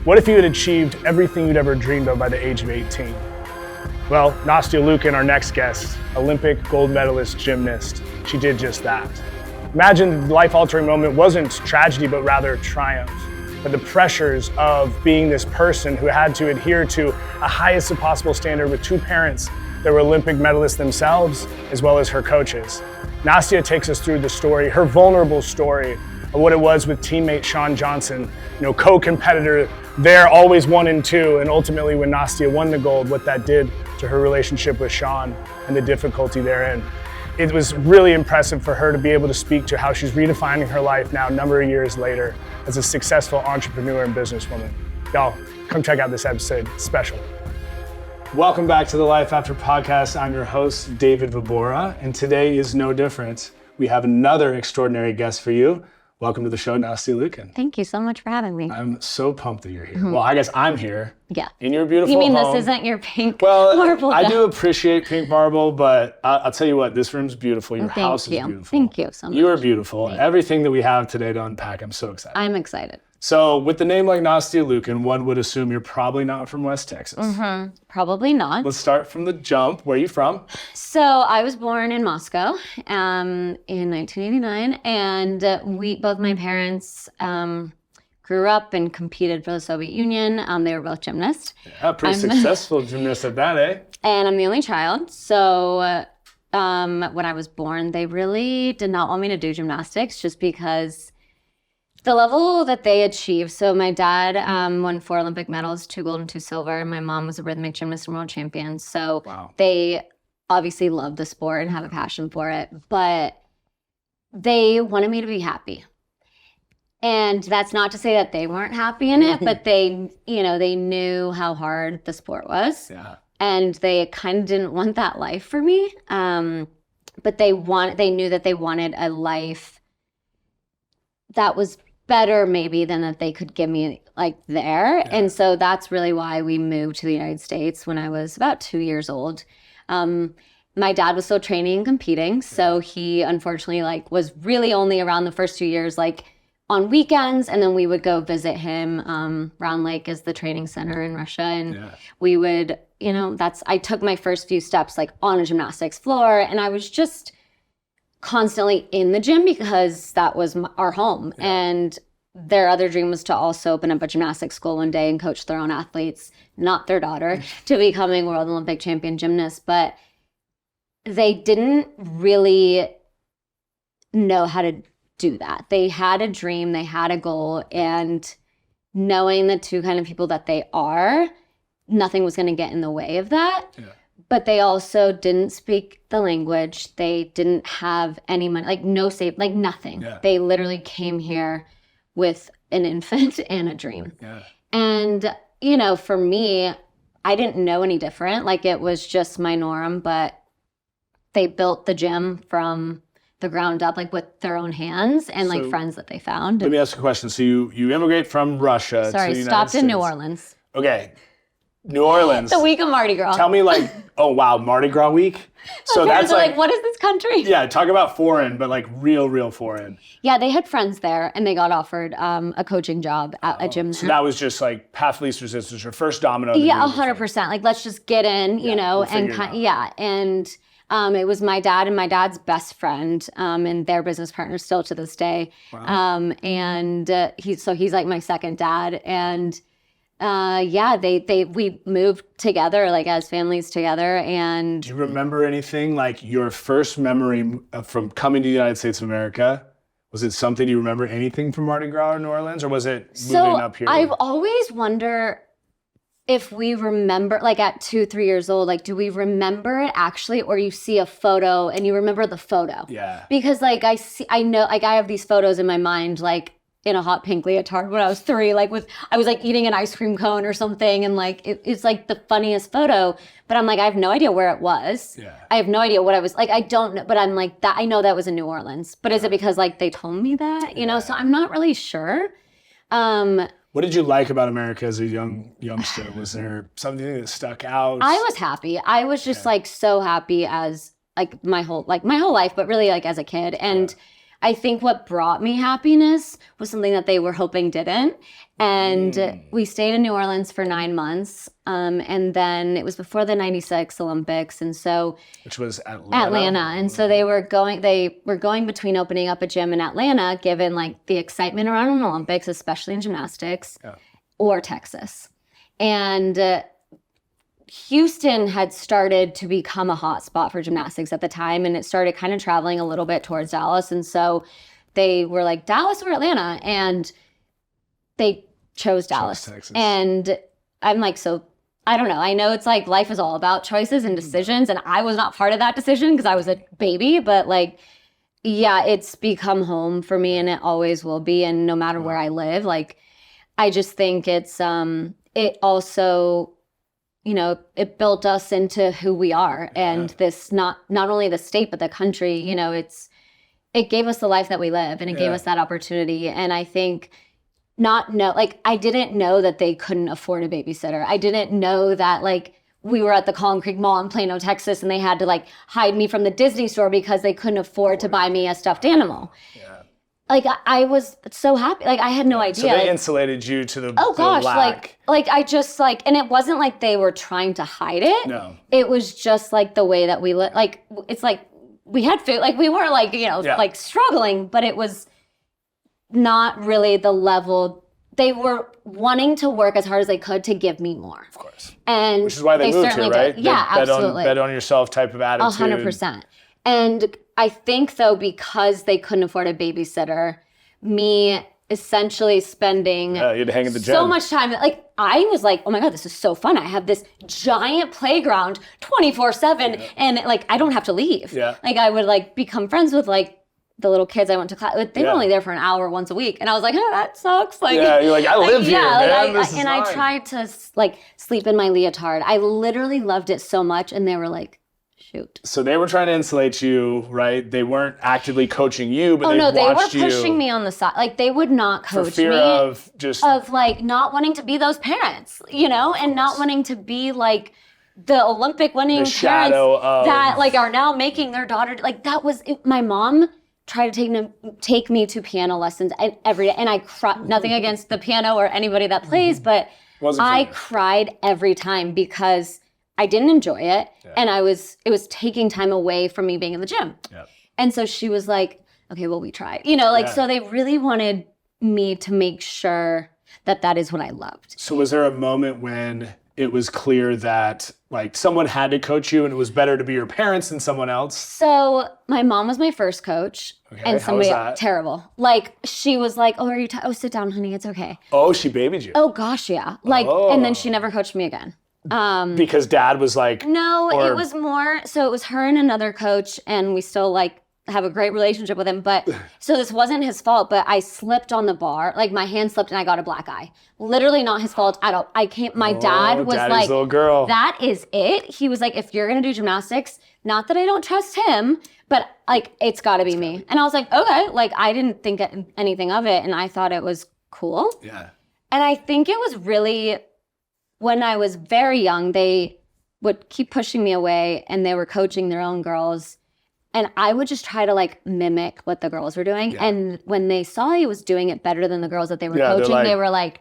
What if you had achieved everything you'd ever dreamed of by the age of 18? Well, Nastia Liukin, our next guest, Olympic gold medalist gymnast, she did just that. Imagine the life-altering moment wasn't tragedy, but rather triumph. But the pressures of being this person who had to adhere to a highest possible standard with two parents that were Olympic medalists themselves, as well as her coaches. Nastia takes us through the story, her vulnerable story of what it was with teammate Shawn Johnson, co-competitor there, always 1 and 2, and ultimately when Nastia won the gold, what that did to her relationship with Shawn and the difficulty therein. It was really impressive for her to be able to speak to how she's redefining her life now, a number of years later, as a successful entrepreneur and businesswoman. Y'all, come check out this episode, it's special. Welcome back to the Life After Podcast. I'm your host, David Vobora, and today is no different. We have another extraordinary guest for you. Welcome to the show, Nastia Liukin. Thank you so much for having me. I'm so pumped that you're here. Well, I guess I'm here. Yeah. In your beautiful home. You mean home. This isn't your pink marble? Well, I do appreciate pink marble, but I'll tell you what, this room's beautiful. Your house is beautiful. Thank you so much. You are beautiful. Everything that we have today to unpack, I'm so excited. I'm excited. So with the name like Nastia Liukin, one would assume you're probably not from West Texas. Mm-hmm. Probably not. Let's start from the jump. Where are you from? So I was born in Moscow in 1989, and both my parents grew up and competed for the Soviet Union. They were both gymnasts. Yeah, pretty successful gymnast at that, eh? And I'm the only child. So when I was born, they really did not want me to do gymnastics just because the level that they achieved. So my dad won 4 Olympic medals, 2 gold and 2 silver. And my mom was a rhythmic gymnast and world champion. So They obviously love the sport and have a passion for it, but they wanted me to be happy. And that's not to say that they weren't happy in it, but they knew how hard the sport was. Yeah. And they kind of didn't want that life for me. But they knew that they wanted a life that was better maybe than that they could give me like there. Yeah. And so that's really why we moved to the United States when I was about 2 years old. My dad was still training and competing. So he unfortunately was really only around the first 2 years, on weekends. And then we would go visit him. Round Lake is the training center in Russia. And we would, I took my first few steps on a gymnastics floor, and I was just constantly in the gym because that was our home. Yeah. And their other dream was to also open up a gymnastics school one day and coach their own athletes, not their daughter, to becoming world Olympic champion gymnast. But they didn't really know how to do that. They had a dream, they had a goal, and knowing the two kind of people that they are, nothing was going to get in the way of that. Yeah. But they also didn't speak the language. They didn't have any money, no save, nothing. Yeah. They literally came here with an infant and a dream. Yeah. And, for me, I didn't know any different. It was just my norm, but they built the gym from the ground up, with their own hands and friends that they found. Let me ask you a question. So you immigrate from Russia to the United States. Stopped in New Orleans. Okay. New Orleans. The week of Mardi Gras. Tell me oh wow, Mardi Gras week? So that's what is this country? Yeah, talk about foreign, but real foreign. Yeah, they had friends there and they got offered a coaching job at a gym. So that was just path of least resistance, your first domino. Yeah, 100%. Let's just get in, and it was my dad and my dad's best friend and their business partner still to this day. Wow. He's my second dad, and we moved together as families together. And do you remember anything your first memory from coming to the United States of America? Was it something you remember anything from Mardi Gras or New Orleans, or was it moving up here? I've always wondered if we remember, at 2-3 years old, do we remember it actually, or you see a photo and you remember the photo? Yeah. Because I know I have these photos in my mind, in a hot pink leotard when I was 3, I was eating an ice cream cone or something, and it's the funniest photo, but I'm I have no idea where it was. Yeah. I have no idea what I was, I don't know, but I'm that, I know that was in New Orleans, but is it because they told me that, so I'm not really sure. What did you like about America as a youngster? Was there something that stuck out? I was happy. I was just so happy as my whole life, but really as a kid. And I think what brought me happiness was something that they were hoping didn't. And we stayed in New Orleans for 9 months. And then it was before the 96 Olympics. And so, which was Atlanta. And so they were going between opening up a gym in Atlanta, given like the excitement around an Olympics, especially in gymnastics, or Texas. And Houston had started to become a hot spot for gymnastics at the time, and it started kind of traveling a little bit towards Dallas. And so they were like, Dallas or Atlanta? And they chose Dallas. And I'm like, so I don't know. I know it's like life is all about choices and decisions, and I was not part of that decision because I was a baby, but like, yeah, it's become home for me, and it always will be. And no matter where I live, like, I just think it's, it also, you know, it built us into who we are. And this, not only the state, but the country, you know, it gave us the life that we live, and it gave us that opportunity. And I think I didn't know that they couldn't afford a babysitter. I didn't know that like we were at the Collin Creek Mall in Plano, Texas, and they had to like hide me from the Disney store because they couldn't afford to buy me a stuffed animal. Like I was so happy. Like I had no idea. So they insulated you to the lack. Like I just like, and it wasn't like they were trying to hide it. No. It was just like the way that we lived. Like it's like we had food. Like we weren't like, you know, like struggling, but it was not really the level. They were wanting to work as hard as they could to give me more. Of course. And which is why they moved here, right? Yeah, absolutely. Bet on yourself type of attitude. 100%. And I think, though, because they couldn't afford a babysitter, me essentially spending you had to hang at the gym. So much time. Like, I was like, oh my God, this is so fun. I have this giant playground 24/7, and like, I don't have to leave. Yeah. Like, I would like become friends with like the little kids I went to class with. They were only there for an hour once a week. And I was like, oh, that sucks. Like, you're like, I live here, man. Like, I tried to like sleep in my leotard. I literally loved it so much. And they were like, shoot. So they were trying to insulate you, right? They weren't actively coaching you, but they were pushing me on the side. Like they would not coach for fear me of like not wanting to be those parents, you know, and not wanting to be like the Olympic winning parents that like are now making their daughter like that was it. My mom tried to take me to piano lessons every day, and I cried. Nothing against the piano or anybody that plays, but I cried every time because I didn't enjoy it, and it was taking time away from me being in the gym. And so she was like, okay, well, we tried. You know, like, so they really wanted me to make sure that is what I loved. So was there a moment when it was clear that like someone had to coach you and it was better to be your parents than someone else? So my mom was my first coach. And somebody terrible. Like she was like, oh, are you sit down, honey, it's okay. Oh, she babied you. Oh gosh, yeah. Like, and then she never coached me again. Because dad was like, no, it was more, so it was her and another coach, and we still like have a great relationship with him, but so this wasn't his fault, but I slipped on the bar, like my hand slipped and I got a black eye. Literally not his fault at all. My dad was like, little girl. That is it. He was like, if you're gonna do gymnastics, not that I don't trust him, but like it's gotta be me. And I was like, okay, like I didn't think anything of it, and I thought it was cool. Yeah. And I think it was really, when I was very young, they would keep pushing me away, and they were coaching their own girls. And I would just try to like mimic what the girls were doing. Yeah. And when they saw I was doing it better than the girls that they were coaching, like, they were like,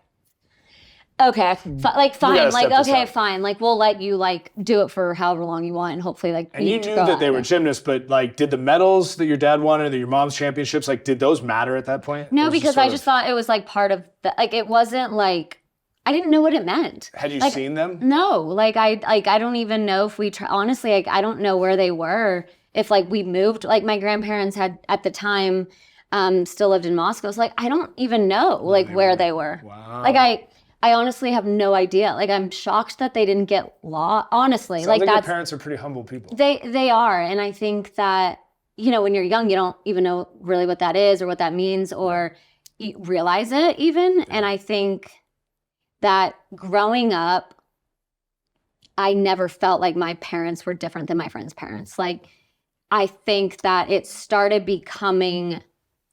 okay, fine. Like, okay, fine. Like, we'll let you like do it for however long you want, and hopefully like. And you knew that they were gymnasts, but like, did the medals that your dad won or your mom's championships, like, did those matter at that point? No, because I just thought it was like part of the, like, it wasn't like, I didn't know what it meant. Had you like, seen them? No, like I don't even know if we honestly, like, I don't know where they were. If like we moved, like my grandparents had at the time still lived in Moscow. So like, I don't even know like where they were. Wow. Like I honestly have no idea. Like I'm shocked that they didn't get law. Honestly, Sounds like your parents are pretty humble people. They are, and I think that, you know, when you're young, you don't even know really what that is or what that means or realize it even. Yeah. And I think that growing up, I never felt like my parents were different than my friends' parents. Like, I think that it started becoming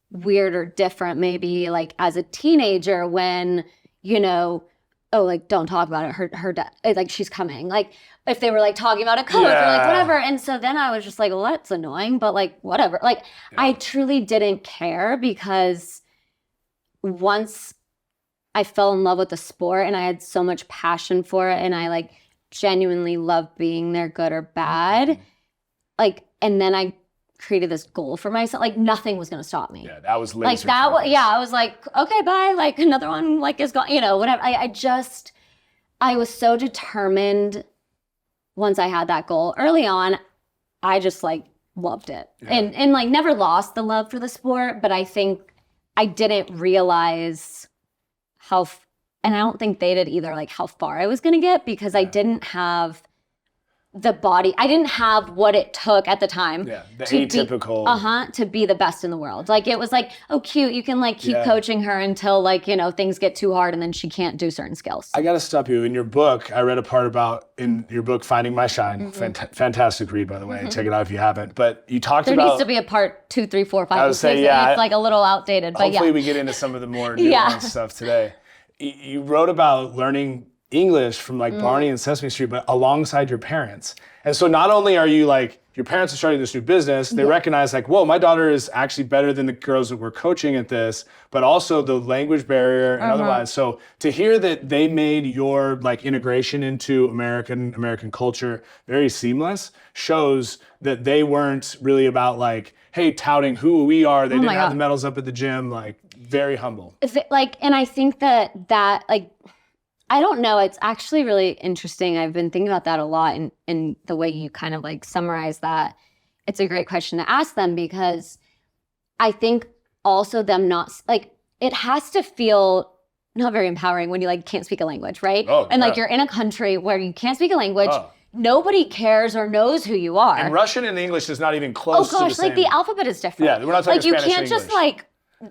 weird or different maybe like as a teenager when, you know, oh, like, don't talk about it. Her dad, like, she's coming. Like, if they were like talking about a coach or like whatever. And so then I was just like, well, that's annoying, but like, whatever. Like, I truly didn't care, because once I fell in love with the sport and I had so much passion for it, and I like genuinely loved being there, good or bad. Like, and then I created this goal for myself. Like, nothing was going to stop me. Yeah, that was laser like that. focus. I was like, okay, bye. Like, another one like is gone, whatever. I was so determined. Once I had that goal early on, I just like loved it, and like never lost the love for the sport. But I think I didn't realize and I don't think they did either, like how far I was going to get, because I didn't have the body. I didn't have what it took at the time. Yeah, the atypical. To be the best in the world. Like, it was like, oh, cute. You can like keep coaching her until like, things get too hard and then she can't do certain skills. I got to stop you. In your book, I read a part about, in your book, Finding My Shine. Fantastic read, by the way. Check it out if you haven't. But you talked about... There needs to be a part 2, 3, 4, 5, I would say, it's like a little outdated, but hopefully we get into some of the more nuanced stuff today. You wrote about learning English from like Barney and Sesame Street, but alongside your parents. And so not only are you like, your parents are starting this new business, they recognize like, whoa, my daughter is actually better than the girls that we're coaching at this, but also the language barrier and otherwise. So to hear that they made your like integration into American culture very seamless shows that they weren't really about like, hey, touting who we are. They didn't have the medals up at the gym, like very humble. And I think that like, I don't know. It's actually really interesting. I've been thinking about that a lot, and the way you kind of like summarize that. It's a great question to ask them, because I think also them not like, it has to feel not very empowering when you like can't speak a language, right? Like you're in a country where you can't speak a language. Nobody cares or knows who you are. And Russian and English is not even close to the same. Like the alphabet is different. Yeah, we're not talking like you Spanish can't and just English.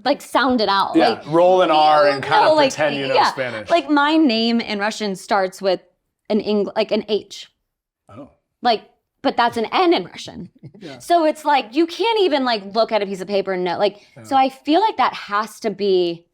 like sound it out. Yeah, like roll an R and kind of pretend you know Spanish. Like my name in Russian starts with an H. Oh. Like, but that's an N in Russian. So it's like you can't even like look at a piece of paper and know. Like, so I feel like that has to be,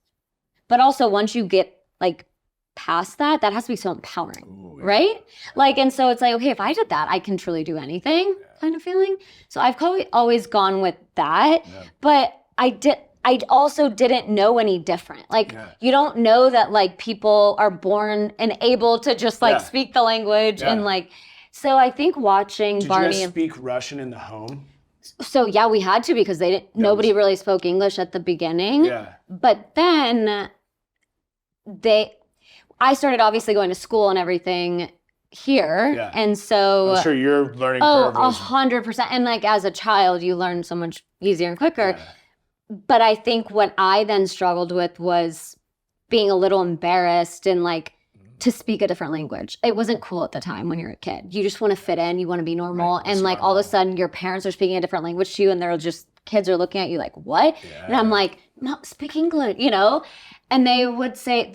but also once you get like past that has to be so empowering, right? Like, and so it's like, okay, if I did that, I can truly do anything kind of feeling. So I've always gone with that, but I also didn't know any different. Like, you don't know that like people are born and able to just like speak the language and like, so I think watching Barney. Did you guys speak Russian in the home? So yeah, we had to, because nobody really spoke English at the beginning. Yeah. But then I started obviously going to school and everything here. Yeah. And so I'm sure your learning curve was... 100%. And like as a child, you learn so much easier and quicker. But I think what I then struggled with was being a little embarrassed and like to speak a different language. It wasn't cool at the time when you're a kid. You just want to fit in, you want to be normal. And like all of a sudden your parents are speaking a different language to you, and they're just, kids are looking at you like, what? And I'm like, no, speak English, And they would say,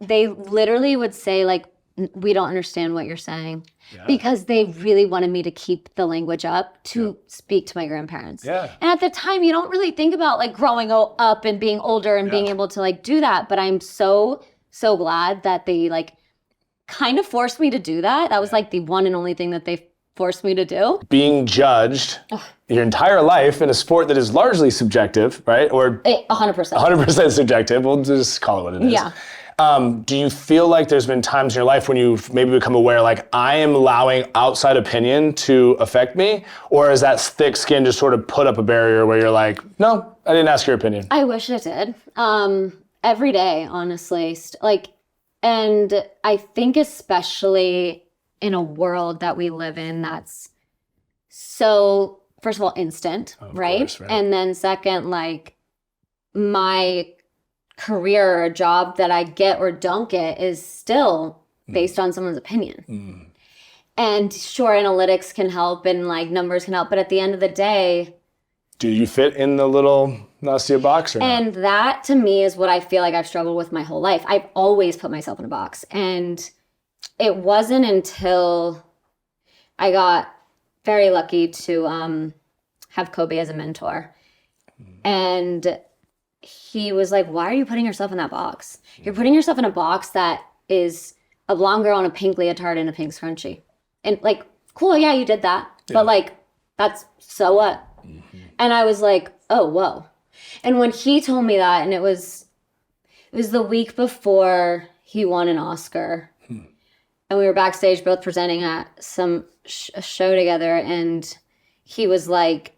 they literally would say like, we don't understand what you're saying, because they really wanted me to keep the language up to speak to my grandparents. And at the time, you don't really think about like growing up and being older and being able to like do that. But I'm so glad that they like kind of forced me to do that. That was like the one and only thing that they forced me to do. Being judged your entire life in a sport that is largely subjective, right? Or 100%. 100% subjective. We'll just call it what it is. Yeah. Do you feel like there's been times in your life when you've maybe become aware, like, I am allowing outside opinion to affect me? Or is that thick skin just sort of put up a barrier where you're like, no, I didn't ask your opinion? I wish it did. Every day, honestly. And I think especially in a world that we live in that's so, first of all, instant, right? Course, right? And then second, like, my career or a job that I get or don't get is still based on someone's opinion. And sure, analytics can help and like numbers can help, but at the end of the day, do you fit in the little Nastia box or not? And that to me is what I feel like I've struggled with my whole life. I've always put myself in a box, and it wasn't until I got very lucky to have Kobe as a mentor. And he was like, why are you putting yourself in that box? You're putting yourself in a box that is a blonde girl in a pink leotard and a pink scrunchie. And like, cool, yeah, you did that. Yeah. But like, that's so what? Mm-hmm. And I was like, oh, whoa. And when he told me that, and it was the week before he won an Oscar. And we were backstage both presenting at some show together. And he was like,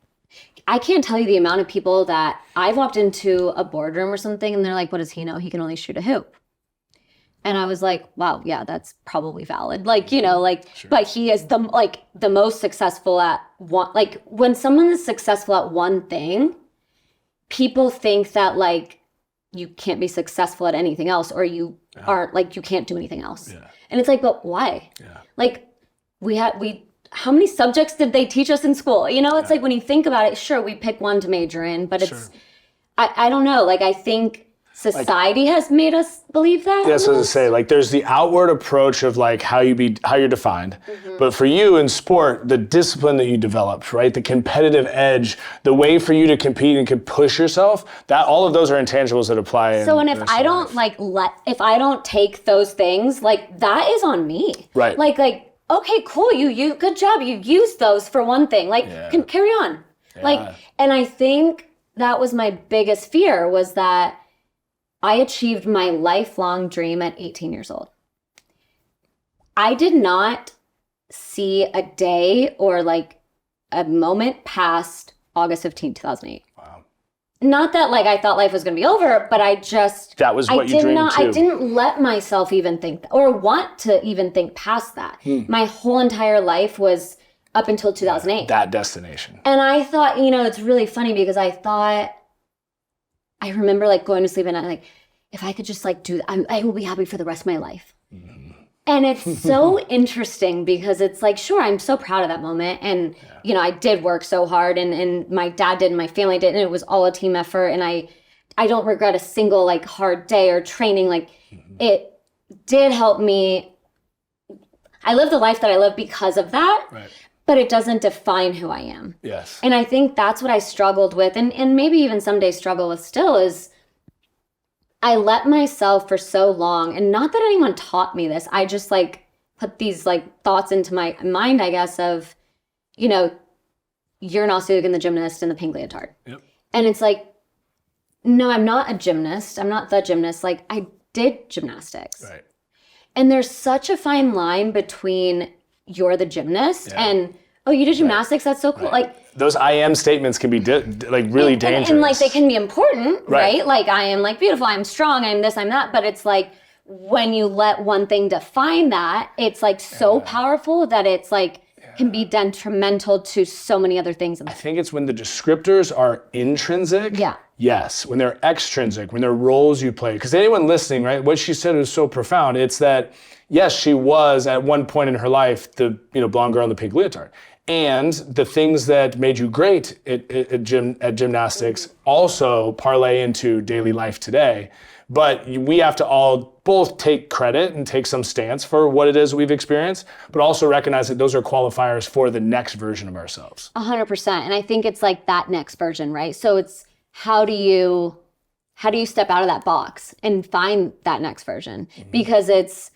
I can't tell you the amount of people that I've walked into a boardroom or something and they're like, what does he know? He can only shoot a hoop. And I was like, wow, yeah, that's probably valid. Like, you know, like, sure. But he is the most successful at one, like when someone is successful at one thing, people think that like you can't be successful at anything else, or you aren't, like, you can't do anything else. Yeah. And it's like, but why? Yeah. Like how many subjects did they teach us in school? You know, it's like when you think about it, sure, we pick one to major in, but it's, I don't know. Like, I think society has made us believe that. That's what I was say. Like, there's the outward approach of like how you're defined, but for you in sport, the discipline that you developed, right? The competitive edge, the way for you to compete and can push yourself. That all of those are intangibles that apply. So, and if I don't if I don't take those things, like that is on me. Right. Like, okay, cool. You good job. You used those for one thing. Like, can carry on. Yeah. Like, and I think that was my biggest fear, was that I achieved my lifelong dream at 18 years old. I did not see a day or like a moment past August 15, 2008. Wow. Not that like I thought life was going to be over, but I just... That was what you dreamed too. I didn't let myself even think or want to even think past that. My whole entire life was up until 2008. That destination. And I thought, you know, it's really funny because I remember like going to sleep and I'm like, if I could just like do that, I will be happy for the rest of my life. Mm-hmm. And it's so interesting because it's like, sure, I'm so proud of that moment. And, you know, I did work so hard and my dad did and my family did. And it was all a team effort. And I don't regret a single like hard day or training. Like it did help me. I live the life that I live because of that. Right. But it doesn't define who I am. Yes. And I think that's what I struggled with, and maybe even someday struggle with still, is I let myself for so long, and not that anyone taught me this, I just like put these like thoughts into my mind, I guess, of, you know, you're Nastia Liukin, the gymnast in the pink leotard. Yep. And it's like, no, I'm not a gymnast. I'm not the gymnast. Like, I did gymnastics. Right. And there's such a fine line between you're the gymnast and, oh, you did gymnastics, that's so cool. Right. Like, those I am statements can be like really dangerous. And like they can be important, right? Like, I am like beautiful, I'm strong, I'm this, I'm that. But it's like when you let one thing define that, it's like so powerful that it's like can be detrimental to so many other things. I think it's when the descriptors are intrinsic. Yeah. Yes. When they're extrinsic, when they're roles you play. Because anyone listening, right, what she said was so profound. It's that, yes, she was at one point in her life the blonde girl in the pink leotard. And the things that made you great at gymnastics also parlay into daily life today. But we have to all both take credit and take some stance for what it is we've experienced, but also recognize that those are qualifiers for the next version of ourselves. 100%. And I think it's like that next version, right? So it's how do you step out of that box and find that next version? Mm-hmm. Because it's,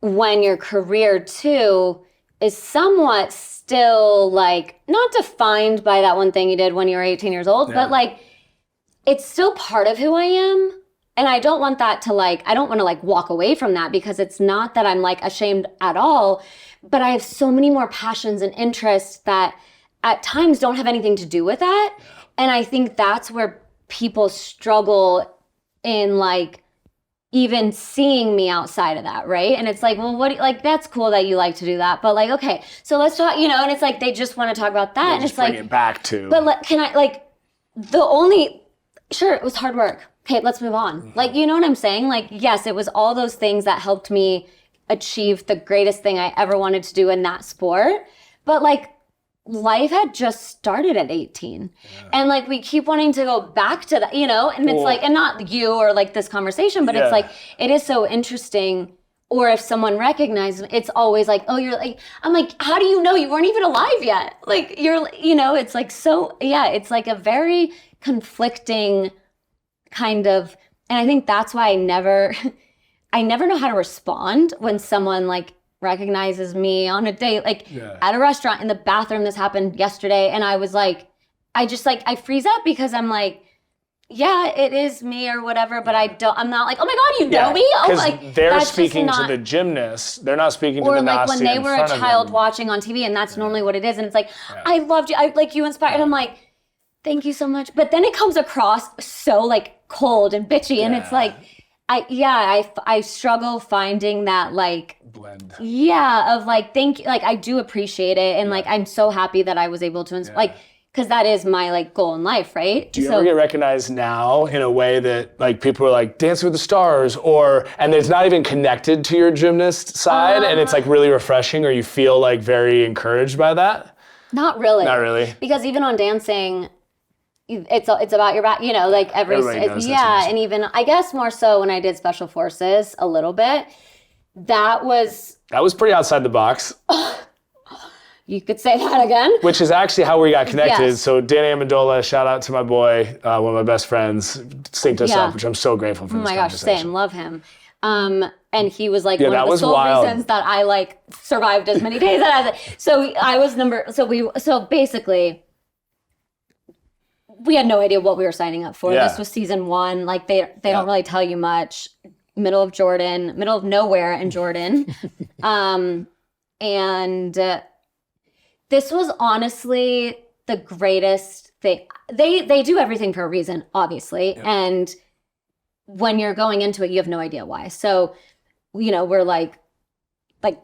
when your career too is somewhat still like not defined by that one thing you did when you were 18 years old, but like it's still part of who I am. And I don't want that to I don't want to walk away from that, because it's not that I'm ashamed at all, but I have so many more passions and interests that at times don't have anything to do with that. Yeah. And I think that's where people struggle in even seeing me outside of that, right? And it's well, what that's cool that you like to do that, but okay, so let's talk, and it's they just want to talk about that, and it's bring it back to. But can I sure, it was hard work. Okay, let's move on. Mm-hmm. You know what I'm saying? Yes, it was all those things that helped me achieve the greatest thing I ever wanted to do in that sport. But life had just started at 18. Yeah. And we keep wanting to go back to that, and it's and not you or this conversation, but it's it is so interesting. Or if someone recognizes, it's always oh, you're I'm how do you know you weren't even alive yet? You're, it's so, yeah, it's a very conflicting kind of, and I think that's why I never, I never know how to respond when someone like recognizes me on a date, like at a restaurant, in the bathroom. This happened yesterday. And I was like, I freeze up because I'm like, yeah, it is me or whatever, but I'm not like, oh my God, you know me? Oh, like, they're speaking to the gymnast. They're not speaking to the Nastia. Or like when they were a child watching on TV, and that's normally what it is. And it's like, I loved you. I like you inspired. And I'm like, thank you so much. But then it comes across so like cold and bitchy. And it's like, I struggle finding that like blend. Yeah. Of like, thank you. Like, I do appreciate it. And like, I'm so happy that I was able to like, because that is my like goal in life, right? Do you ever get recognized now in a way that like people are like Dancing with the Stars, and it's not even connected to your gymnast side, and it's like really refreshing, or you feel like very encouraged by that? Not really. Not really. Because even on dancing, it's about your back, you know, like Everybody knows and even I guess more so when I did Special Forces a little bit, that was pretty outside the box. You could say that again. Which is actually how we got connected. Yes. So Danny Amendola, shout out to my boy, one of my best friends, synced us up, which I'm so grateful for. Oh my gosh, same, love him. And he was like one of the sole reasons that I like survived as many days as I. So I was so basically we had no idea what we were signing up for. This was season 1. Like they don't really tell you much. Middle of nowhere in Jordan. And this was honestly the greatest thing. They do everything for a reason, obviously. Yep. And when you're going into it, you have no idea why. So, you know, we're like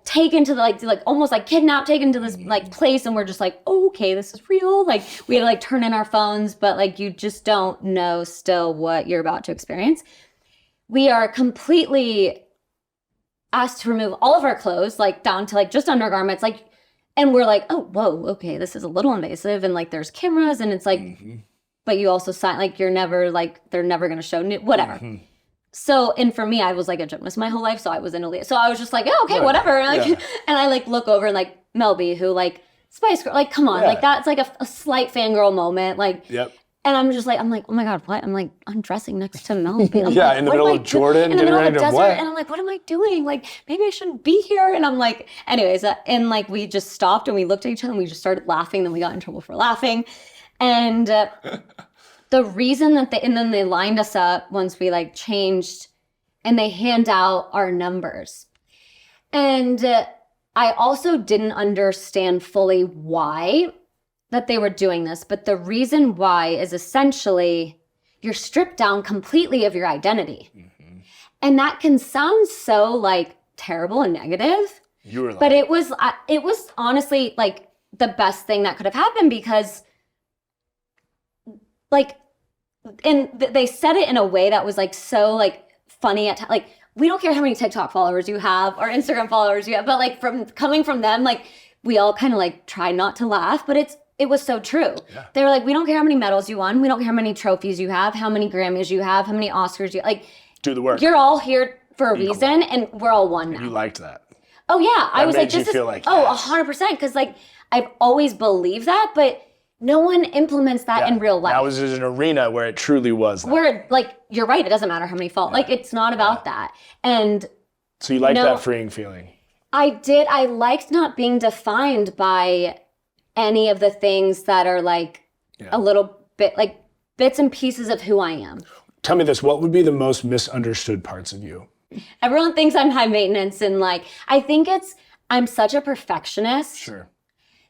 taken to the like almost like kidnapped, taken to this like place, and we're just like, oh, okay, this is real. Like we had to like turn in our phones, but like you just don't know still what you're about to experience. We are completely asked to remove all of our clothes, like down to like just undergarments, like. And we're like, oh, whoa, okay, this is a little invasive. And like, there's cameras, and it's like, but you also sign, like, you're never like, they're never going to show whatever. So, and for me, I was like a gymnast my whole life. So I was in a, so I was just like, yeah, okay, whatever. And, like, and I like look over and like Melby, who like Spice Girl, like, come on, like that's like a slight fangirl moment. Like, and I'm just like, oh my God, what? I'm like undressing next to Melby. In the middle of Jordan, in the middle of the desert. And I'm like, what am I doing? Like, maybe I shouldn't be here. And I'm like, anyways, and like we just stopped and we looked at each other and we just started laughing. Then we got in trouble for laughing. And the reason that then they lined us up once we like changed, and they hand out our numbers. And I also didn't understand fully why that they were doing this, but the reason why is essentially you're stripped down completely of your identity. And that can sound so like terrible and negative, but it was honestly like the best thing that could have happened, because like, and they said it in a way that was like so like funny at like, we don't care how many TikTok followers you have or Instagram followers you have, but like coming from them, like we all kind of like try not to laugh, but it was so true. They were like, we don't care how many medals you won. We don't care how many trophies you have, how many Grammys you have, how many Oscars you like. Do the work. You're all here for a reason, and we're all one now. You liked that. Oh yeah, I was like, this is 100%. Because like I've always believed that, but no one implements that in real life. That was just an arena where it truly was that. Where like you're right, it doesn't matter how many like it's not about that. And so you liked that freeing feeling. I did. I liked not being defined by any of the things that are like a little bit like bits and pieces of who I am. Tell me this, what would be the most misunderstood parts of you? Everyone thinks I'm high maintenance, and like, I think I'm such a perfectionist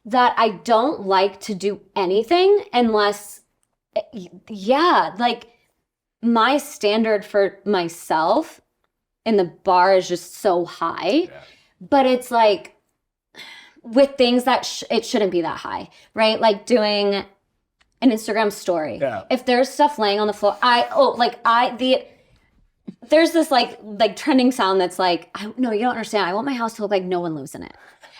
that I don't like to do anything unless, like my standard for myself in the bar is just so high, but it's like, with things that it shouldn't be that high, right? Like doing an Instagram story. If there's stuff laying on the floor, there's this like trending sound that's like, no, you don't understand. I want my house to look like no one lives in it.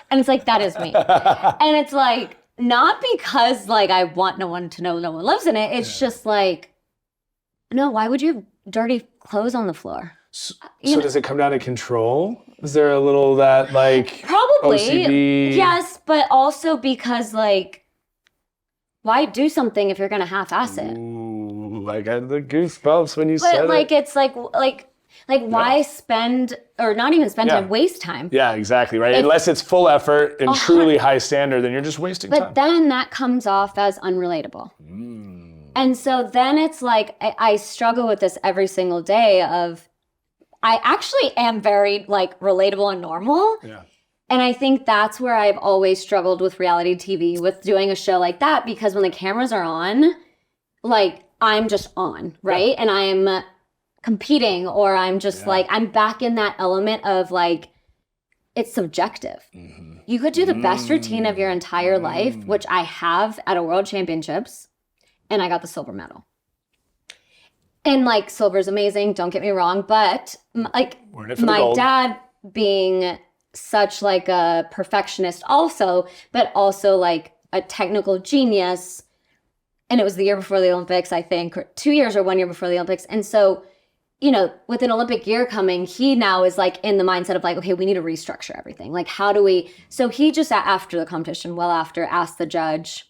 And it's like, that is me. And it's like, not because like I want no one to know no one lives in it. It's just like, no, why would you have dirty clothes on the floor? So does it come down to control? Is there a little that like probably OCD? Yes, but also because like, why do something if you're gonna half-ass it? Ooh, I got the goosebumps when you said it. But like, it's like Like, why spend, or not even spend time, waste time? Yeah, exactly, right? Unless it's full effort and truly high standard, then you're just wasting time. But then that comes off as unrelatable. And so then it's like, I struggle with this every single day of, I actually am very like relatable and normal. Yeah. And I think that's where I've always struggled with reality TV, with doing a show like that, because when the cameras are on, like, I'm just on, right? And I'm competing, or I'm just like, I'm back in that element of like, it's subjective. You could do the best routine of your entire life, which I have at a world championships, and I got the silver medal. And like, silver's amazing, don't get me wrong, but like my dad being such like a perfectionist also, but also like a technical genius. And it was the year before the Olympics, I think, or 2 years or 1 year before the Olympics. And so, you know, with an Olympic year coming, he now is like in the mindset of like, okay, we need to restructure everything. Like, how do we, so he just after the competition, well after, asked the judge,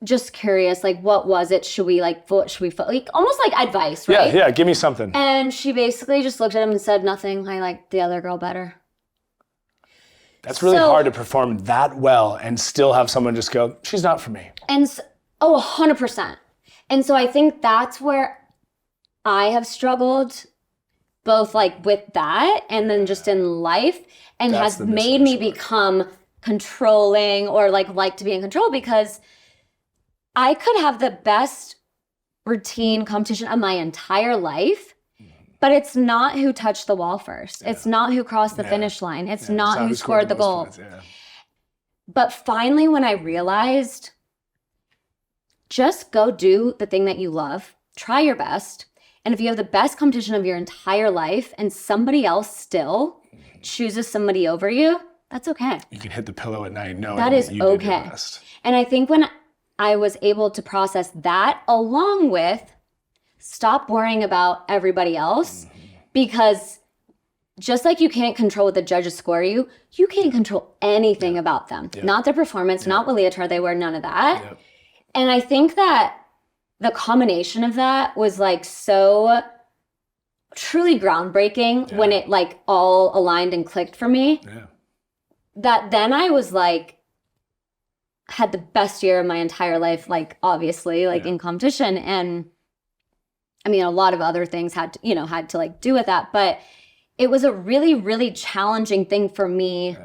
just curious, like, what was it? Should we like vote? Should we vote? Like, almost like advice, right? Yeah, give me something. And she basically just looked at him and said, nothing. I like the other girl better. That's really hard to perform that well and still have someone just go, she's not for me. And 100%. And so I think that's where I have struggled, both like with that and then just in life, and has made me become controlling or like to be in control, because I could have the best routine competition of my entire life, but it's not who touched the wall first. It's not who crossed the finish line. It's not who scored the goal. But finally, when I realized, just go do the thing that you love, try your best. And if you have the best competition of your entire life and somebody else still chooses somebody over you, that's okay. You can hit the pillow at night knowing that is you okay. did your best. And I think when I was able to process that, along with stop worrying about everybody else, because just like you can't control what the judges score you, you can't control anything about them. Not their performance, not what leotard they wear, none of that. And I think that the combination of that was like so truly groundbreaking when it like all aligned and clicked for me. That then I was like, had the best year of my entire life, like obviously like in competition. And I mean, a lot of other things had to like do with that, but it was a really, really challenging thing for me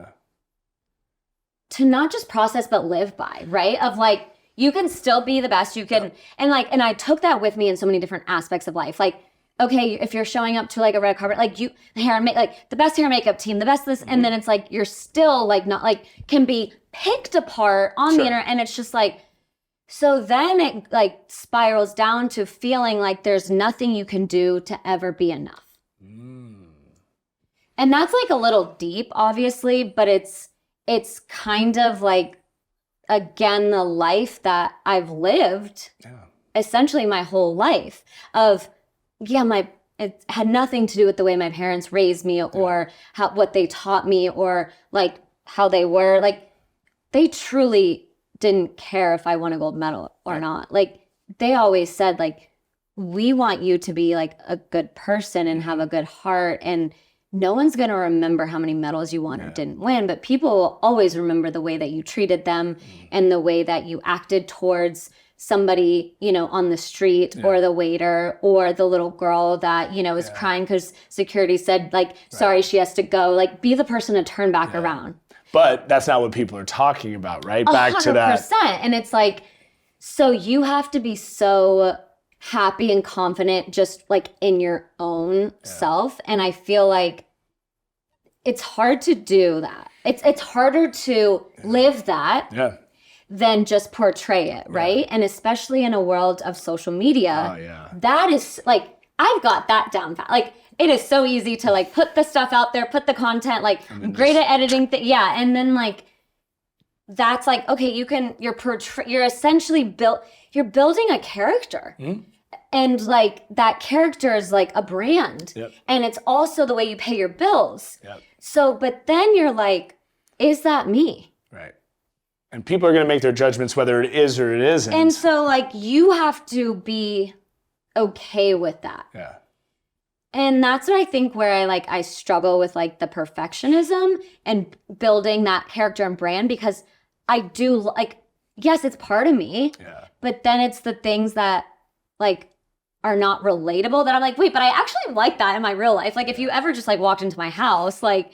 to not just process, but live by, right? Of like, you can still be the best you can. And like, and I took that with me in so many different aspects of life. Like, okay, if you're showing up to like a red carpet, like the hair and like the best hair and makeup team, the best this, and then it's like, you're still like, not like, can be picked apart on the internet. And it's just like, so then it like spirals down to feeling like there's nothing you can do to ever be enough. And that's like a little deep, obviously, but it's kind of like, again, the life that I've lived essentially my whole life of, it had nothing to do with the way my parents raised me or what they taught me or like how they were. Like, they truly didn't care if I won a gold medal or not. Like, they always said, like, we want you to be like a good person and have a good heart, and no one's going to remember how many medals you won or didn't win, but people will always remember the way that you treated them and the way that you acted towards somebody, you know, on the street or the waiter or the little girl that, you know, is crying because security said, like, sorry, she has to go. Like, be the person to turn back around. But that's not what people are talking about, right? Back 100%. To that. And it's like, so you have to be so happy and confident just like in your own self. And I feel like it's hard to do that. It's harder to live that than just portray it, right? And especially in a world of social media, that is like, I've got that down pat. Like, it is so easy to like put the stuff out there, put the content, like great at editing. And then like, that's like, okay, you're essentially you're building a character. And like that character is like a brand. And it's also the way you pay your bills. So, but then you're like, is that me? Right. And people are going to make their judgments whether it is or it isn't. And so like, you have to be okay with that. And that's what I think where I struggle with like the perfectionism and building that character and brand, because I do like, yes, it's part of me, but then it's the things that like are not relatable that I'm like, wait, but I actually like that in my real life. Like if you ever just like walked into my house, like,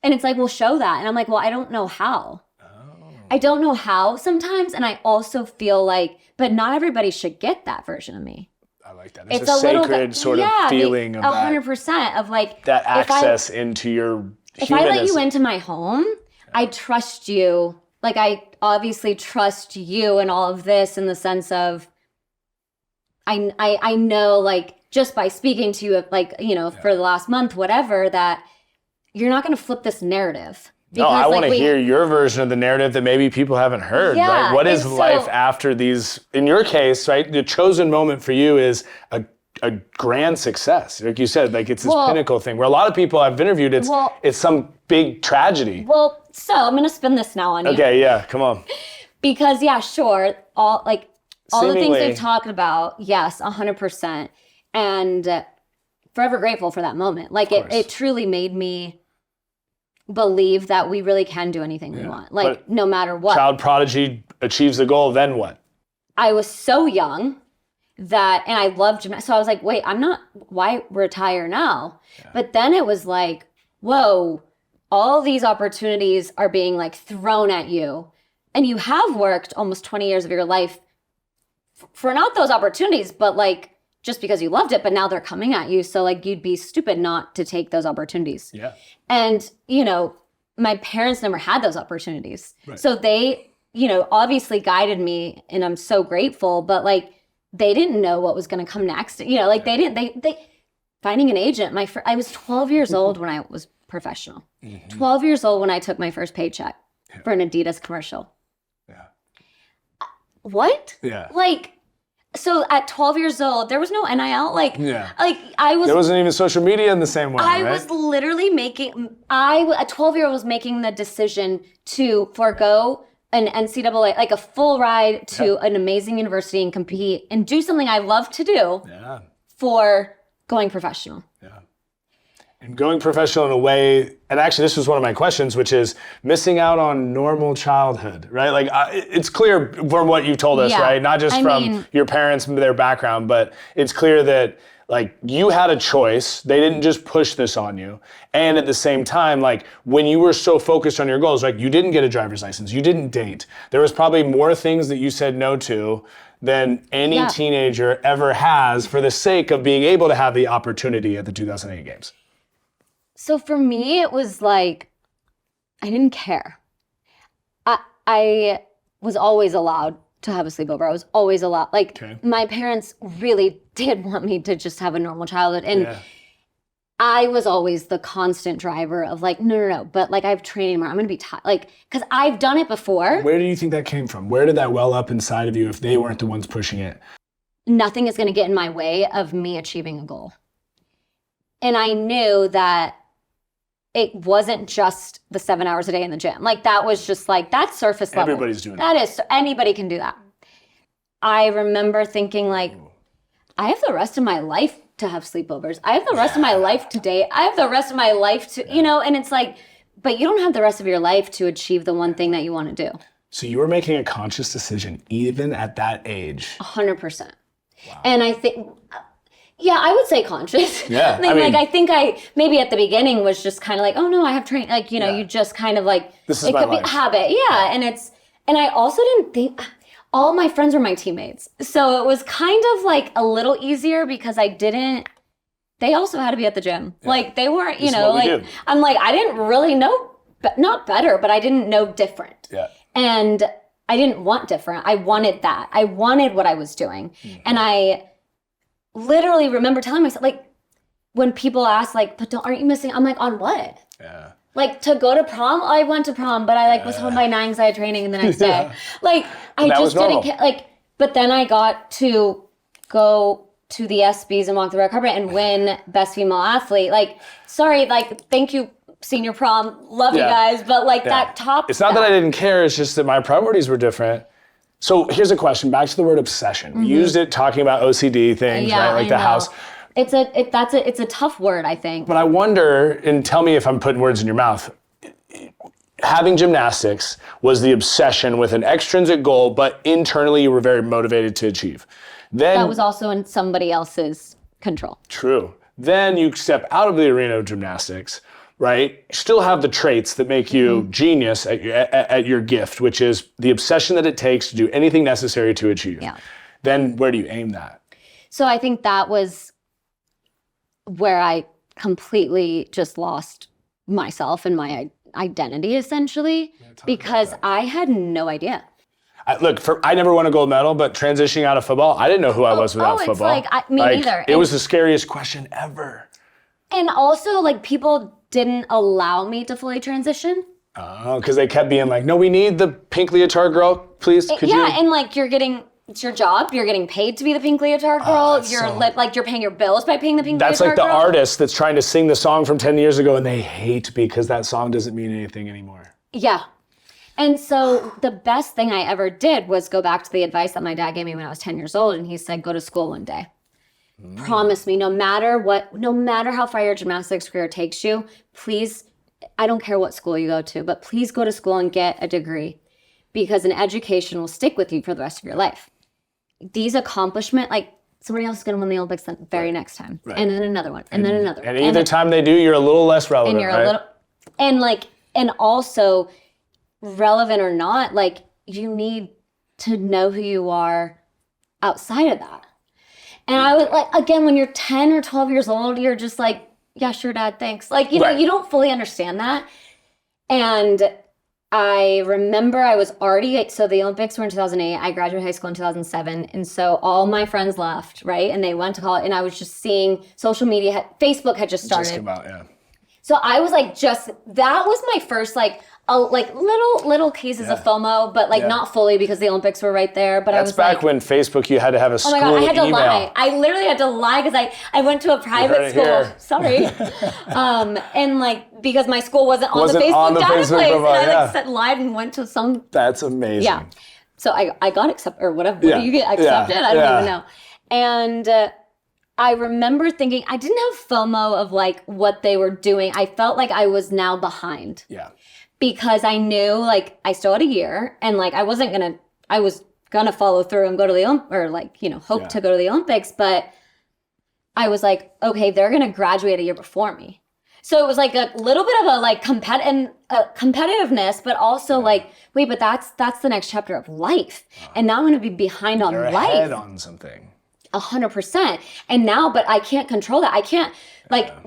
and it's like, well, show that. And I'm like, well, I don't know how. I don't know how sometimes. And I also feel like, but not everybody should get that version of me. I like that. It's a sacred sort of feeling of 100% of like that access into your If humanism. I let you into my home, I trust you. Like I obviously trust you and all of this in the sense of I know like just by speaking to you like, you know, for the last month, whatever, that you're not going to flip this narrative. No, I want to hear your version of the narrative that maybe people haven't heard. Yeah, right? What is life after these, in your case, right? The chosen moment for you is a grand success. Like you said, like it's this pinnacle thing where a lot of people I've interviewed, it's some big tragedy. Well, so I'm going to spin this now on you. Okay, yeah, come on. Because sure, all the things they've talked about, yes, 100%. And forever grateful for that moment. Like it truly made me believe that we really can do anything we want, like but no matter what. Child prodigy achieves the goal, then what? I was so young and I loved gymnastics. So I was like, wait, why retire now? Yeah. But then it was like, whoa, all these opportunities are being like thrown at you. And you have worked almost 20 years of your life for not those opportunities, but like just because you loved it, but now they're coming at you. So like you'd be stupid not to take those opportunities. Yeah. And, you know, my parents never had those opportunities. Right. So they, you know, obviously guided me and I'm so grateful, but like they didn't know what was going to come next. You know, like they finding an agent. I was 12 years old when I was professional. 12 years old when I took my first paycheck for an Adidas commercial. Yeah. What? Yeah. Like, so at 12 years old, there was no NIL. Like I was. There wasn't even social media in the same way. I was literally a 12-year-old was making the decision to forego an NCAA, like a full ride to an amazing university and compete and do something I love to do for going professional. Yeah. And going professional in a way, and actually this was one of my questions, which is missing out on normal childhood, right? Like it's clear from what you told us, right? Not just from your parents, their background, but it's clear that like you had a choice. They didn't just push this on you. And at the same time, like when you were so focused on your goals, like you didn't get a driver's license, you didn't date. There was probably more things that you said no to than any teenager ever has for the sake of being able to have the opportunity at the 2008 games. So for me, it was like, I didn't care. I was always allowed to have a sleepover. I was always allowed. Like my parents really did want me to just have a normal childhood. And I was always the constant driver of like, no. But like I have training tomorrow. I'm going to be tired. Like, because I've done it before. Where do you think that came from? Where did that well up inside of you if they weren't the ones pushing it? Nothing is going to get in my way of me achieving a goal. And I knew that it wasn't just the 7 hours a day in the gym. Like that was just like, that's surface level. Everybody's doing that. That is, anybody can do that. I remember thinking like, I have the rest of my life to have sleepovers. I have the rest of my life to date. I have the rest of my life to, you know, and it's like, but you don't have the rest of your life to achieve the one thing that you want to do. So you were making a conscious decision even at that age. 100%. Wow. And I think, I would say conscious. Yeah. I think I maybe at the beginning was just kind of like, oh no, I have training. Like, you know, you just kind of like, this is my life. Be a habit. Yeah. And I also didn't think, all my friends were my teammates. So it was kind of like a little easier because they also had to be at the gym. Yeah. Like they weren't, you know, like, I'm like, I didn't really know, but not better, but I didn't know different. Yeah. And I didn't want different. I wanted that. I wanted what I was doing. Mm-hmm. And I literally remember telling myself, like, when people ask, like, but aren't you missing? I'm like, on what? Yeah. Like, to go to prom? I went to prom, but I, was home by 9 because I had training the next day. Like, I just didn't care. Like, but then I got to go to the ESPYs and walk the red carpet and win Best Female Athlete. Like, sorry, like, thank you, senior prom. Love you guys. But, like, that top It's not that I didn't care. It's just that my priorities were different. So here's a question, back to the word obsession. We used it talking about OCD things, right? Like the house. It's a tough word, I think. But I wonder, and tell me if I'm putting words in your mouth, having gymnastics was the obsession with an extrinsic goal, but internally you were very motivated to achieve. Then That was also in somebody else's control. True. Then you step out of the arena of gymnastics, right? You still have the traits that make you genius at your gift, which is the obsession that it takes to do anything necessary to achieve. Yeah. Then where do you aim that? So I think that was where I completely just lost myself and my identity, essentially, because I had no idea. I never won a gold medal, but transitioning out of football, I didn't know who I was without football. It's like, me neither. It was the scariest question ever. And also, like, people didn't allow me to fully transition. Oh, because they kept being like, no, we need the pink leotard girl, please. Could you? And like, it's your job. You're getting paid to be the pink leotard girl. You're paying your bills by paying the pink leotard girl. That's like the artist that's trying to sing the song from 10 years ago and they hate because that song doesn't mean anything anymore. Yeah. And so the best thing I ever did was go back to the advice that my dad gave me when I was 10 years old. And he said, go to school one day. Promise me, no matter how far your gymnastics career takes you, please, I don't care what school you go to, but please go to school and get a degree, because an education will stick with you for the rest of your life. These accomplishments, like, somebody else is going to win the Olympics the very next time. Right. And then another one, and then another. And either time they do, you're a little less relevant, and you're a little, and also, relevant or not, like, you need to know who you are outside of that. And I was like, again, when you're 10 or 12 years old, you're just like, yeah, sure, Dad, thanks. Like, you know, you don't fully understand that. And I remember I was already, so the Olympics were in 2008. I graduated high school in 2007. And so all my friends left, right? And they went to college, and I was just seeing social media, Facebook had just started. Just came out, yeah. So I was like, that was my first, little cases of FOMO, but not fully, because the Olympics were right there. But That's back when Facebook, you had to have a school email. Oh my God, I had to lie. I literally had to lie because I went to a private school. Here. Sorry. And because my school wasn't on the Facebook database. And I lied and went to some. That's amazing. Yeah. So I got accepted, or whatever. What do you get accepted? I don't even know. And I remember thinking, I didn't have FOMO of what they were doing. I felt like I was now behind. Yeah. Because I knew I still had a year, and I was gonna follow through and go to the hope to go to the Olympics, but I was like, okay, they're gonna graduate a year before me. So it was like a little bit of a competitiveness, but also wait, but that's the next chapter of life. And now I'm gonna be behind on You're life. ahead on something. 100%. And now, but I can't control that. I can't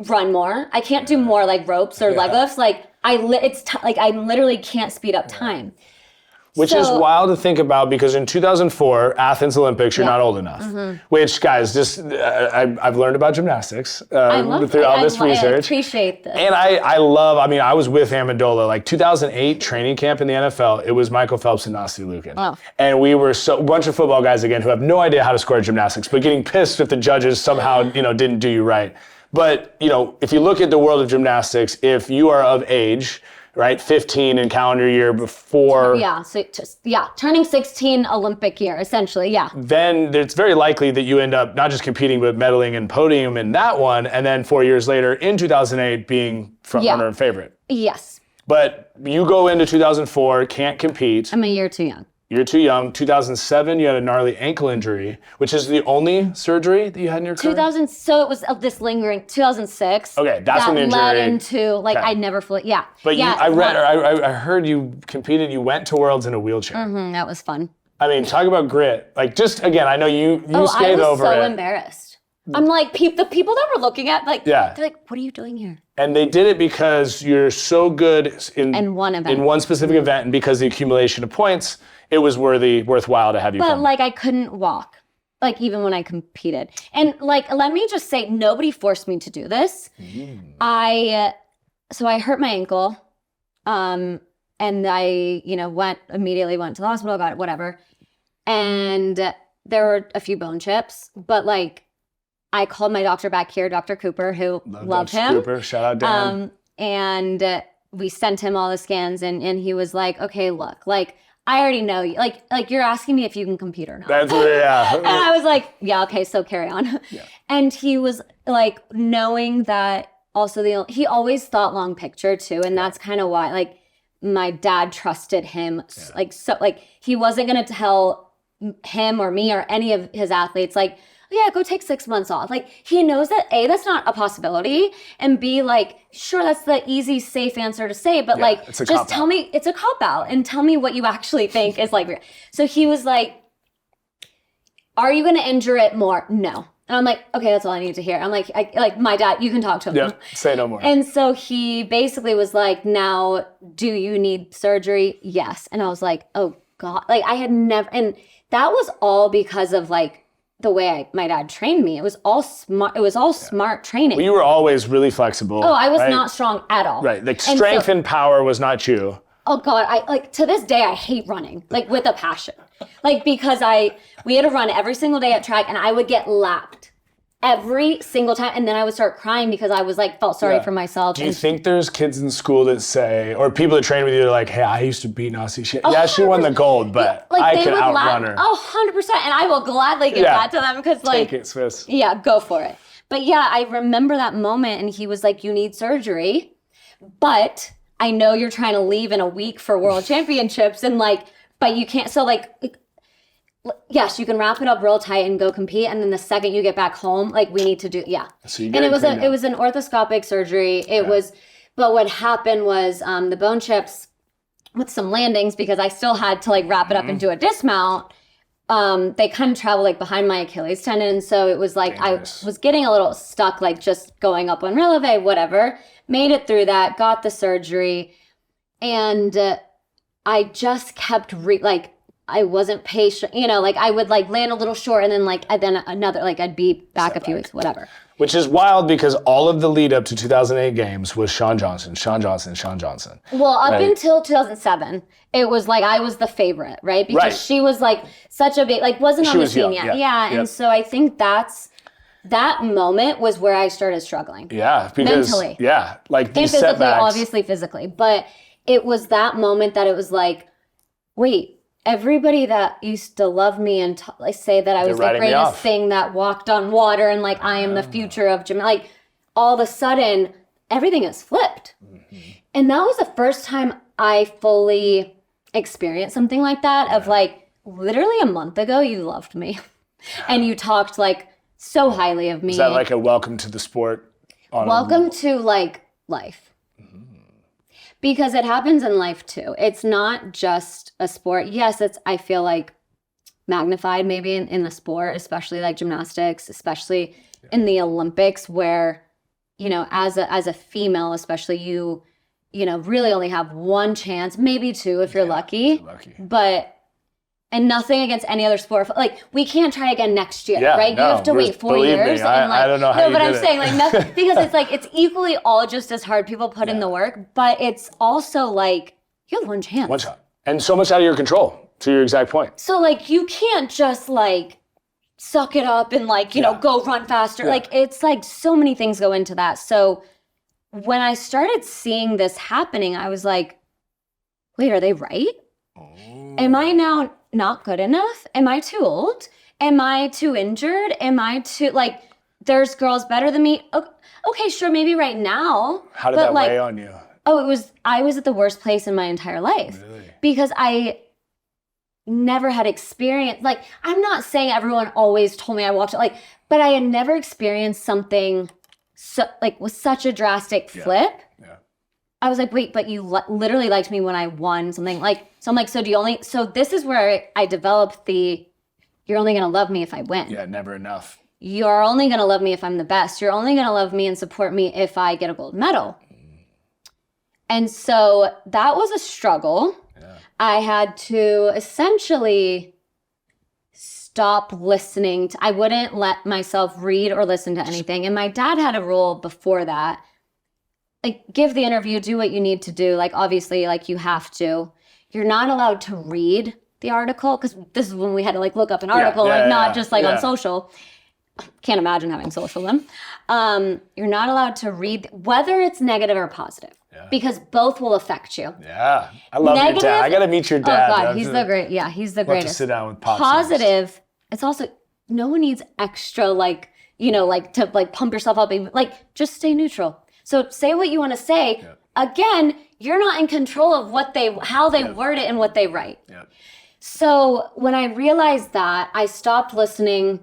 run more. I can't do more ropes or leg lifts. I literally can't speed up time. Which is wild to think about, because in 2004, Athens Olympics, you're not old enough. Mm-hmm. Which, guys, just I've learned about gymnastics through all this research. I appreciate this. And I was with Amendola, 2008 training camp in the NFL. It was Michael Phelps and Nastia Liukin. Oh. And we were a bunch of football guys, again, who have no idea how to score gymnastics, but getting pissed if the judges somehow, didn't do you right. But, if you look at the world of gymnastics, if you are of age, right, 15 in calendar year before. Yeah, turning 16 Olympic year, essentially, yeah. Then it's very likely that you end up not just competing, but medaling and podium in that one, and then 4 years later, in 2008, being front runner and favorite. Yes. But you go into 2004, can't compete. I'm a year too young. You're too young. 2007, you had a gnarly ankle injury, which is the only surgery that you had in your career? So it was this lingering, 2006. Okay, that's when the injury. That led into, I never fully, But I heard you competed, you went to Worlds in a wheelchair. Mm-hmm, that was fun. I mean, talk about grit. Again, I know you skated over it. I was so embarrassed. I'm the people that were looking at, they're like, what are you doing here? And they did it because you're so good in one event. In one specific event, and because the accumulation of points, it was worthwhile to have you come. But I couldn't walk, even when I competed. And let me just say, nobody forced me to do this. So I hurt my ankle, and I, immediately went to the hospital, got it, whatever. And there were a few bone chips, but I called my doctor back here, Dr. Cooper, who loved him. Cooper, shout out Dan. And we sent him all the scans, and he was like, okay, look, I already know you. Like you're asking me if you can compete or not. That's yeah. And I was like, yeah, okay, so carry on. Yeah. And he was like, knowing that also he always thought long picture too. And that's kind of why, like, my dad trusted him. Like, so like he wasn't going to tell him or me or any of his athletes, like, yeah, go take 6 months off. Like, he knows that A, that's not a possibility, and B, like, sure, that's the easy, safe answer to say, but like, just tell me, it's a cop out, and tell me what you actually think is like. So he was like, are you going to injure it more? No. And I'm like, okay, that's all I need to hear. I'm like, like my dad, you can talk to him. Yeah, say no more. And so he basically was like, now, do you need surgery? Yes. And I was like, oh God, like I had never, and that was all because of like the way my dad trained me. It was all smart. It was all smart training. Well, you were always really flexible. Oh, I was not strong at all. Right. Like strength and power was not you. Oh God, I like to this day I hate running, like with a passion. Like because we had to run every single day at track and I would get lapped every single time, and then I would start crying because I was like felt sorry for myself. Do you think there's kids in school that say, or people that train with you, they're like, hey, I used to beat Nastia. Yeah, she won the gold, but like, I could outrun her. Oh, 100%. And I will gladly give that to them because like, take it, Swiss. Yeah, go for it. But yeah, I remember that moment and he was like, you need surgery, but I know you're trying to leave in a week for world championships and like, but you can't. So like, yes, you can wrap it up real tight and go compete. And then the second you get back home, like we need to do, So you and it was an orthoscopic surgery. It was, but what happened was the bone chips with some landings, because I still had to like wrap it up and do a dismount. They kind of travel like behind my Achilles tendon. And so it was like, I was getting a little stuck, like just going up on releve, whatever, made it through that, got the surgery. And I just kept I wasn't patient, you know, like I would like land a little short and then another, like I'd be back a few weeks, whatever. Which is wild because all of the lead up to 2008 games was Shawn Johnson. Well, up until 2007, it was like I was the favorite, right? Because she was like such a big, like wasn't on the team yet. Yeah. And so I think that moment was where I started struggling. Yeah. Because, mentally. Yeah. Like these and physically, setbacks. Obviously physically. But it was that moment that it was like, wait, everybody that used to love me and say that I was the greatest thing that walked on water and like I am the future of gym, like all of a sudden everything is flipped. Mm-hmm. And that was the first time I fully experienced something like that of like literally a month ago you loved me and you talked like so highly of me. Is that like a welcome to the sport? Welcome to like life. Because it happens in life too. It's not just a sport. Yes, it's, I feel like, magnified maybe in the sport, especially like gymnastics, especially in the Olympics where, you know, as a female, especially you know, really only have one chance, maybe two if you're lucky. But, and nothing against any other sport. Like, we can't try again next year, right? You have to wait 4 years. Me, I don't know how you but did I'm saying like nothing, because it's like, it's equally all just as hard. People put in the work, but it's also like, you have one chance. One shot. And so much out of your control, to your exact point. So like, you can't just like, suck it up and like, you know, go run faster. Like, it's like so many things go into that. So when I started seeing this happening, I was like, wait, are they right? Am I now not good enough? Am I too old? Am I too injured? Am I too, like, there's girls better than me? Okay, sure, maybe right now. How did that weigh on you? Oh, I was at the worst place in my entire life. Really? Because I never had experienced, like, I'm not saying everyone always told me I walked, like, but I had never experienced something so, like, with such a drastic flip. Yeah. I was like, wait, but you literally liked me when I won something. Like, so I'm like, so this is where I developed you're only going to love me if I win. Yeah, never enough. You're only going to love me if I'm the best. You're only going to love me and support me if I get a gold medal. And so that was a struggle. Yeah. I had to essentially stop listening. I wouldn't let myself read or listen to anything. And my dad had a rule before that. Like, give the interview, do what you need to do. Like, obviously, like, you have to. You're not allowed to read the article, because this is when we had to, like, look up an article, not just, like, on social. Can't imagine having social then. You're not allowed to read, whether it's negative or positive. because both will affect you. Yeah. I love your dad. I got to meet your dad. Oh God, he's the great. Yeah, he's the greatest. Love to sit down with Pops. Positive. It's also, no one needs extra, like, you know, like to like pump yourself up. Like, just stay neutral. So say what you want to say. Yep. Again, you're not in control of how they word it and what they write. Yep. So when I realized that, I stopped listening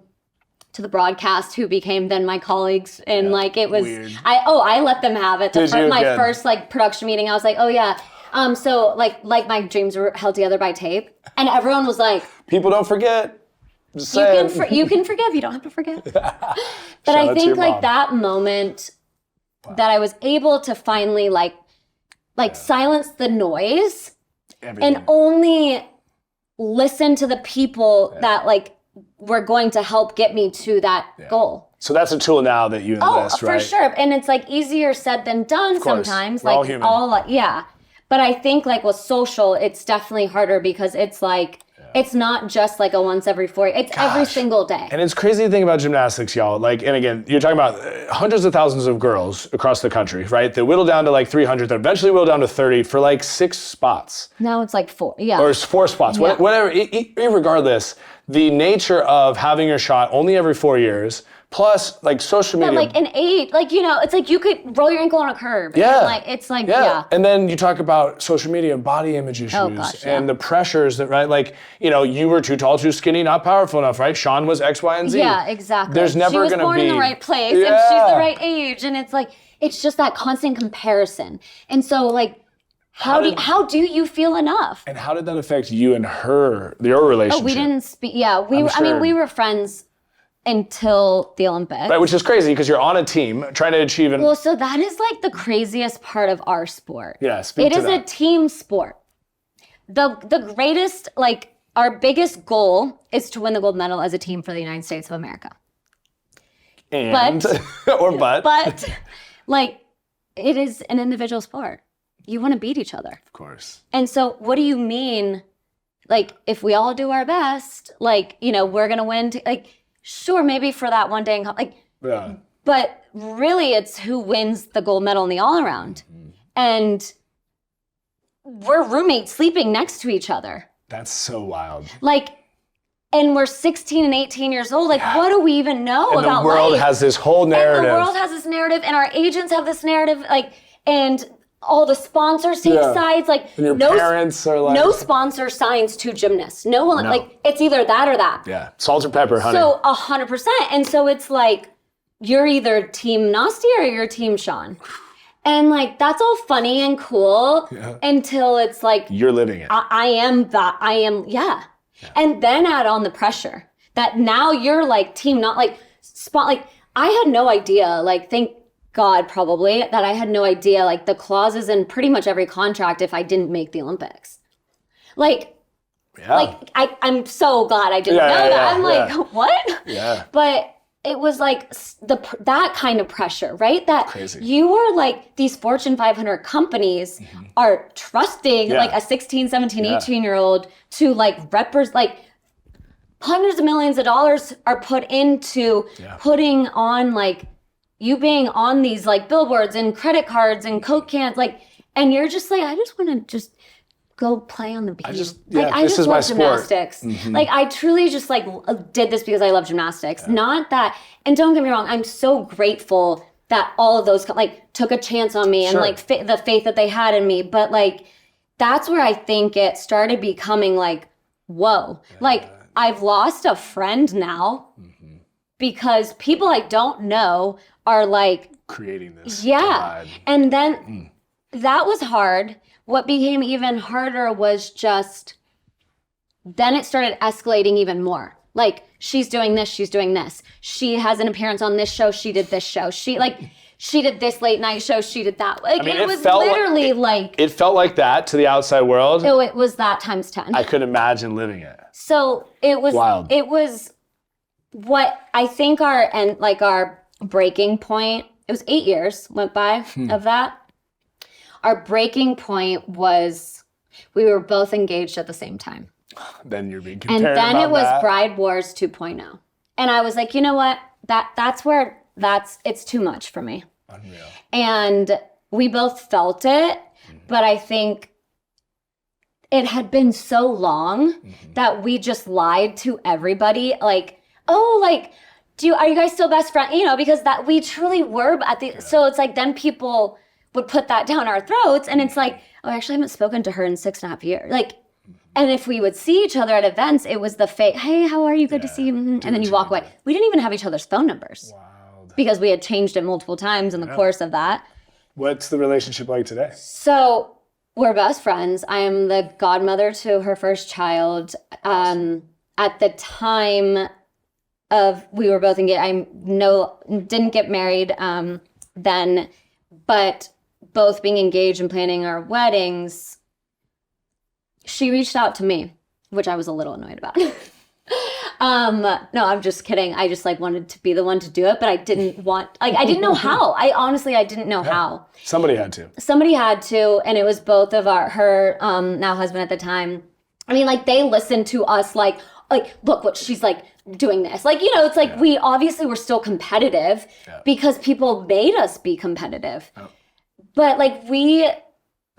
to the broadcast, who became then my colleagues, and like it was weird. I let them have it. My first like production meeting, I was like, oh yeah, so like my dreams were held together by tape, and everyone was like, people don't forget. Just you can forgive, you don't have to forget. But I think like that moment that I was able to finally like silence the noise and only listen to the people that like were going to help get me to that goal. So that's a tool now that you invest, right? Oh, for sure. And it's like easier said than done sometimes. We're like all human. But I think like with social, it's definitely harder because it's like, it's not just like a once every 4 years. It's every single day. And it's crazy to think about gymnastics, y'all. Like, and again, you're talking about hundreds of thousands of girls across the country, right? That whittle down to like 300, that eventually whittle down to 30 for like 6 spots. Now it's like 4, Or it's 4 spots, whatever. Regardless, the nature of having your shot only every 4 years, plus like social media. But like an 8, like, you know, it's like you could roll your ankle on a curb. Yeah. And like, it's like, And then you talk about social media and body image issues and the pressures that, right? Like, you know, you were too tall, too skinny, not powerful enough, right? Shawn was X, Y, and Z. Yeah, exactly. There's never going to be. She was born in the right place and she's the right age. And it's like, it's just that constant comparison. And so like, how do you feel enough? And how did that affect you and your relationship? Oh, we didn't speak. Yeah, I mean, we were friends until the Olympics. Right, which is crazy because you're on a team trying to achieve. Well, so that is like the craziest part of our sport. Yeah, it is a team sport. The greatest, like our biggest goal is to win the gold medal as a team for the United States of America. But like it is an individual sport. You want to beat each other. Of course. And so what do you mean? Like, if we all do our best, like, you know, we're going to win. Like, sure, maybe for that one day. But really, it's who wins the gold medal in the all-around. Mm-hmm. And we're roommates sleeping next to each other. That's so wild. Like, and we're 16 and 18 years old. Like, what do we even know about life? And the world has this whole narrative. And the world has this narrative, and our agents have this narrative. Like, and all the sponsors take sides. Like, and your parents are like, no sponsor signs to gymnasts. No one, like, it's either that or that. Yeah, salt or pepper, honey. So 100%. And so it's like, you're either team Nastia or you're team Shawn. And like, that's all funny and cool until it's like, you're living it. I am that. And then add on the pressure that now you're like team, not like spot. Like, I had no idea, like, thank God probably, that I had no idea, like, the clauses in pretty much every contract if I didn't make the Olympics. Like, I'm so glad I didn't know that. I'm like, what? Yeah. But it was like that kind of pressure, right? That crazy. You are like, these Fortune 500 companies are trusting like a 16, 17, 18-year-old to like represent, like, hundreds of millions of dollars are put into putting on, like, you being on these like billboards and credit cards and Coke cans, like, and you're just like, I just want to just go play on the beach. I just love gymnastics. Like, I truly just like did this because I love gymnastics. Not that, and don't get me wrong, I'm so grateful that all of those like took a chance on me and like the faith that they had in me. But like, that's where I think it started becoming like, whoa, like I've lost a friend now because people I don't know are like creating this. Yeah. And then that was hard. What became even harder was just, then it started escalating even more. Like, she's doing this, she's doing this. She has an appearance on this show, she did this show. She did this late night show, she did that. Like, I mean, it was literally like... It felt like that to the outside world. Oh, it was that times 10. I couldn't imagine living it. So it was... Wild. It was what I think our breaking point, it was 8 years went by of that. Our breaking point was we were both engaged at the same time. Then you're being compared. And then it was Bride Wars 2.0. And I was like, you know what? That's where it's too much for me. Unreal. And we both felt it, but I think it had been so long that we just lied to everybody. Like, oh, like, are you guys still best friends? You know, because that we truly were at the, so it's like, then people would put that down our throats. And it's like, oh, I actually haven't spoken to her in 6.5 years. Like, and if we would see each other at events, it was the fake, hey, how are you? Good to see you. And then you walk away. We didn't even have each other's phone numbers. Wow. Because we had changed it multiple times in the course of that. What's the relationship like today? So we're best friends. I am the godmother to her first child. At the time of we were both engaged, didn't get married then, but both being engaged and planning our weddings, she reached out to me, which I was a little annoyed about. No, I'm just kidding. I just like wanted to be the one to do it, but I didn't want, like, I didn't know how. I didn't know how. Somebody had to. Somebody had to, and it was both of her now husband at the time. I mean, like, they listened to us like, look what she's like doing this. Like, you know, it's like we obviously were still competitive because people made us be competitive. Oh. But like we,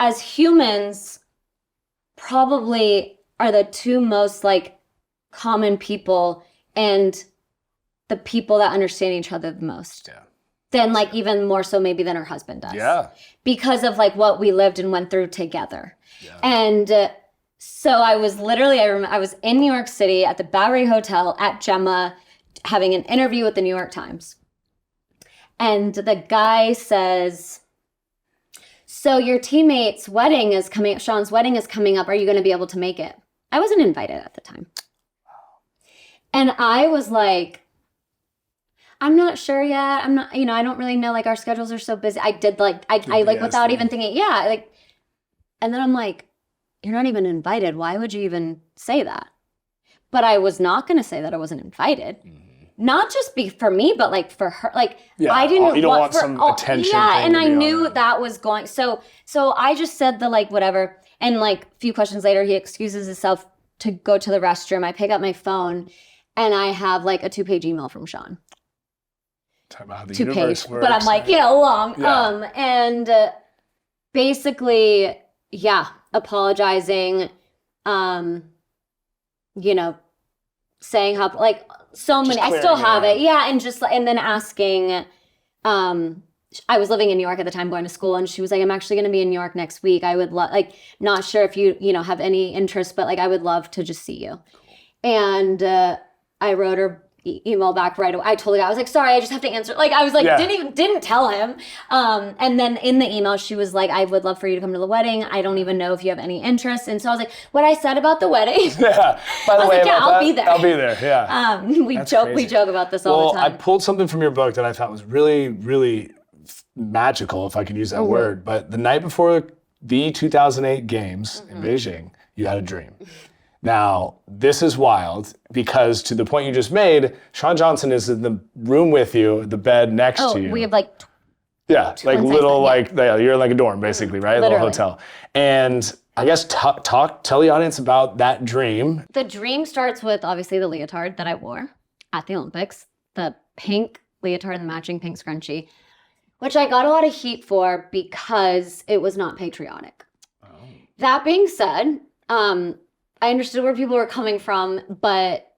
as humans, probably are the two most like common people and the people that understand each other the most. Yeah. Then like even more so maybe than her husband does. Yeah. Because of like what we lived and went through together. Yeah. And so I was literally, I was in New York City at the Bowery Hotel at Gemma having an interview with the New York Times. And the guy says, so your teammate's wedding is coming, Shawn's wedding is coming up. Are you going to be able to make it? I wasn't invited at the time. And I was like, I'm not sure yet. I'm not, I don't really know. Like our schedules are so busy. I did like, I like without even thinking, like, and then I'm like, you're not even invited. Why would you even say that? But I was not going to say that I wasn't invited. Mm-hmm. Not just for me, but like for her. Like I didn't. You don't want some attention. Yeah, and I knew that was going. So I just said the like whatever, and like a few questions later, he excuses himself to go to the restroom. I pick up my phone, and I have like a 2-page email from Shawn. Talk about how the universe works. But I'm like long. Yeah. And basically, apologizing. Saying how like. So many, I still have it. Yeah. And just, and then asking, I was living in New York at the time going to school, and she was like, I'm actually going to be in New York next week. I would love, like, not sure if you have any interest, but like, I would love to just see you. And I wrote her email back right away. I told her, I was like, sorry, I just have to answer. Like, I was like, didn't tell him. And then in the email, she was like, I would love for you to come to the wedding. I don't even know if you have any interest. And so I was like, what I said about the wedding. Yeah. By the way, like, I'll be there. I'll be there. Yeah. We joke about this all the time. I pulled something from your book that I thought was really, really magical, if I could use that word. But the night before the 2008 games in Beijing, you had a dream. Now, this is wild because to the point you just made, Shawn Johnson is in the room with you, the bed next to you. We have like like little you're in like a dorm basically, right? Literally. A little hotel. And I guess tell the audience about that dream. The dream starts with obviously the leotard that I wore at the Olympics, the pink leotard and the matching pink scrunchie, which I got a lot of heat for because it was not patriotic. Oh. That being said, I understood where people were coming from, but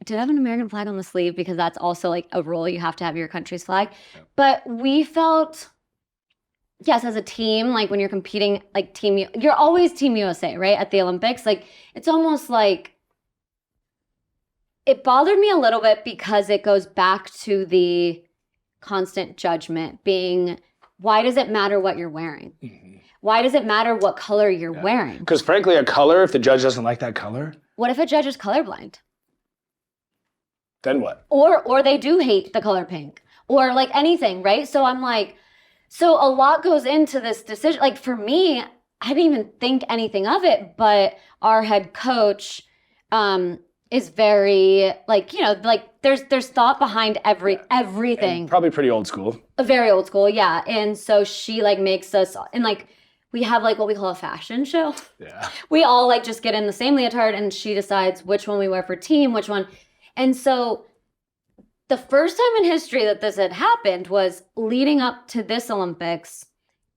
did I have an American flag on the sleeve? Because that's also like a rule. You have to have your country's flag. Yeah. But we felt, yes, as a team, like when you're competing, like you're always Team USA, right? At the Olympics, like it's almost like, it bothered me a little bit because it goes back to the constant judgment being, why does it matter what you're wearing? Mm-hmm. Why does it matter what color you're wearing? Because frankly, a color, if the judge doesn't like that color. What if a judge is colorblind? Then what? Or they do hate the color pink or like anything, right? So I'm like, so a lot goes into this decision. Like for me, I didn't even think anything of it, but our head coach is very like, like there's thought behind everything. And probably pretty old school. Very old school, yeah. And so she like makes us, and like, we have like what we call a fashion show. Yeah. We all like just get in the same leotard and she decides which one we wear for team, which one. And so the first time in history that this had happened was leading up to this Olympics.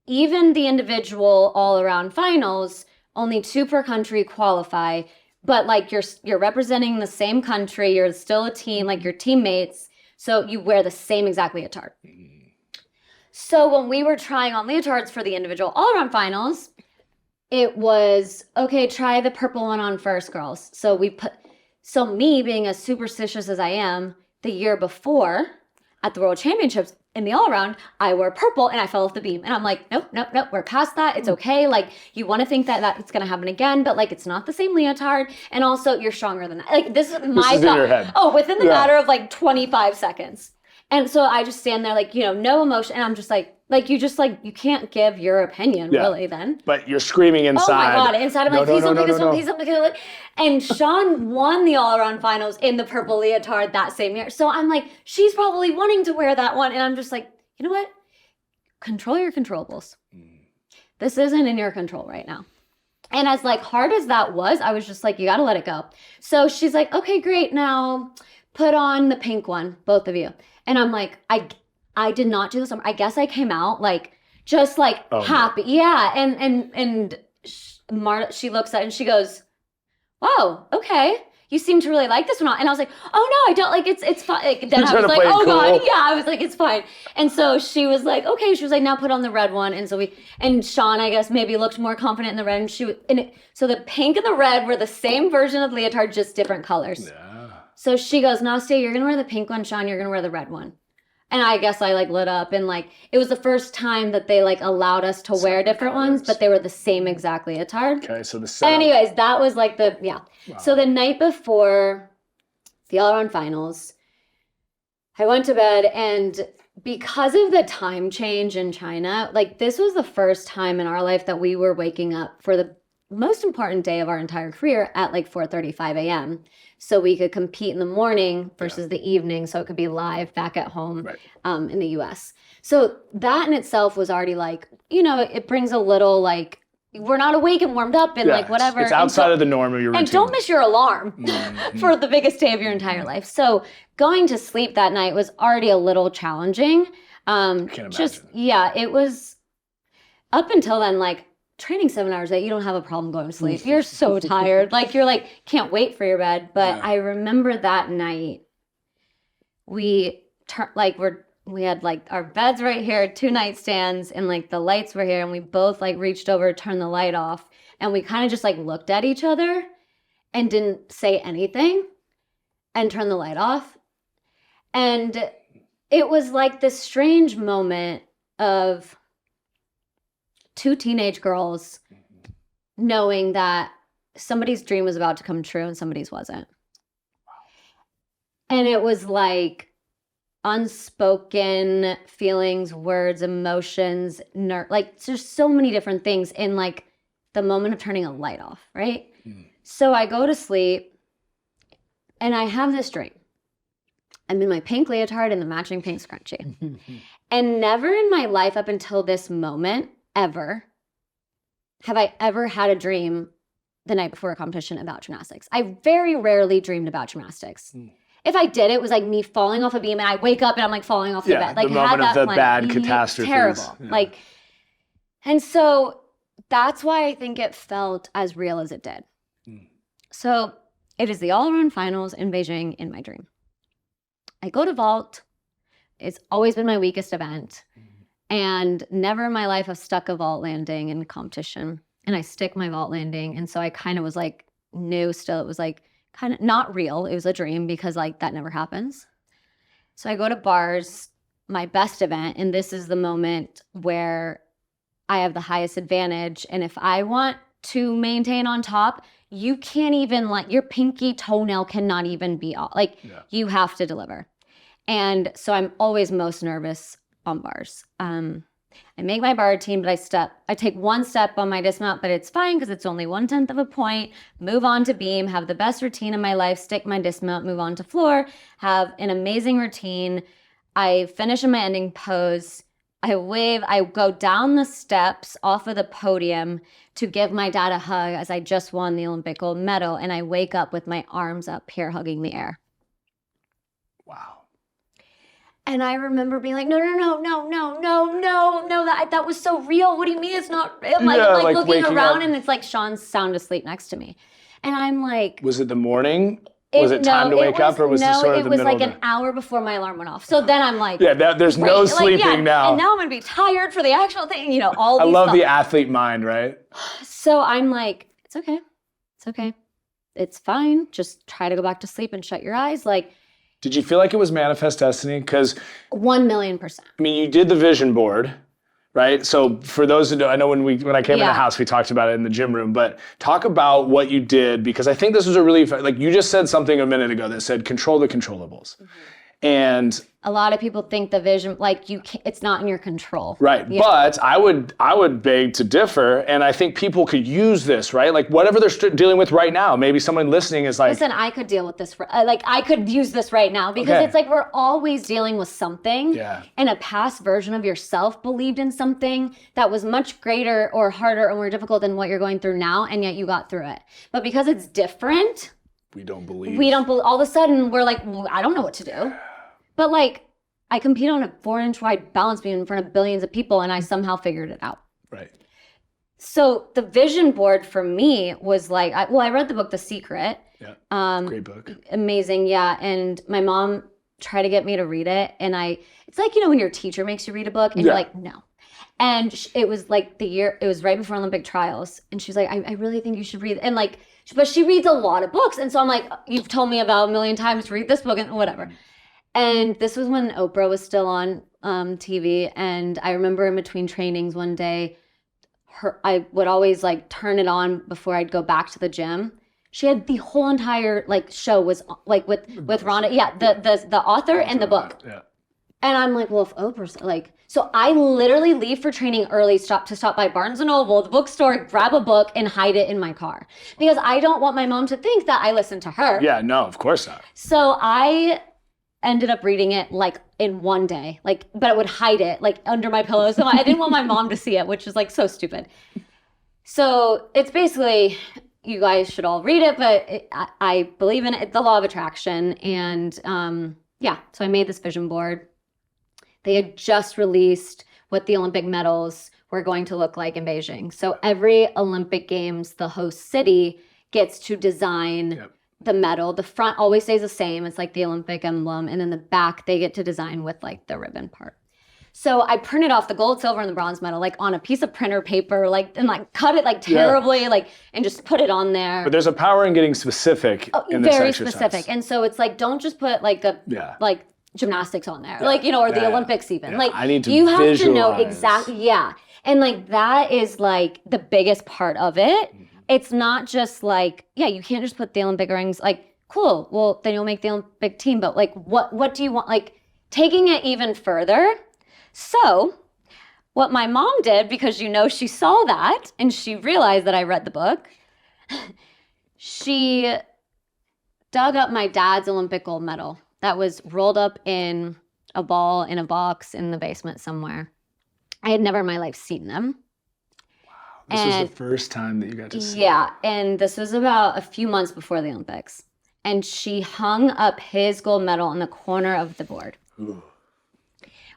even the individual all-around finals, only 2 per country qualify, but like you're representing the same country, you're still a team, like your teammates, so you wear the same exact leotard. So when we were trying on leotards for the individual all-around finals, it was, okay, try the purple one on first, girls. So me being as superstitious as I am, the year before at the World Championships in the all-around, I wore purple and I fell off the beam. And I'm like, nope, we're past that. It's okay. Like, you want to think that it's going to happen again, but like, it's not the same leotard. And also, you're stronger than that. Like, this is my thought. In your head. Oh, within the matter of like 25 seconds. And so I just stand there like, no emotion. And I'm just like, you can't give your opinion really then. But you're screaming inside. Oh my God. Inside I'm like, please don't pick this one, please don't pick this one. And Shawn won the all-around finals in the purple leotard that same year. So I'm like, she's probably wanting to wear that one. And I'm just like, you know what? Control your controllables. This isn't in your control right now. And as like hard as that was, I was just like, you got to let it go. So she's like, okay, great. Now put on the pink one, both of you. And I'm like, I did not do this. I guess I came out like, just like happy. No. Yeah. And Marta, she looks at it and she goes, wow, okay. You seem to really like this one. And I was like, oh no, I don't, like, it's fine. Like, then I was like, oh cool. God. Yeah. I was like, it's fine. And so she was like, okay. She was like, now put on the red one. And so and Shawn, I guess, maybe looked more confident in the red. And so the pink and the red were the same version of the leotard, just different colors. Yeah. So she goes, Nastia, you're going to wear the pink one. Shawn, you're going to wear the red one. And I guess I like lit up and like, it was the first time that they like allowed us to wear different ones, but they were the same exact leotard. Okay, so the setup. Anyways, that was like Wow. So the night before the all-around finals, I went to bed, and because of the time change in China, like this was the first time in our life that we were waking up for the most important day of our entire career at like 4:35 a.m. So we could compete in the morning versus the evening, so it could be live back at home in the US. So that in itself was already like, it brings a little like, we're not awake and warmed up and like whatever. It's outside of the norm of your routine. And don't miss your alarm for the biggest day of your entire life. So going to sleep that night was already a little challenging. I can imagine. It was up until then, like, training 7 hours a day, you don't have a problem going to sleep. You're so tired. Like, you're like, can't wait for your bed. But I remember that night, we had like our beds right here, 2 nightstands, and like the lights were here, and we both like reached over, turned the light off, and we kind of just like looked at each other and didn't say anything and turned the light off. And it was like this strange moment of 2 teenage girls knowing that somebody's dream was about to come true and somebody's wasn't. And it was like unspoken feelings, words, emotions, like there's so many different things in like the moment of turning a light off, right? So I go to sleep and I have this dream. I'm in my pink leotard and the matching pink scrunchie. And never in my life up until this moment ever have I ever had a dream the night before a competition about gymnastics. I very rarely dreamed about gymnastics. If I did, it was like me falling off a beam and I wake up and I'm like falling off the bed. Like, the moment of the bad catastrophes. Terrible. Yeah. Like, and so that's why I think it felt as real as it did. So it is the all-around finals in Beijing in my dream. I go to vault. It's always been my weakest event. And never in my life have stuck a vault landing in competition. And I stick my vault landing. And so I kind of was like, new still. It was like kind of not real. It was a dream because like that never happens. So I go to bars, my best event. And this is the moment where I have the highest advantage. And if I want to maintain on top, you can't even like your pinky toenail cannot even be off. Like you have to deliver. And so I'm always most nervous on bars. I make my bar routine, but I take 1 step on my dismount, but it's fine because it's only 1/10 of a point. Move on to beam, have the best routine of my life, stick my dismount, move on to floor, have an amazing routine. I finish in my ending pose. I wave, I go down the steps off of the podium to give my dad a hug as I just won the Olympic gold medal, and I wake up with my arms up here hugging the air. Wow. And I remember being like, no, that was so real. What do you mean it's not real? Like looking around and it's like Shawn's sound asleep next to me. And I'm like... Was it the morning? Was it time to wake up, or was it sort of the middle? No, it was like an hour before my alarm went off. So then I'm like... Yeah, there's no sleeping now. And now I'm going to be tired for the actual thing, you know, all these I love the athlete mind, right? So I'm like, it's okay. It's okay. It's fine. Just try to go back to sleep and shut your eyes. Like... Did you feel like it was manifest destiny? Because 1,000,000%. I mean, you did the vision board, right? So for those who don't, I know when I came in the house, we talked about it in the gym room, but talk about what you did, because I think this was a really, like you just said something a minute ago that said, control the controllables. Mm-hmm. And a lot of people think the vision, like it's not in your control. Right, but I would beg to differ, and I think people could use this, right? Like whatever they're dealing with right now, maybe someone listening is like, listen, I could deal with this, like I could use this right now, because it's like we're always dealing with something, and a past version of yourself believed in something that was much greater or harder or more difficult than what you're going through now, and yet you got through it. But because it's different, we don't believe. All of a sudden, we're like, well, I don't know what to do. But like, I compete on a 4-inch wide balance beam in front of billions of people, and I somehow figured it out. Right. So the vision board for me was like, I read the book, The Secret. Yeah, great book. Amazing, yeah. And my mom tried to get me to read it, and it's like, you know, when your teacher makes you read a book, and you're like, no. And it was like it was right before Olympic trials, and she's like, I really think you should read it. And like, but she reads a lot of books, and so I'm like, you've told me about 1,000,000 times to read this book, and whatever. And this was when Oprah was still on TV. And I remember in between trainings one day, I would always like turn it on before I'd go back to the gym. She had the whole entire like show was like with Rhonda. Yeah, the author and the book. Yeah. And I'm like, well, if Oprah's like, so I literally leave for training early, stop by Barnes & Noble, the bookstore, grab a book and hide it in my car. Because I don't want my mom to think that I listen to her. Yeah, no, of course not. So I ended up reading it like in one day, like, but I would hide it like under my pillow. So I didn't want my mom to see it, which is like so stupid. So it's basically, you guys should all read it, but I believe in it, the law of attraction. And so I made this vision board. They had just released what the Olympic medals were going to look like in Beijing. So every Olympic Games, the host city gets to design the medal. The front always stays the same. It's like the Olympic emblem. And then the back, they get to design with like the ribbon part. So I printed off the gold, silver, and the bronze medal, like on a piece of printer paper, like, and like cut it like terribly, like, and just put it on there. But there's a power in getting specific in this very exercise. Specific. And so it's like, don't just put like like gymnastics on there, like, you know, or the Olympics even. Like, I need to you have visualize. to know exactly, And like, that is like the biggest part of it. It's not just like, you can't just put the Olympic rings, like, cool, well, then you'll make the Olympic team, but like, what do you want? Like, taking it even further. So what my mom did, because, you know, she saw that and she realized that I read the book, she dug up my dad's Olympic gold medal that was rolled up in a ball in a box in the basement somewhere. I had never in my life seen them. This was the first time that you got to see. Yeah, and this was about a few months before the Olympics. And she hung up his gold medal in the corner of the board. Ooh.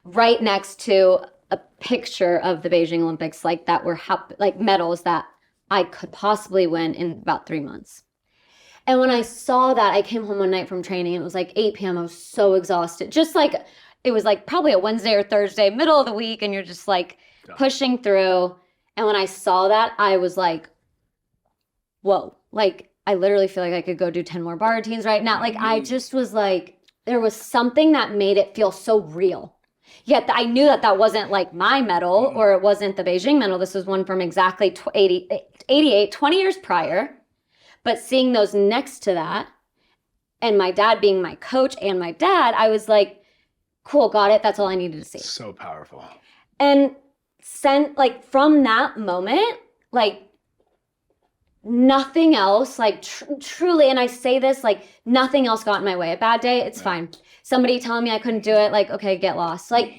Right next to a picture of the Beijing Olympics, like that were like medals that I could possibly win in about 3 months. And when I saw that, I came home one night from training and it was like 8 p.m. I was so exhausted. Just like, it was like probably a Wednesday or Thursday, middle of the week, and you're just like pushing through. And when I saw that, I was like, whoa, like, I literally feel like I could go do 10 more bar routines right now. Like, I just was like, there was something that made it feel so real. Yet I knew that wasn't like my medal, or it wasn't the Beijing medal. This was one from exactly 88, 20 years prior. But seeing those next to that, and my dad being my coach and my dad, I was like, cool, got it. That's all I needed to see. So powerful. And from that moment, like, nothing else, like truly, and I say this, like, nothing else got in my way. A bad day, it's fine. Somebody telling me I couldn't do it, like, okay, get lost. Like,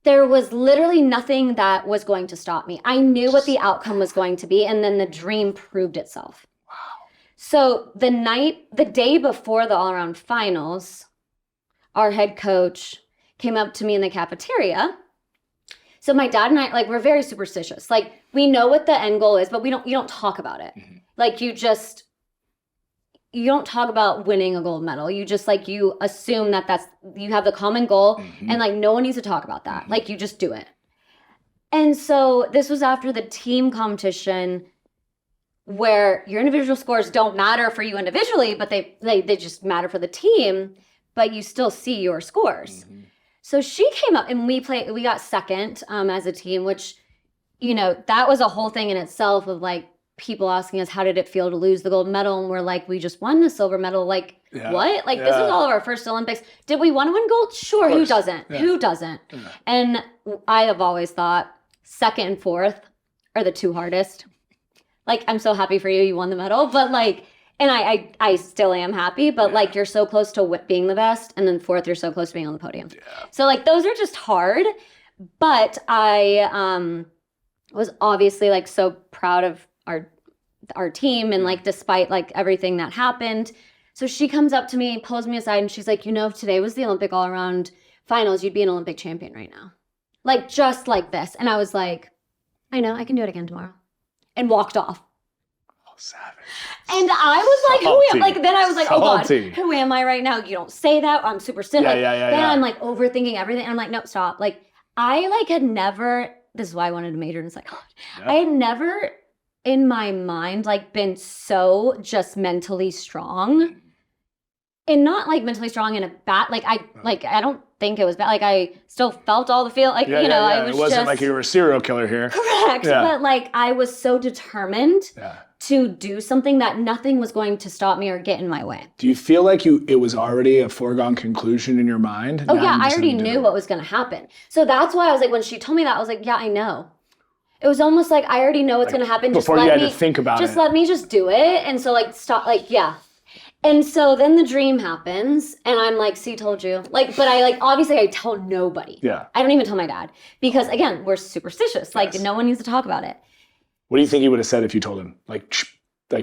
there was literally nothing that was going to stop me. I knew what the outcome was going to be, and then the dream proved itself. Wow. So the day before the all-around finals, our head coach came up to me in the cafeteria. So my dad and I, like, we're very superstitious. Like, we know what the end goal is, but you don't talk about it. Mm-hmm. Like, you don't talk about winning a gold medal. You just, like, you assume that you have the common goal, mm-hmm. and, like, no one needs to talk about that. Mm-hmm. Like, you just do it. And so this was after the team competition, where your individual scores don't matter for you individually, but they just matter for the team, but you still see your scores. Mm-hmm. So she came up and we got second as a team, which, you know, that was a whole thing in itself of, like, people asking us, how did it feel to lose the gold medal? And we're like, we just won the silver medal. Like, what? Like, this was all of our first Olympics. Did we want to win gold? Sure. Who doesn't? Yeah. Who doesn't? Yeah. And I have always thought second and fourth are the two hardest. Like, I'm so happy for you. You won the medal. But, like, and I still am happy, but like, you're so close to being the best, and then fourth, you're so close to being on the podium. Yeah. So, like, those are just hard. But I was obviously, like, so proud of our team, and, like, despite, like, everything that happened. So she comes up to me, pulls me aside, and she's like, you know, if today was the Olympic all-around finals, you'd be an Olympic champion right now. Like, just like this. And I was like, I know, I can do it again tomorrow. And walked off. Savage. And I was like, who am I? Like, then I was like, oh God, who am I right now? You don't say that. I'm super stiff. Then I'm, like, overthinking everything. And I'm like, no, stop. Like, I, like, had never, this is why I wanted to major in psychology. Yeah. I had never in my mind, like, been so just mentally strong. And not, like, mentally strong in a bad, like, I don't think it was bad. Like, I still felt all the feel, like, you know, I was, it wasn't just, like you were a serial killer here. Correct. Yeah. But, like, I was so determined to do something that nothing was going to stop me or get in my way. Do you feel like it was already a foregone conclusion in your mind? Oh, yeah, I already knew what was going to happen. So that's why I was like, when she told me that, I was like, yeah, I know. It was almost like, I already know what's going to happen. Before you had to think about it. Just let me just do it. And so, like, stop, like, yeah. And so then the dream happens, and I'm like, see, told you. Like, but I, like, obviously I tell nobody. Yeah. I don't even tell my dad. Because, again, we're superstitious. Like, no one needs to talk about it. What do you think he would have said if you told him? Like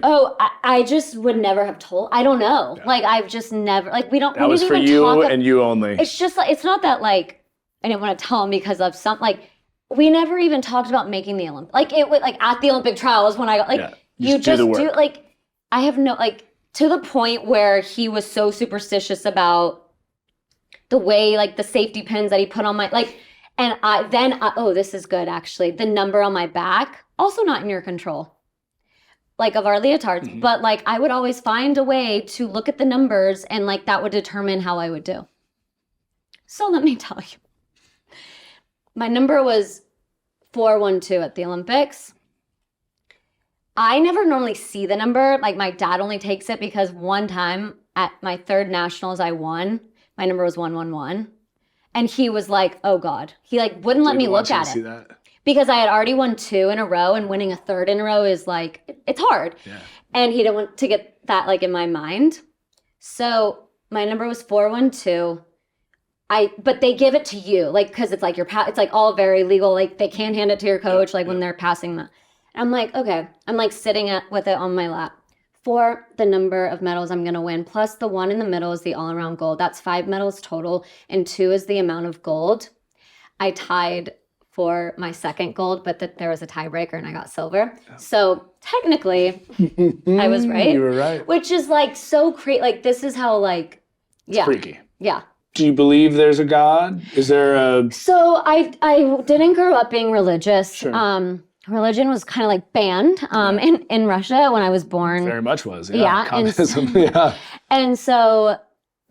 oh, I just would never have told. I don't know. Yeah. Like, I've just never, like, we don't. That was for you and you only. It's just, like, it's not that, like, I didn't want to tell him because of something. Like, we never even talked about making the Olympic. Like, it was, like, at the Olympic trials when I got, like, you just do, like, I have no, like, to the point where he was so superstitious about the way, like, the safety pins that he put on my, like, and oh, this is good, actually. The number on my back, also not in your control, like, of our leotards. Mm-hmm. But, like, I would always find a way to look at the numbers, and, like, that would determine how I would do. So let me tell you. My number was 412 at the Olympics. I never normally see the number. Like, my dad only takes it because one time at my third nationals I won, my number was 111. And he was like, oh God. He, like, wouldn't let me look at it. See that? Because I had already won 2 in a row, and winning a third in a row is, like, it's hard. Yeah. And he didn't want to get that, like, in my mind. So my number was 412. But they give it to you, like, because it's like it's like all very legal. Like, they can't hand it to your coach, like, when they're passing the. I'm like, okay. I'm, like, sitting with it on my lap. 4, the number of medals I'm going to win, plus the 1 in the middle is the all-around gold. That's 5 medals total, and 2 is the amount of gold. I tied for my second gold, but there was a tiebreaker, and I got silver. Yeah. So technically, I was right. You were right. Which is, like, so crazy. Like, this is how, like, it's freaky. Yeah. Do you believe there's a God? Is there a... So I didn't grow up being religious. Sure. Religion was kind of, like, banned in Russia when I was born. Very much was, yeah. Communism, yeah. And so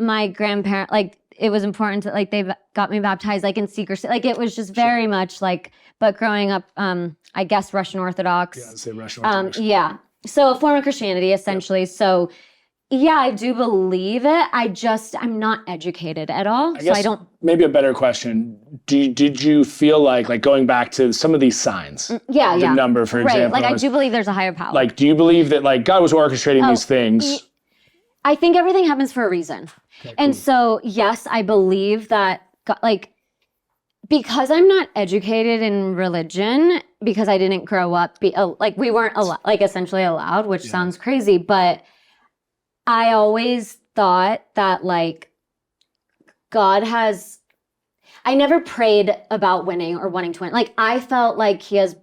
my grandparent, like, it was important to, like, they got me baptized, like, in secrecy. Like, it was just very much, like, but growing up, I guess Russian Orthodox. Yeah, I'd say Russian Orthodox. Yeah. So a form of Christianity, essentially. Yep. So... yeah, I do believe it. I'm not educated at all. I don't. Maybe a better question. Did you feel like going back to some of these signs? The number, for example. Like, I do believe there's a higher power. Like, do you believe that, like, God was orchestrating these things? I think everything happens for a reason. Okay, and so, yes, I believe that, God, like, because I'm not educated in religion, because I didn't grow up, like, we weren't like, essentially allowed, which sounds crazy, but I always thought that, like, God has, I never prayed about winning or wanting to win. Like, I felt like he has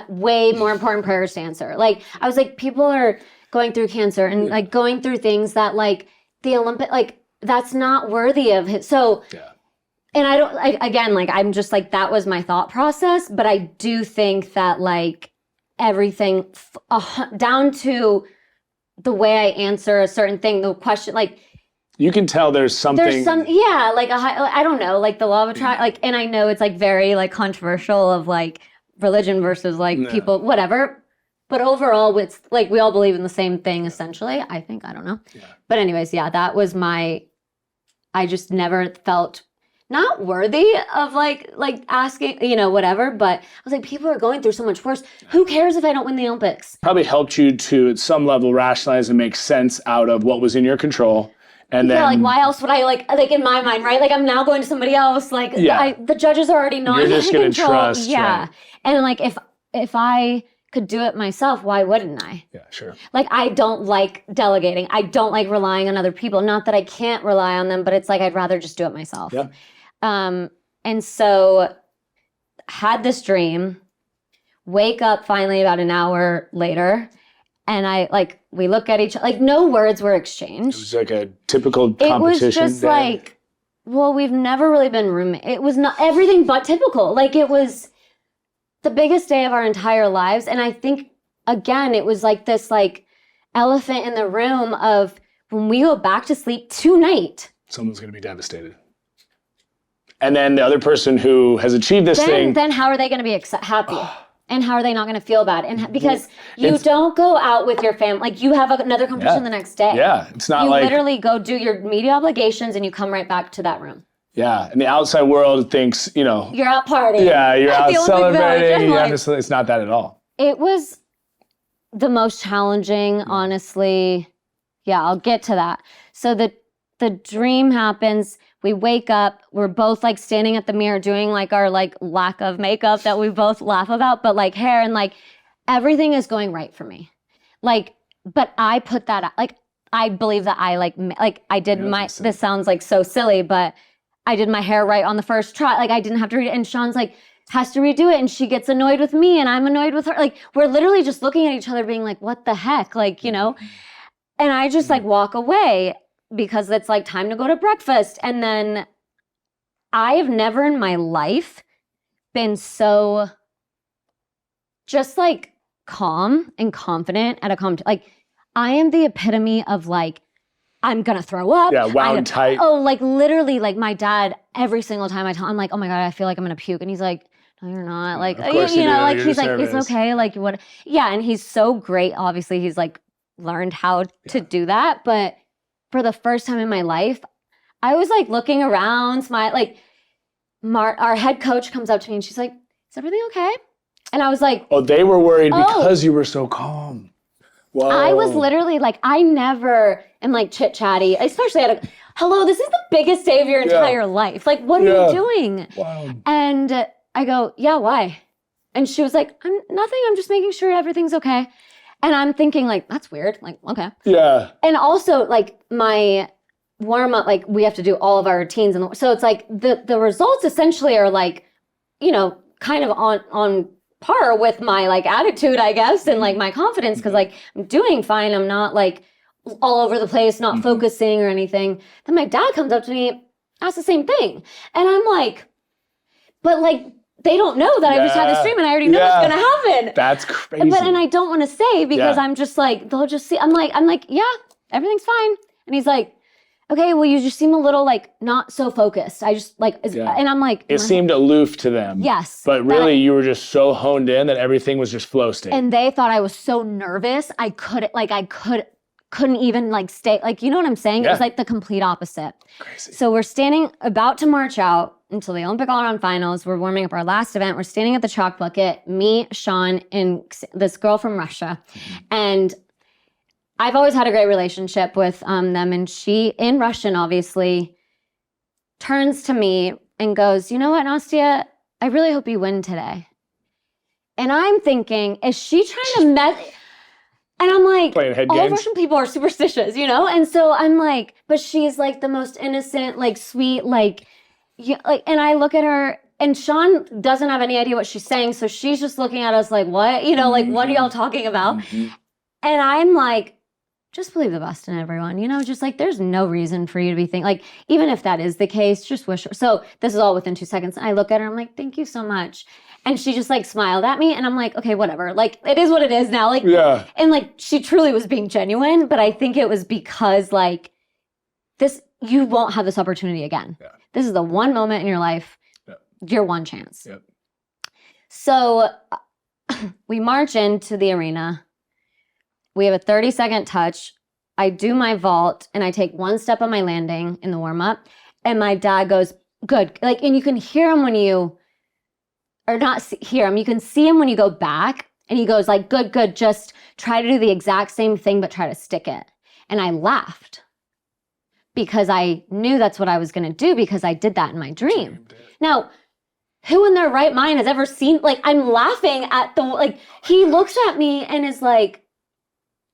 way more important prayers to answer. Like, I was like, people are going through cancer and like going through things that like the Olympic, like that's not worthy of his. So, and again, like, I'm just like, that was my thought process. But I do think that like everything down to the way I answer a certain thing, the question, like, you can tell there's something. Like I don't know, like the law of attraction, like, and I know it's like very like controversial of like religion versus like people, whatever. But overall, it's like we all believe in the same thing, essentially. I think, I don't know. Yeah. But anyways, that was I just never felt not worthy of like asking, whatever. But I was like, people are going through so much worse. Who cares if I don't win the Olympics? Probably helped you to, at some level, rationalize and make sense out of what was in your control. And then, like, why else would I like in my mind, right? Like, I'm now going to somebody else. Like, the judges are already not in control. You're just going to trust. Yeah. Right. And like, if I could do it myself, why wouldn't I? Yeah, sure. Like, I don't like delegating. I don't like relying on other people. Not that I can't rely on them, but it's like, I'd rather just do it myself. Yeah. And so had this dream, wake up finally about an hour later, and we look at each other, like no words were exchanged. It was like a typical competition. It was just like, well, we've never really been roommates. It was not everything but typical. Like, it was the biggest day of our entire lives. And I think, again, it was like this like elephant in the room of when we go back to sleep tonight. Someone's going to be devastated. And then the other person who has achieved this thing. Then how are they going to be happy? And how are they not going to feel bad? And because you don't go out with your family, like you have another competition the next day. Yeah, it's not you literally go do your media obligations and you come right back to that room. Yeah, and the outside world thinks, you're out partying. Yeah, you're out celebrating. Honestly, it's not that at all. It was the most challenging, honestly. Yeah, I'll get to that. So the dream happens. We wake up, we're both like standing at the mirror doing like our like lack of makeup that we both laugh about, but like hair and like everything is going right for me. Like, but I put that out, like, I believe that I like I did this sounds like so silly, but I did my hair right on the first try. Like, I didn't have to read it. And Shawn's like, has to redo it. And she gets annoyed with me and I'm annoyed with her. Like, we're literally just looking at each other being like, what the heck? Like, and I just like walk away, because it's like time to go to breakfast. And then I have never in my life been so just like calm and confident at a like, I am the epitome of like, I'm gonna throw up. Yeah, wound tight. Oh, like literally, like my dad, every single time I tell him, like, oh my God, I feel like I'm gonna puke. And he's like, no, you're not. Like, like he's like, it's okay. Like, what? Yeah, and he's so great. Obviously, he's like learned how to do that. But for the first time in my life, I was like looking around, like our head coach comes up to me and she's like, is everything okay? And I was like, oh, they were worried because you were so calm. Whoa. I was literally like, I never am like chit chatty, especially hello, this is the biggest day of your entire life. Like, what are you doing? Wow. And I go, yeah, why? And she was like, nothing, I'm just making sure everything's okay. And I'm thinking like, that's weird. Like, okay. Yeah. And also like my warm up, like we have to do all of our routines. And so it's like the results essentially are like, kind of on par with my like attitude, I guess. And like my confidence. Cause like I'm doing fine. I'm not like all over the place, not focusing or anything. Then my dad comes up to me, asks the same thing. And I'm like, but like, they don't know that I just had this dream and I already know what's gonna happen. That's crazy. And I don't want to say because I'm just like, they'll just see. I'm like, yeah, everything's fine. And he's like, okay, well, you just seem a little like not so focused. I just like, and I'm like, it seemed aloof to them. Yes. But really, you were just so honed in that everything was just flow state. And they thought I was so nervous. I couldn't even like stay. Like, you know what I'm saying? It was like the complete opposite. Crazy. So we're standing about to march out until the Olympic all-around finals. We're warming up our last event. We're standing at the chalk bucket, me, Shawn, and this girl from Russia. And I've always had a great relationship with them. And she, in Russian, obviously, turns to me and goes, you know what, Nastia? I really hope you win today. And I'm thinking, is she trying to mess? And I'm like, all Russian people are superstitious, And so I'm like, but she's like the most innocent, like sweet, like, yeah, like, and I look at her, and Shawn doesn't have any idea what she's saying, so she's just looking at us like, what? You know, like, what are y'all talking about? And I'm like, just believe the best in everyone, you know, just like, there's no reason for you to be thinking, like, even if that is the case, just wish her. So this is all within 2 seconds. And I look at her, I'm like, thank you so much. And she just like smiled at me, and I'm like, okay, whatever. Like, it is what it is now. Like, and like, she truly was being genuine, but I think it was because like this, you won't have this opportunity again. This is the one moment in your life, your one chance. So we march into the arena. We have a 30-second touch. I do my vault, and I take one step on my landing in the warm-up, and my dad goes, good. Like, and you can hear him when you, or not hear him, you can see him when you go back, and he goes like, good, good, just try to do the exact same thing, but try to stick it. And I laughed because I knew that's what I was gonna do, because I did that in my dream. Now, who in their right mind has ever seen, like, I'm laughing at the, like, he looks at me and is like,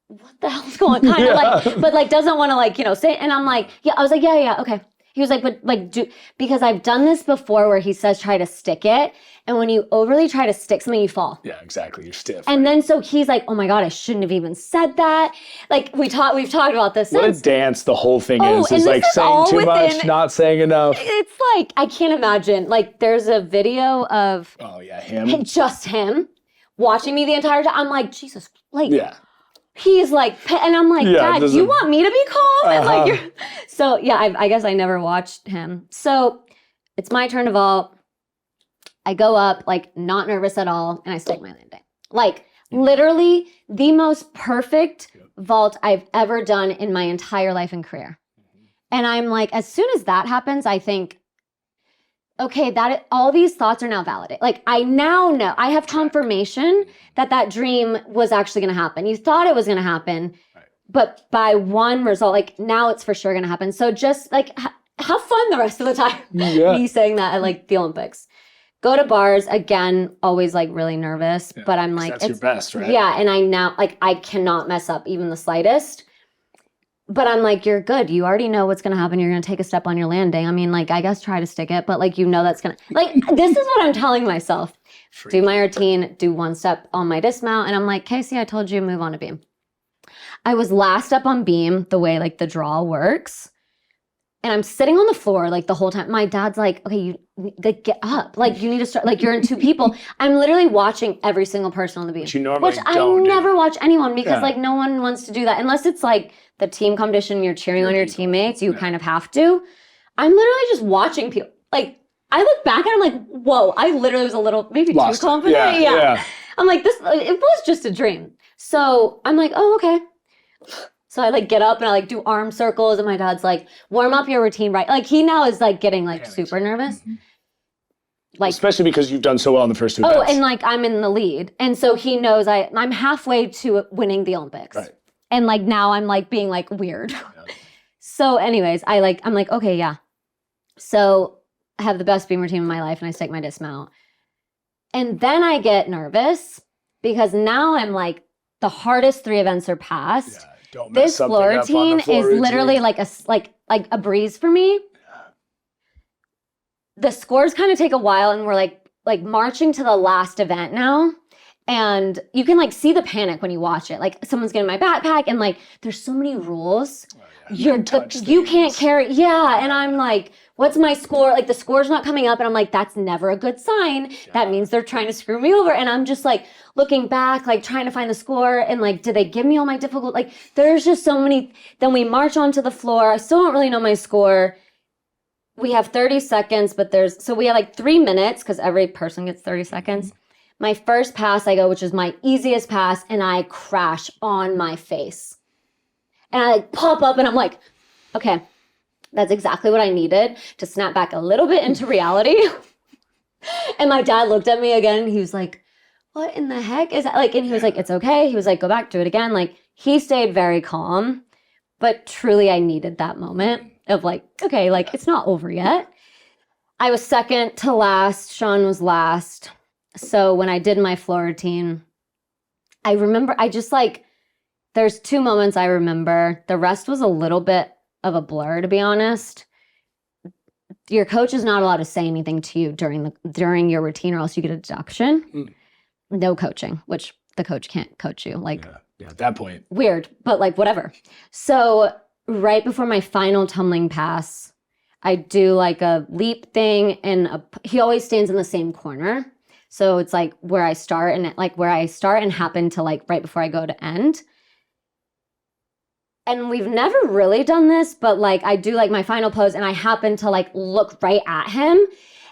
what the hell's going on? Kind of like, but like doesn't want to like, you know, say, and I'm like, yeah, I was like, yeah, okay. He was like, but like, because I've done this before where he says, try to stick it. And when you overly try to stick something, you fall. Yeah, exactly. You're stiff. And then, so he's like, oh my God, I shouldn't have even said that. Like we've talked about this. What a dance the whole thing is. It's like saying too much, not saying enough. It's like, I can't imagine. Like there's a video of just him watching me the entire time. I'm like, Jesus, like, he's like, and I'm like, Dad, you want me to be calm? And like, you're, so yeah, I guess I never watched him. So it's my turn to vault. I go up, like not nervous at all, and I stick my landing. Like literally the most perfect vault I've ever done in my entire life and career. And I'm like, as soon as that happens, I think, okay, all these thoughts are now validated. Like I now know, I have confirmation that that dream was actually going to happen. You thought it was going to happen, but by one result, like now it's for sure going to happen. So just like have fun the rest of the time. Me saying that at like the Olympics. Go to bars again, always like really nervous, but I'm like, that's your best, right? Yeah, and I now like I cannot mess up even the slightest. But I'm like, you're good. You already know what's going to happen. You're going to take a step on your landing. I mean, like, I guess try to stick it, but like, you know, that's going to, like, this is what I'm telling myself. Do my routine, do one step on my dismount. And I'm like, Casey, I told you, move on to beam. I was last up on beam, the way like the draw works. And I'm sitting on the floor like the whole time. My dad's like, okay, you like, get up. Like you need to start, like you're in two people. I'm literally watching every single person on the beam. Which I never watch anyone because like no one wants to do that. Unless it's like the team competition, you're cheering on your teammates, you kind of have to. I'm literally just watching people. Like I look back and I'm like, whoa, I literally was a little, maybe too confident. Yeah. I'm like, it was just a dream. So I'm like, oh, okay. So I like get up and I like do arm circles and my dad's like, warm up your routine, right? Like he now is like getting like super nervous. Like, especially because you've done so well in the first two events. And like I'm in the lead. And so he knows I'm halfway to winning the Olympics. Right. And like now I'm like being like weird. So anyways, I'm like, okay, yeah. So I have the best beam routine in my life and I stick my dismount. And then I get nervous because now I'm like, the hardest 3 events are passed. Yeah. Don't mess this floor routine is literally like a breeze for me. The scores kind of take a while and we're like marching to the last event now. And you can like see the panic when you watch it. Like someone's getting my backpack and like there's so many rules. You can't carry. Yeah. And I'm like, what's my score? Like the score's not coming up. And I'm like, that's never a good sign. That means they're trying to screw me over. And I'm just like looking back, like trying to find the score. And like, did they give me all my difficult? Like there's just so many. Then we march onto the floor. I still don't really know my score. We have 30 seconds, but so we have like 3 minutes because every person gets 30 seconds. My first pass I go, which is my easiest pass, and I crash on my face. And I like pop up and I'm like, okay, that's exactly what I needed to snap back a little bit into reality. And my dad looked at me again and he was like, what in the heck is that? Like, and he was like, it's okay. He was like, go back, do it again. Like he stayed very calm, but truly I needed that moment of like, okay, like it's not over yet. I was second to last. Shawn was last. So when I did my floor routine, I remember there's 2 moments I remember. The rest was a little bit of a blur, to be honest. your coach is not allowed to say anything to you during your routine, or else you get a deduction. No coaching, which the coach can't coach you. Like, yeah, at that point. Weird, but like whatever. So right before my final tumbling pass, I do like a leap thing, and he always stands in the same corner. So it's like where I start and happen to like right before I go to end. And we've never really done this, but like I do like my final pose and I happen to like look right at him.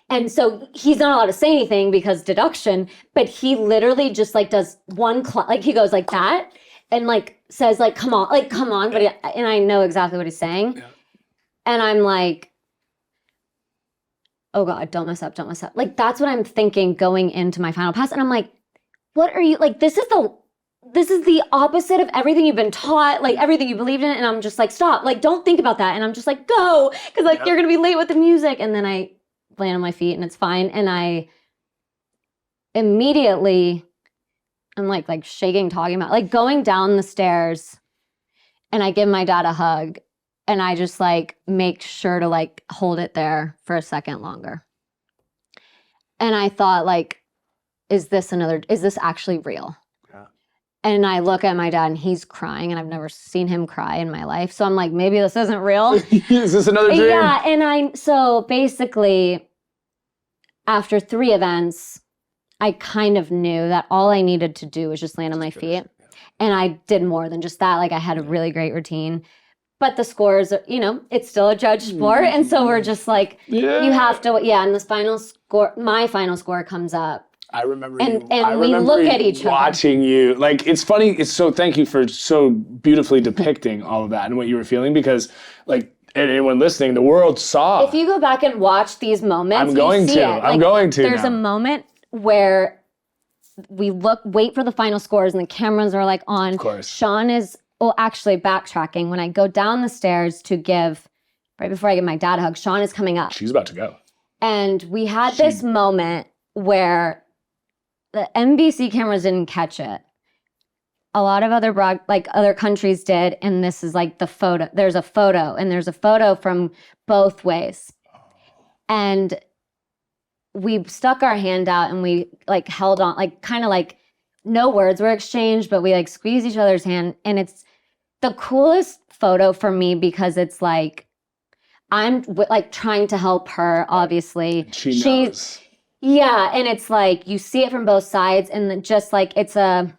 And so he's not allowed to say anything because deduction, but he literally just like does like he goes like that and like says like, come on, but and I know exactly what he's saying. Yeah. And I'm like, oh God, don't mess up. Like, that's what I'm thinking going into my final pass. And I'm like, what are you, like, this is the opposite of everything you've been taught, like everything you believed in. And I'm just like, stop, like, don't think about that. And I'm just like, go, because like, you're going to be late with the music. And then I land on my feet and it's fine. And I immediately, I'm like shaking, talking about like going down the stairs, and I give my dad a hug. And I just like make sure to like hold it there for a second longer. And I thought like, is this actually real? Yeah. And I look at my dad and he's crying, and I've never seen him cry in my life. So I'm like, maybe this isn't real. Is this another dream? Yeah. And so basically after 3 events, I kind of knew that all I needed to do was just land on my feet. Yeah. And I did more than just that. Like I had a really great routine. But the scores, it's still a judge sport. And so we're just like, you have to, and my final score comes up. I remember we look at each other. Watching you. Like, it's funny. Thank you for so beautifully depicting all of that and what you were feeling, because like, anyone listening, the world saw. If you go back and watch these moments, I'm going to. There's a moment where we wait for the final scores and the cameras are like on. Of course. Shawn is, actually backtracking. When I go down the stairs right before I give my dad a hug, Shawn is coming up. She's about to go. And we had this moment where the NBC cameras didn't catch it. A lot of other countries did, and this is like the photo. There's a photo from both ways. And we stuck our hand out and we like held on, like kind of like no words were exchanged, but we like squeezed each other's hand. And it's the coolest photo for me because it's like, I'm like trying to help her, obviously. She knows. Yeah. And it's like, you see it from both sides, and then just like, it's a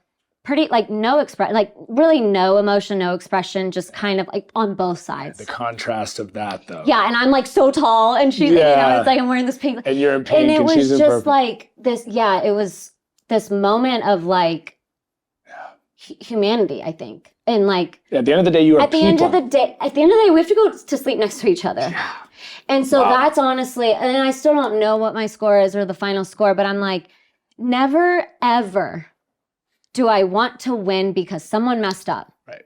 pretty like no expression, like really no emotion, no expression, just kind of like on both sides. The contrast of that though. Yeah. And I'm like so tall, and she's, it's like I'm wearing this pink. And you're in pink, and she's in purple. And it was just like this, it was this moment of like humanity, I think. And like at the end of the day, you are at the end of the day, we have to go to sleep next to each other. Yeah. And so that's honestly, and I still don't know what my score is or the final score, but I'm like, never ever do I want to win because someone messed up. Right.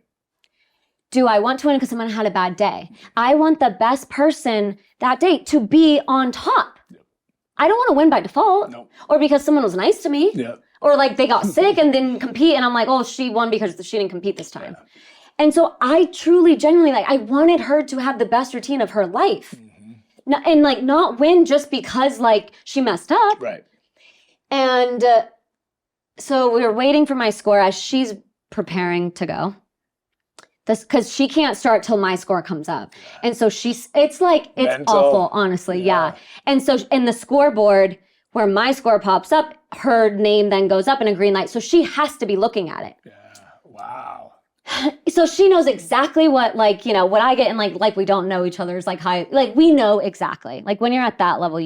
Do I want to win because someone had a bad day? I want the best person that day to be on top. Yep. I don't want to win by default. Nope. Or because someone was nice to me. Yep. Or like they got sick and didn't compete, and I'm like, oh, she won because she didn't compete this time. Yeah. And so I truly, genuinely, like, I wanted her to have the best routine of her life. Mm-hmm. And like not win just because like she messed up. Right. And so we were waiting for my score as she's preparing to go. Because she can't start till my score comes up. And so it's mental. Awful, honestly. Yeah. And so in the scoreboard where my score pops up, her name then goes up in a green light. So she has to be looking at it. Yeah. Wow. So she knows exactly what, like, what I get, and like we don't know each other's like high, like we know exactly. Like when you're at that level,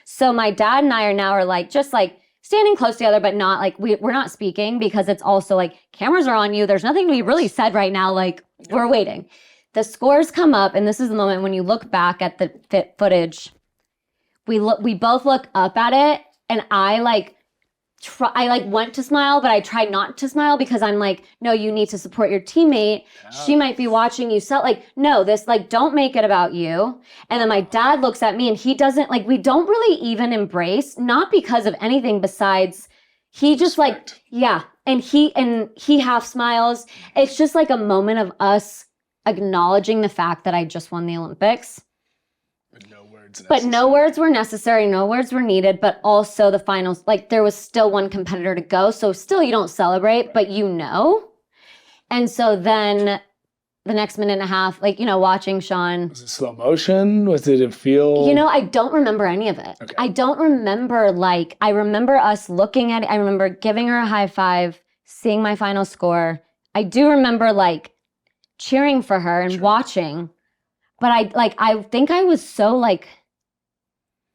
So my dad and I are like, just like standing close together, but not like, we're not speaking because it's also like cameras are on you. There's nothing to be really said right now. Like we're waiting. The scores come up, and this is the moment when you look back at the footage. We both look up at it, and I went to smile, but I tried not to smile because I'm like, no, you need to support your teammate. Oh. She might be watching you. So like, no, this like, don't make it about you. And then my dad looks at me, and he doesn't like, we don't really even embrace, not because of anything besides he just like, and he half smiles. It's just like a moment of us acknowledging the fact that I just won the Olympics. words But no words were necessary, no words were needed, but also the finals, like there was still one competitor to go. So still you don't celebrate, but you know. And so then the next minute and a half, like, you know, watching Shawn. Was it slow motion? Did it feel? You know, I don't remember any of it. Okay. I don't remember, like, I remember us looking at it. I remember giving her a high five, seeing my final score. I do remember, like, cheering for her and watching. But I think I was so, like,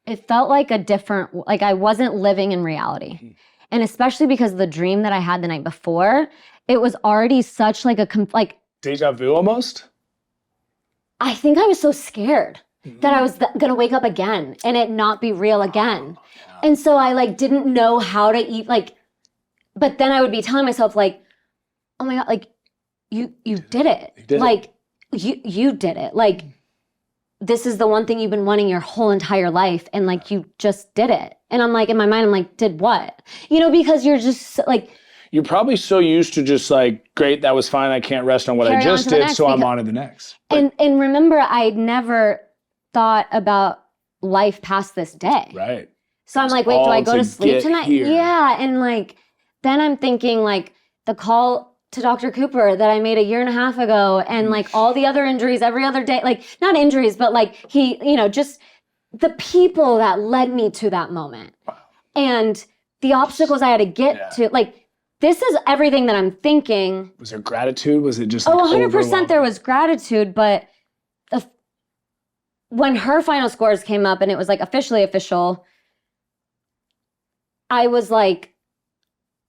it felt like a different, like I wasn't living in reality. Mm-hmm. And especially because of the dream that I had the night before, it was already such like deja vu almost? I think I was so scared that I was gonna wake up again and it not be real again. Oh, yeah. And so I like didn't know how to eat, like, but then I would be telling myself like, oh my God, like you did it. You did like it. You did it. Like this is the one thing you've been wanting your whole entire life. And like, you just did it. And I'm like, in my mind, I'm like, did what? You know, because you're just like, you're probably so used to just like, great, that was fine. I can't rest on what I just did, so I'm on to the next. And remember, I'd never thought about life past this day. Right. So I'm like, wait, do I go to sleep tonight? Here. Yeah. And like, then I'm thinking like the call to Dr. Cooper that I made a year and a half ago and like all the other injuries every other day, like not injuries, but like he, you know, just the people that led me to that moment. Wow. And the obstacles I had to get to, like, this is everything that I'm thinking. Was there gratitude? Was it just like 100% there was gratitude, but when her final scores came up and it was like officially official, I was like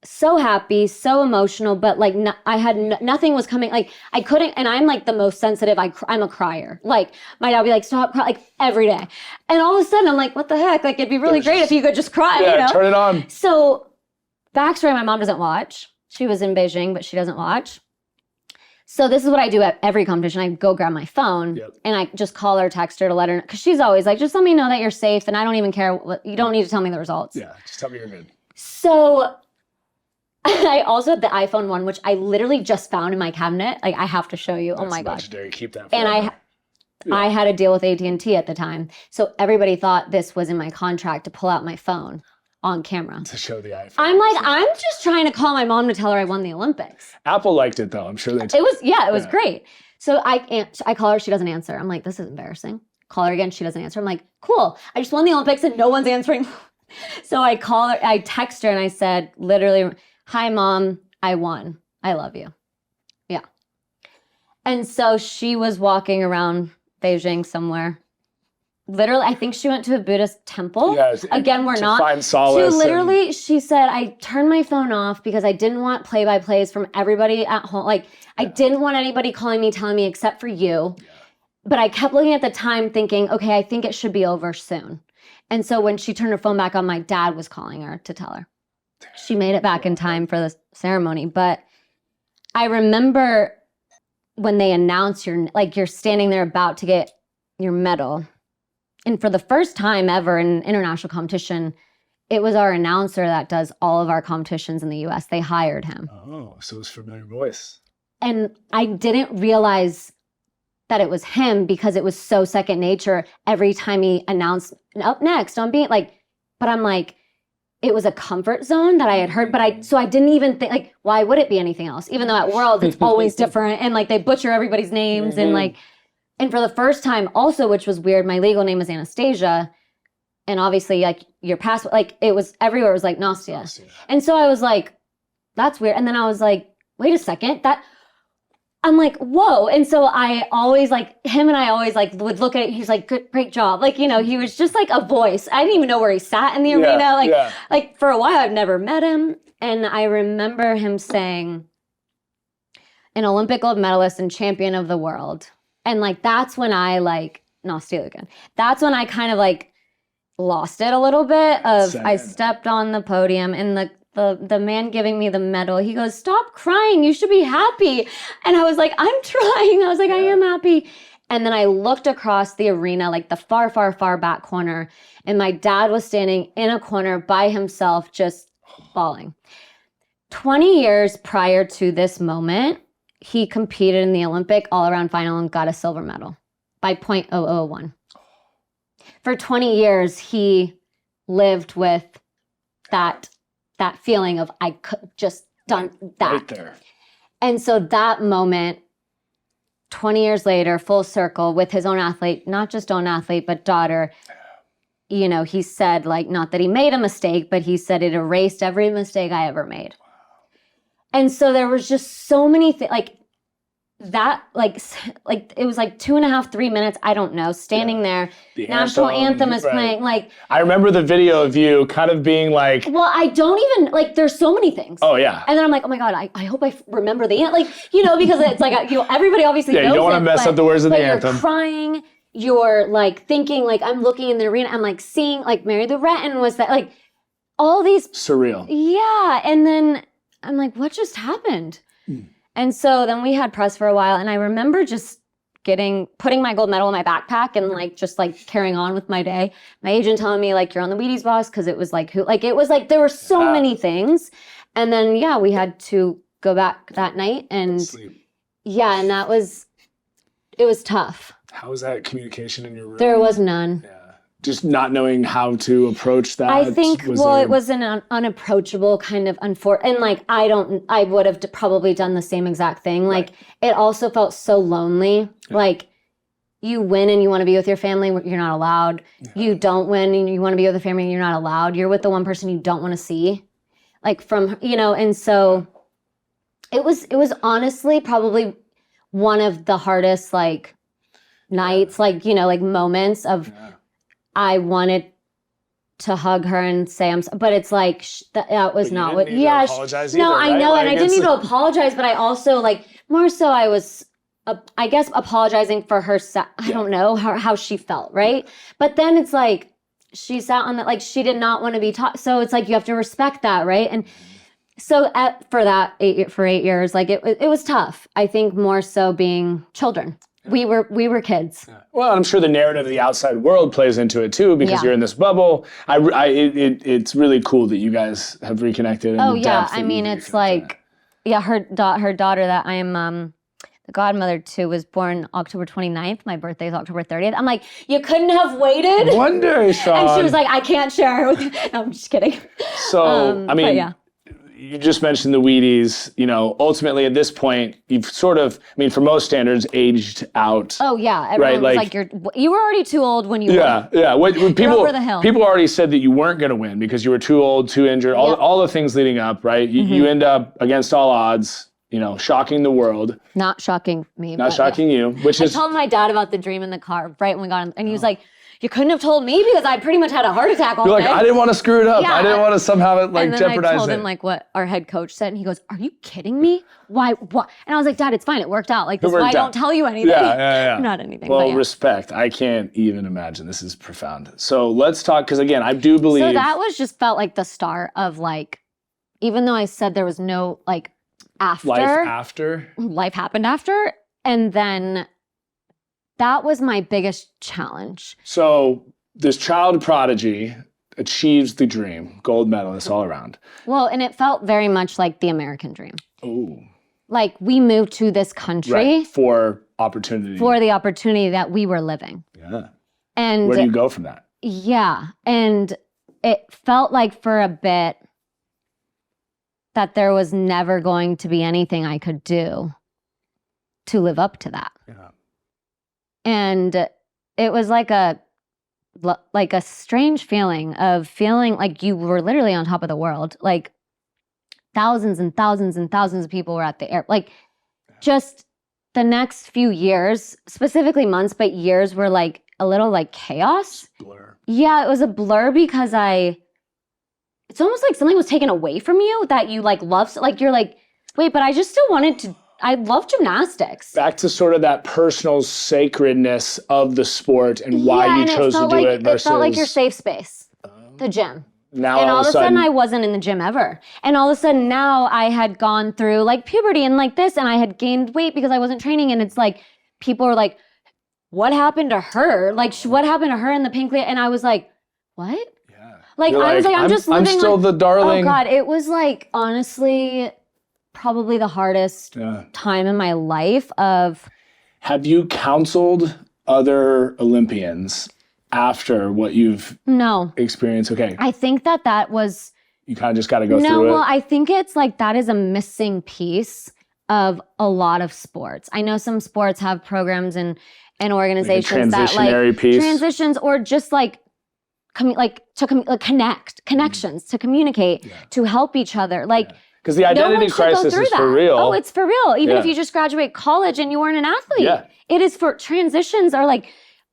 so happy, so emotional, but like I had nothing was coming. Like I couldn't, and I'm like the most sensitive. I'm a crier. Like my dad would be like, stop crying, like every day. And all of a sudden I'm like, what the heck? Like it'd be really great if you could just cry, yeah, you know? Turn it on. So backstory, my mom doesn't watch. She was in Beijing, but she doesn't watch. So this is what I do at every competition. I go grab my phone and I just call her, text her to let her know. Because she's always like, just let me know that you're safe and I don't even care. You don't need to tell me the results. Yeah, just tell me you're good. So I also have the iPhone 1, which I literally just found in my cabinet. Like I have to show you. That's oh my God. Keep that forever. And I had a deal with AT&T at the time. So everybody thought this was in my contract to pull out my phone on camera. To show the iPhone. I'm like, I'm just trying to call my mom to tell her I won the Olympics. Apple liked it though. I'm sure they did. It was great. So I call her, she doesn't answer. I'm like, this is embarrassing. Call her again, she doesn't answer. I'm like, cool. I just won the Olympics and no one's answering. So I call her, I text her and I said, literally, hi mom, I won. I love you. Yeah. And so she was walking around Beijing somewhere. Literally, I think she went to a Buddhist temple. Yes, again, we're not. Find solace. She said, I turned my phone off because I didn't want play-by-plays from everybody at home. Like, I didn't want anybody calling me, telling me except for you. Yeah. But I kept looking at the time thinking, okay, I think it should be over soon. And so when she turned her phone back on, my dad was calling her to tell her. She made it back in time for the ceremony. But I remember when they announced you're standing there about to get your medal. And for the first time ever in international competition, it was our announcer that does all of our competitions in the US. They hired him. Oh, so it was a familiar voice. And I didn't realize that it was him because it was so second nature every time he announced up next on being like, but I'm like, it was a comfort zone that I had heard, so I didn't even think like, why would it be anything else? Even though at World it's always different and like they butcher everybody's names and like, and for the first time also, which was weird, my legal name was Anastasia. And obviously like your passport, like it was everywhere. It was like Nastia. And so I was like, that's weird. And then I was like, wait a second, I'm like, whoa. And so I always like, him and I always like would look at it. He's like, good, great job. Like, you know, he was just like a voice. I didn't even know where he sat in the arena. Like for a while, I've never met him. And I remember him saying, an Olympic gold medalist and champion of the world. And like, that's when I like, Nastia Liukin. That's when I kind of like lost it a little bit I stepped on the podium and the man giving me the medal, he goes, stop crying, you should be happy. And I was like, I'm trying. I was like, I am happy. And then I looked across the arena, like the far, far, far back corner. And my dad was standing in a corner by himself, just bawling. 20 years prior to this moment, he competed in the Olympic all-around final and got a silver medal by .001. for 20 years, he lived with that feeling of I could just done that. Right there. And so that moment, 20 years later, full circle with his own athlete, not just own athlete, but daughter, you know, he said, like, not that he made a mistake, but he said it erased every mistake I ever made. And so there was just so many things, like that, like it was like 2.5, 3 minutes, I don't know, standing there. The national anthem is playing, like. I remember the video of you kind of being like. Well, I don't even, like, there's so many things. Oh, yeah. And then I'm like, oh my God, I hope I remember the anthem. Like, you know, because it's like, you know, everybody obviously knows you don't want to mess up the words of the you're anthem. Crying, you're like thinking, like, I'm looking in the arena, I'm like seeing, like, Mary Lou Retton was that, like, all these. Surreal. Yeah. And then I'm like, what just happened? And so then we had press for a while, and I remember just putting my gold medal in my backpack and like just like carrying on with my day. My agent telling me, like, you're on the Wheaties box, because it was like it was like there were so many things. And then we had to go back that night and Sleep. yeah, and it was tough. How was that communication in your room? There was none. Yeah. Just not knowing how to approach that. I think, it was an unapproachable kind of and like, I would have probably done the same exact thing. Like, it also felt so lonely. Yeah. Like, you win and you want to be with your family, you're not allowed. Yeah. You don't win and you want to be with the family, you're not allowed. You're with the one person you don't want to see. Like, from, you know, and so it was honestly probably one of the hardest, like, nights, like, you know, like, moments of, I wanted to hug her and say but it's like that was not what. Yeah, apologize no, either, I right? know, Like, and I didn't need to apologize, but I also, like, more so I was, I guess, apologizing for her. I don't know how she felt, right? But then it's like she sat on that, like, she did not want to be taught. So it's like you have to respect that, right? And so for 8 years, like it was tough. I think more so being children. We were kids. Well, I'm sure the narrative of the outside world plays into it too, because you're in this bubble. It's really cool that you guys have reconnected. Oh yeah, I mean, it's like, her daughter that I am the godmother to was born October 29th. My birthday is October 30th. I'm like, you couldn't have waited? One day, Shawn. And she was like, I can't share with you. No, I'm just kidding. So, I mean, you just mentioned the Wheaties. You know, ultimately at this point, you've sort of, I mean, for most standards, aged out. Oh yeah, everyone was like, you were already too old when you won. Yeah. When people over the hill. People already said that you weren't going to win because you were too old, too injured. All the things leading up, right? You end up against all odds. You know, shocking the world. Not shocking me. Not shocking you, which is. I told my dad about the dream in the car right when we got in, and he was like, you couldn't have told me because I pretty much had a heart attack all day. You're like, I didn't want to screw it up. Yeah. I didn't want to somehow like and then jeopardize it. I told him like what our head coach said, and he goes, "Are you kidding me? Why? What?" And I was like, "Dad, it's fine. It worked out. Like, this is why I don't tell you anything." Yeah. Not anything. Well, respect. I can't even imagine. This is profound. So let's talk, because again, I do believe. So that was just felt like the start of, like, even though I said there was no like after. Life happened after, and then that was my biggest challenge. So this child prodigy achieves the dream, gold medalist all around. Well, and it felt very much like the American dream. Oh. Like, we moved to this country for opportunity. For the opportunity that we were living. Yeah. And where do you go from that? Yeah. And it felt like for a bit that there was never going to be anything I could do to live up to that. Yeah. And it was like a strange feeling of feeling like you were literally on top of the world. Like, thousands and thousands and thousands of people were at the air. Like, just the next few years, specifically months, but years, were like a little like chaos. Blur. Yeah, it was a blur because it's almost like something was taken away from you that you like love. Like, you're like, wait, but I just still wanted to. I love gymnastics. Back to sort of that personal sacredness of the sport and why you chose to do it versus... It felt like your safe space, the gym. Now and all of a sudden I wasn't in the gym ever. And all of a sudden now I had gone through like puberty and like this, and I had gained weight because I wasn't training. And it's like, people are like, what happened to her? Like, what happened to her in the pink? And I was like, what? Yeah. Like, I was like, I'm just living. I'm still the darling. Oh God, it was like, honestly, probably the hardest time in my life of. Have you counseled other Olympians after what you've experienced? Okay. I think that was... You kind of just got to go through it? No, well, I think it's like that is a missing piece of a lot of sports. I know some sports have programs and organizations that like transitions or just like connections to communicate, to help each other. Like, because the identity crisis is for real. Oh, it's for real. Even if you just graduate college and you weren't an athlete, it is for transitions are like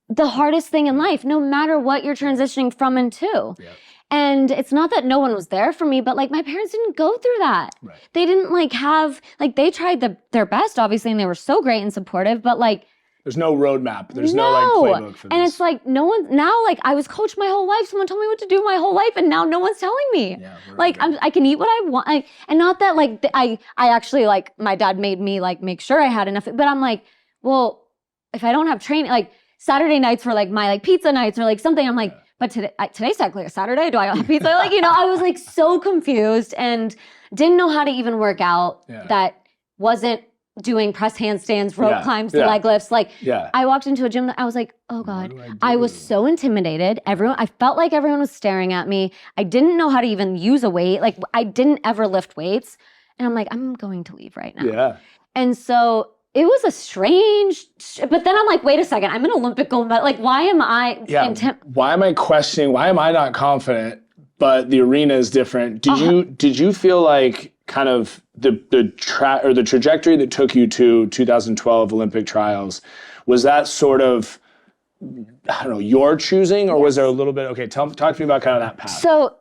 the hardest thing in life, no matter what you're transitioning from and to. Yeah. And it's not that no one was there for me, but like my parents didn't go through that. Right. They didn't like have, like they tried their best, obviously, and they were so great and supportive, but like, there's no roadmap. There's no like playbook for this. And it's like no one now. Like I was coached my whole life. Someone told me what to do my whole life, and now no one's telling me. Yeah, like I can eat what I want. And not that like I actually like my dad made me like make sure I had enough. But I'm like, well, if I don't have training, like Saturday nights were like my like pizza nights or like something. I'm like, but today's technically a Saturday. Do I have pizza? Like I was like so confused and didn't know how to even work out. Yeah. That wasn't doing press handstands, rope climbs, leg lifts. Like I walked into a gym that I was like, oh God, I was so intimidated. I felt like everyone was staring at me. I didn't know how to even use a weight. Like I didn't ever lift weights. And I'm like, I'm going to leave right now. Yeah. And so it was a strange, but then I'm like, wait a second, I'm an Olympic gold medal. Like, why am I? Why am I questioning? Why am I not confident? But the arena is different. Did you feel like kind of the trajectory that took you to 2012 Olympic trials, was that sort of, I don't know, your choosing, or was there a little bit, okay, talk to me about kind of that path. So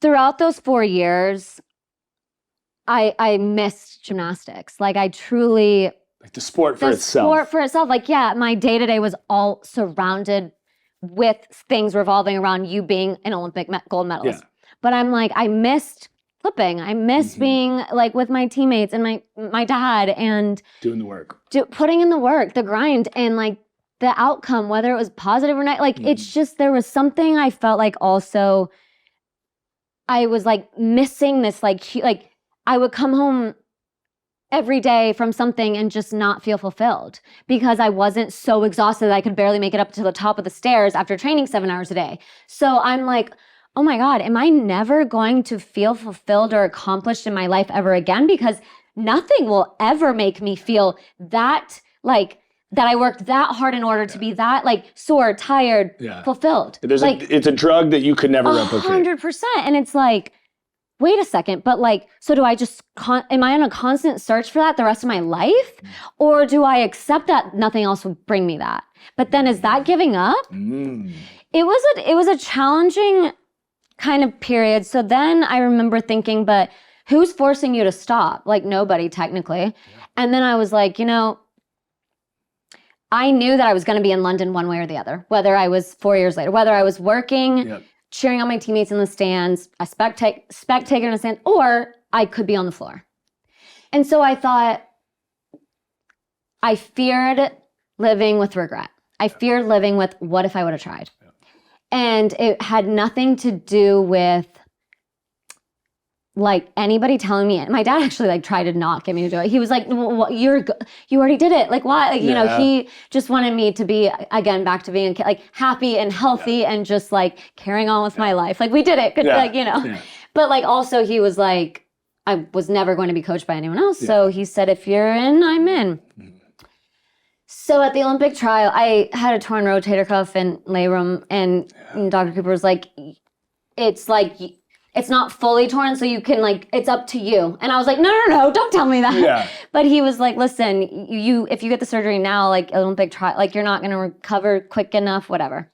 throughout those 4 years, I missed gymnastics. Like I truly... Like the sport for itself. The sport for itself. Like, yeah, my day-to-day was all surrounded with things revolving around you being an Olympic gold medalist. Yeah. But I'm like, I missed flipping. I missed being like with my teammates and my dad and doing the work, putting in the work, the grind, and like the outcome, whether it was positive or not. Like it's just, there was something I felt like also I was like missing this, like I would come home every day from something and just not feel fulfilled because I wasn't so exhausted that I could barely make it up to the top of the stairs after training 7 hours a day. So I'm like, oh my God, am I never going to feel fulfilled or accomplished in my life ever again? Because nothing will ever make me feel that like that I worked that hard in order to be that like sore, tired, fulfilled. It's a drug that you could never replicate. 100%. And it's like, wait a second, but like, so do I just, am I on a constant search for that the rest of my life? Or do I accept that nothing else will bring me that? But then is that giving up? It was a challenging kind of period. So then I remember thinking, but who's forcing you to stop? Like nobody technically. Yeah. And then I was like, I knew that I was going to be in London one way or the other, whether I was 4 years later, whether I was working, cheering on my teammates in the stands, a spectator in the stand, or I could be on the floor. And so I thought, I feared living with regret. I feared living with what if I would have tried? Yeah. And it had nothing to do with like anybody telling me. My dad actually like tried to not get me to do it. He was like, well, you already did it. Like why? Like, he just wanted me to be, again, back to being like happy and healthy and just like carrying on with my life. Like we did it. But like also he was like, I was never going to be coached by anyone else. So he said, if you're in, I'm in. So at the Olympic trial, I had a torn rotator cuff in labrum, and Dr. Cooper was like, it's not fully torn, so you can like, it's up to you. And I was like, no, don't tell me that. Yeah. But he was like, listen, if you get the surgery now, like Olympic trial, like you're not going to recover quick enough, whatever.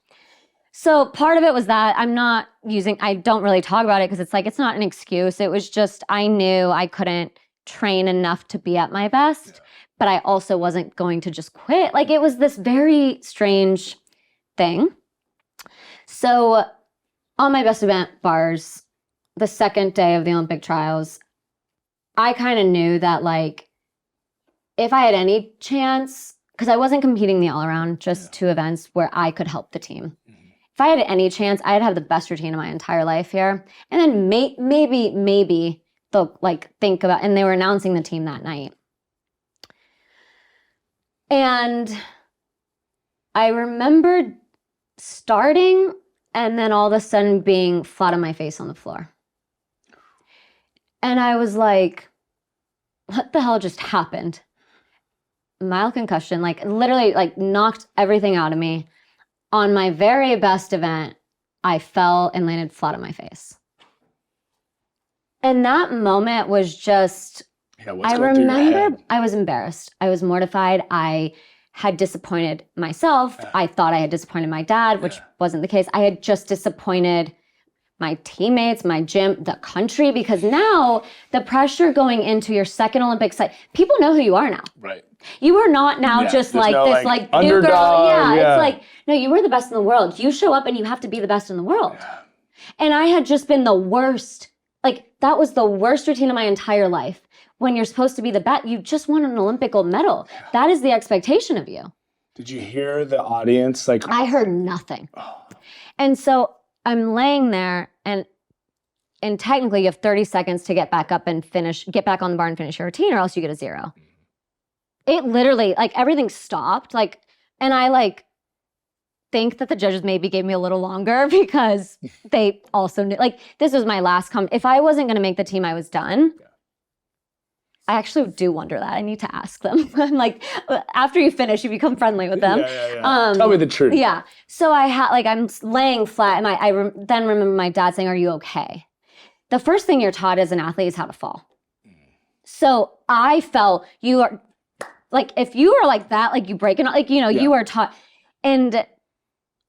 So part of it was that I don't really talk about it because it's like, it's not an excuse. It was just, I knew I couldn't train enough to be at my best. But I also wasn't going to just quit. Like it was this very strange thing. So on my best event bars, the second day of the Olympic trials, I kind of knew that like, if I had any chance, because I wasn't competing the all around, just 2 events where I could help the team. If I had any chance, I'd have the best routine of my entire life here. And then maybe they'll like think about, and they were announcing the team that night. And I remembered starting and then all of a sudden being flat on my face on the floor. And I was like, what the hell just happened? Mild concussion, like literally like knocked everything out of me. On my very best event, I fell and landed flat on my face. And that moment was just, I remember I was embarrassed. I was mortified. I had disappointed myself. I thought I had disappointed my dad, which wasn't the case. I had just disappointed my teammates, my gym, the country, because now the pressure going into your second Olympics, like people know who you are now. Right. You are not now just like no, this like new underdog, girl. Yeah, it's like, no, you were the best in the world. You show up and you have to be the best in the world. Yeah. And I had just been the worst. Like that was the worst routine of my entire life. When you're supposed to be the best, you just won an Olympic gold medal. Yeah. That is the expectation of you. Did you hear the audience? Like I heard nothing. Oh. And so I'm laying there and technically you have 30 seconds to get back up and get back on the bar and finish your routine, or else you get a 0. It literally, like everything stopped. Like, and I like think that the judges maybe gave me a little longer because they also knew, like this was my last if I wasn't going to make the team, I was done. Yeah. I actually do wonder that. I need to ask them. I'm like, after you finish, you become friendly with them. Yeah. Tell me the truth. Yeah. So I'm laying flat and I then remember my dad saying, are you okay? The first thing you're taught as an athlete is how to fall. So I fell, you are like, if you are like that, like you break it, like, you know, you are taught. And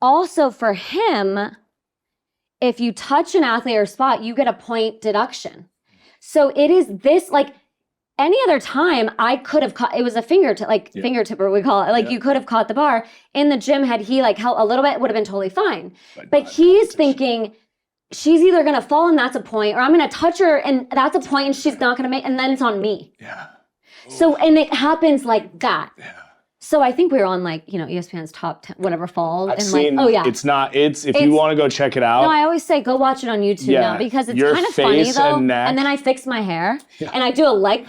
also for him, if you touch an athlete or spot, you get a point deduction. So it is this like, any other time I could have caught, it was a fingertipper we call it. Like you could have caught the bar in the gym. Had he like held a little bit, would have been totally fine. But he's thinking she's either going to fall and that's a point, or I'm going to touch her and that's a point and she's not going to make, and then it's on me. Yeah. Ooh. So, and it happens like that. Yeah. So I think we were on like, you know, ESPN's top 10, whatever fall. I've seen, oh yeah. If you want to go check it out. No, I always say go watch it on YouTube now because it's kind of funny though. And then I fixed my hair and I do a like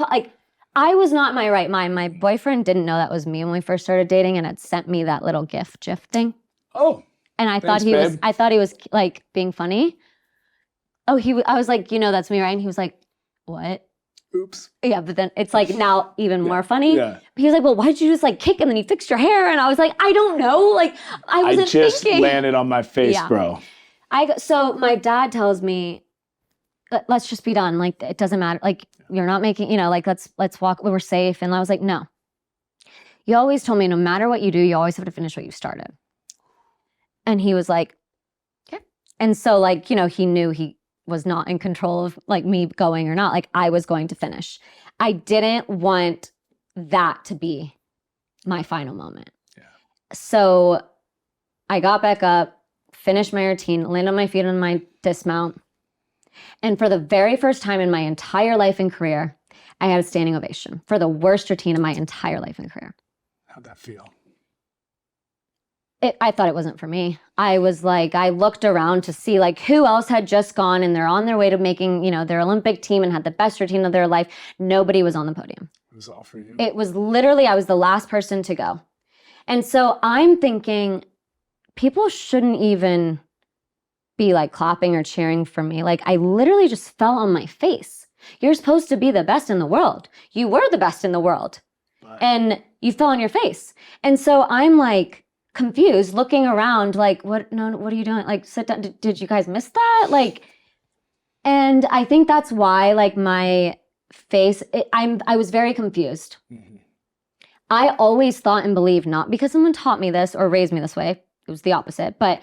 I was not in my right mind. My boyfriend didn't know that was me when we first started dating and had sent me that little GIF thing. Oh. And I thought he was like being funny. Oh, I was like, you know, that's me, right? And he was like, what? Oops. Yeah, but then it's like now even more funny. Yeah. He was like, well, why did you just like kick and then you fixed your hair? And I was like, I don't know. Like I wasn't just thinking. Landed on my face, bro. So my dad tells me, let's just be done. Like it doesn't matter. Like you're not making, you know, like let's walk. We're safe. And I was like, no. You always told me no matter what you do, you always have to finish what you started. And he was like, okay. And so like, you know, he knew he was not in control of like me going or not. Like I was going to finish. I didn't want that to be my final moment. Yeah. So I got back up, finished my routine, landed on my feet on my dismount. And for the very first time in my entire life and career, I had a standing ovation for the worst routine of my entire life and career. How'd that feel? I thought it wasn't for me. I was like, I looked around to see like who else had just gone and they're on their way to making, you know, their Olympic team and had the best routine of their life. Nobody was on the podium. It was all for you. It was literally, I was the last person to go. And so I'm thinking people shouldn't even be like clapping or cheering for me. Like I literally just fell on my face. You're supposed to be the best in the world. You were the best in the world. And you fell on your face. And so I'm like, confused, looking around like, what are you doing? Like, sit down. Did you guys miss that? Like, and I think that's why like my face, I was very confused. Mm-hmm. I always thought and believed, not because someone taught me this or raised me this way, it was the opposite, but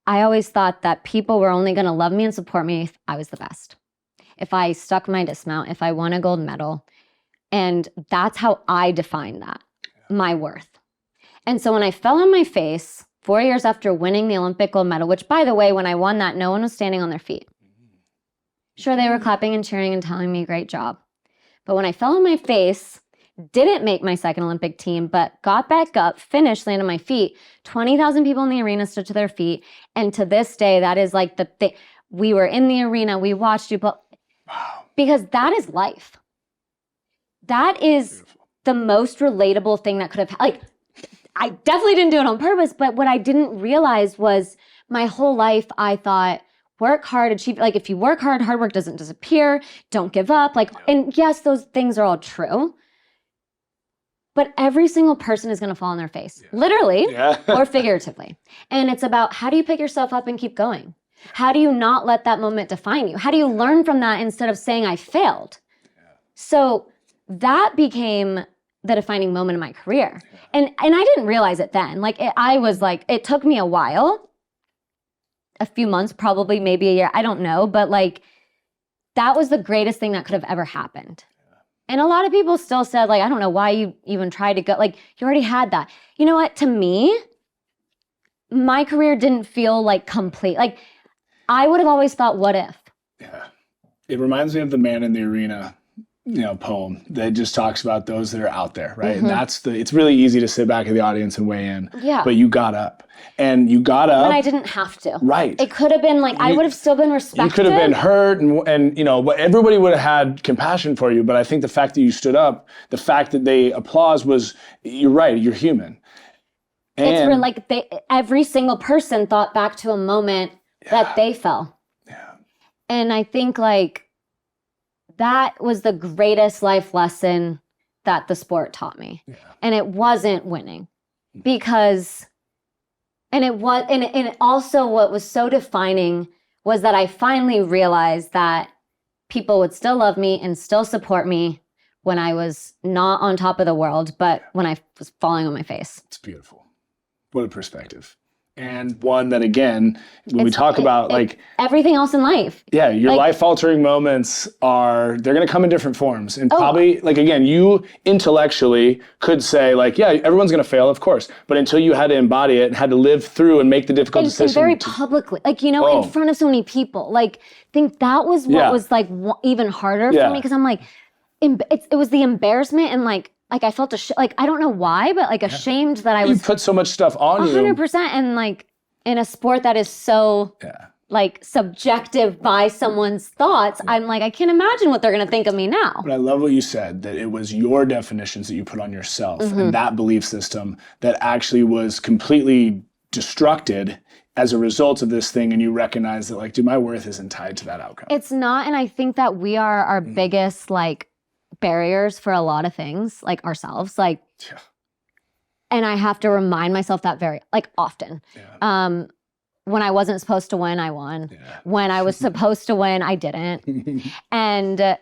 I always thought that people were only going to love me and support me if I was the best. If I stuck my dismount, if I won a gold medal. And that's how I define that, my worth. And so when I fell on my face 4 years after winning the Olympic gold medal, which by the way, when I won that, no one was standing on their feet. Sure, they were clapping and cheering and telling me great job. But when I fell on my face, didn't make my second Olympic team, but got back up, finished, landed on my feet, 20,000 people in the arena stood to their feet. And to this day, that is like the thing. We were in the arena, we watched you, but because that is life. That is the most relatable thing that could have, like, I definitely didn't do it on purpose, but what I didn't realize was my whole life I thought, work hard, achieve, like if you work hard, hard work doesn't disappear, don't give up. Like, and yes, those things are all true, but every single person is going to fall on their face, literally or figuratively. And it's about, how do you pick yourself up and keep going? How do you not let that moment define you? How do you learn from that instead of saying I failed? So that became the defining moment in my career. And I didn't realize it then. Like it took me a while, a few months, probably maybe a year, I don't know. But like, that was the greatest thing that could have ever happened. And a lot of people still said, like, I don't know why you even tried to go, like, you already had that. You know what? To me, my career didn't feel like complete. Like, I would have always thought, what if? Yeah. It reminds me of the Man in the Arena, poem that just talks about those that are out there, right? And it's really easy to sit back in the audience and weigh in. Yeah. But you got up. And you got up. But I didn't have to. Right. It could have been like, I would have still been respected. You could have been hurt and but everybody would have had compassion for you. But I think the fact that you stood up, the fact that they applause was, you're right, you're human. And it's really like every single person thought back to a moment that they fell. Yeah. And I think like, that was the greatest life lesson that the sport taught me. Yeah. And it wasn't winning because, and also what was so defining was that I finally realized that people would still love me and still support me when I was not on top of the world, but when I was falling on my face. It's beautiful. What a perspective. And one that, again, when we talk about like everything else in life. Yeah, your life-altering moments they're going to come in different forms. And probably, like, again, you intellectually could say, like, yeah, everyone's going to fail, of course. But until you had to embody it and had to live through and make the difficult decision. And very publicly, like, in front of so many people. Like, I think that was what was, like, even harder for me. Because I'm like, it was the embarrassment and, like I felt like, I don't know why, but like ashamed that I was. You put so much stuff on 100%. And like in a sport that is so like subjective by someone's thoughts, I'm like, I can't imagine what they're going to think of me now. But I love what you said, that it was your definitions that you put on yourself and that belief system that actually was completely destructed as a result of this thing. And you recognize that, like, dude, my worth isn't tied to that outcome. It's not. And I think that we are our biggest, like, barriers for a lot of things, like ourselves, like, and I have to remind myself that very, like, often. When I wasn't supposed to win, I won. When I was supposed to win, I didn't. And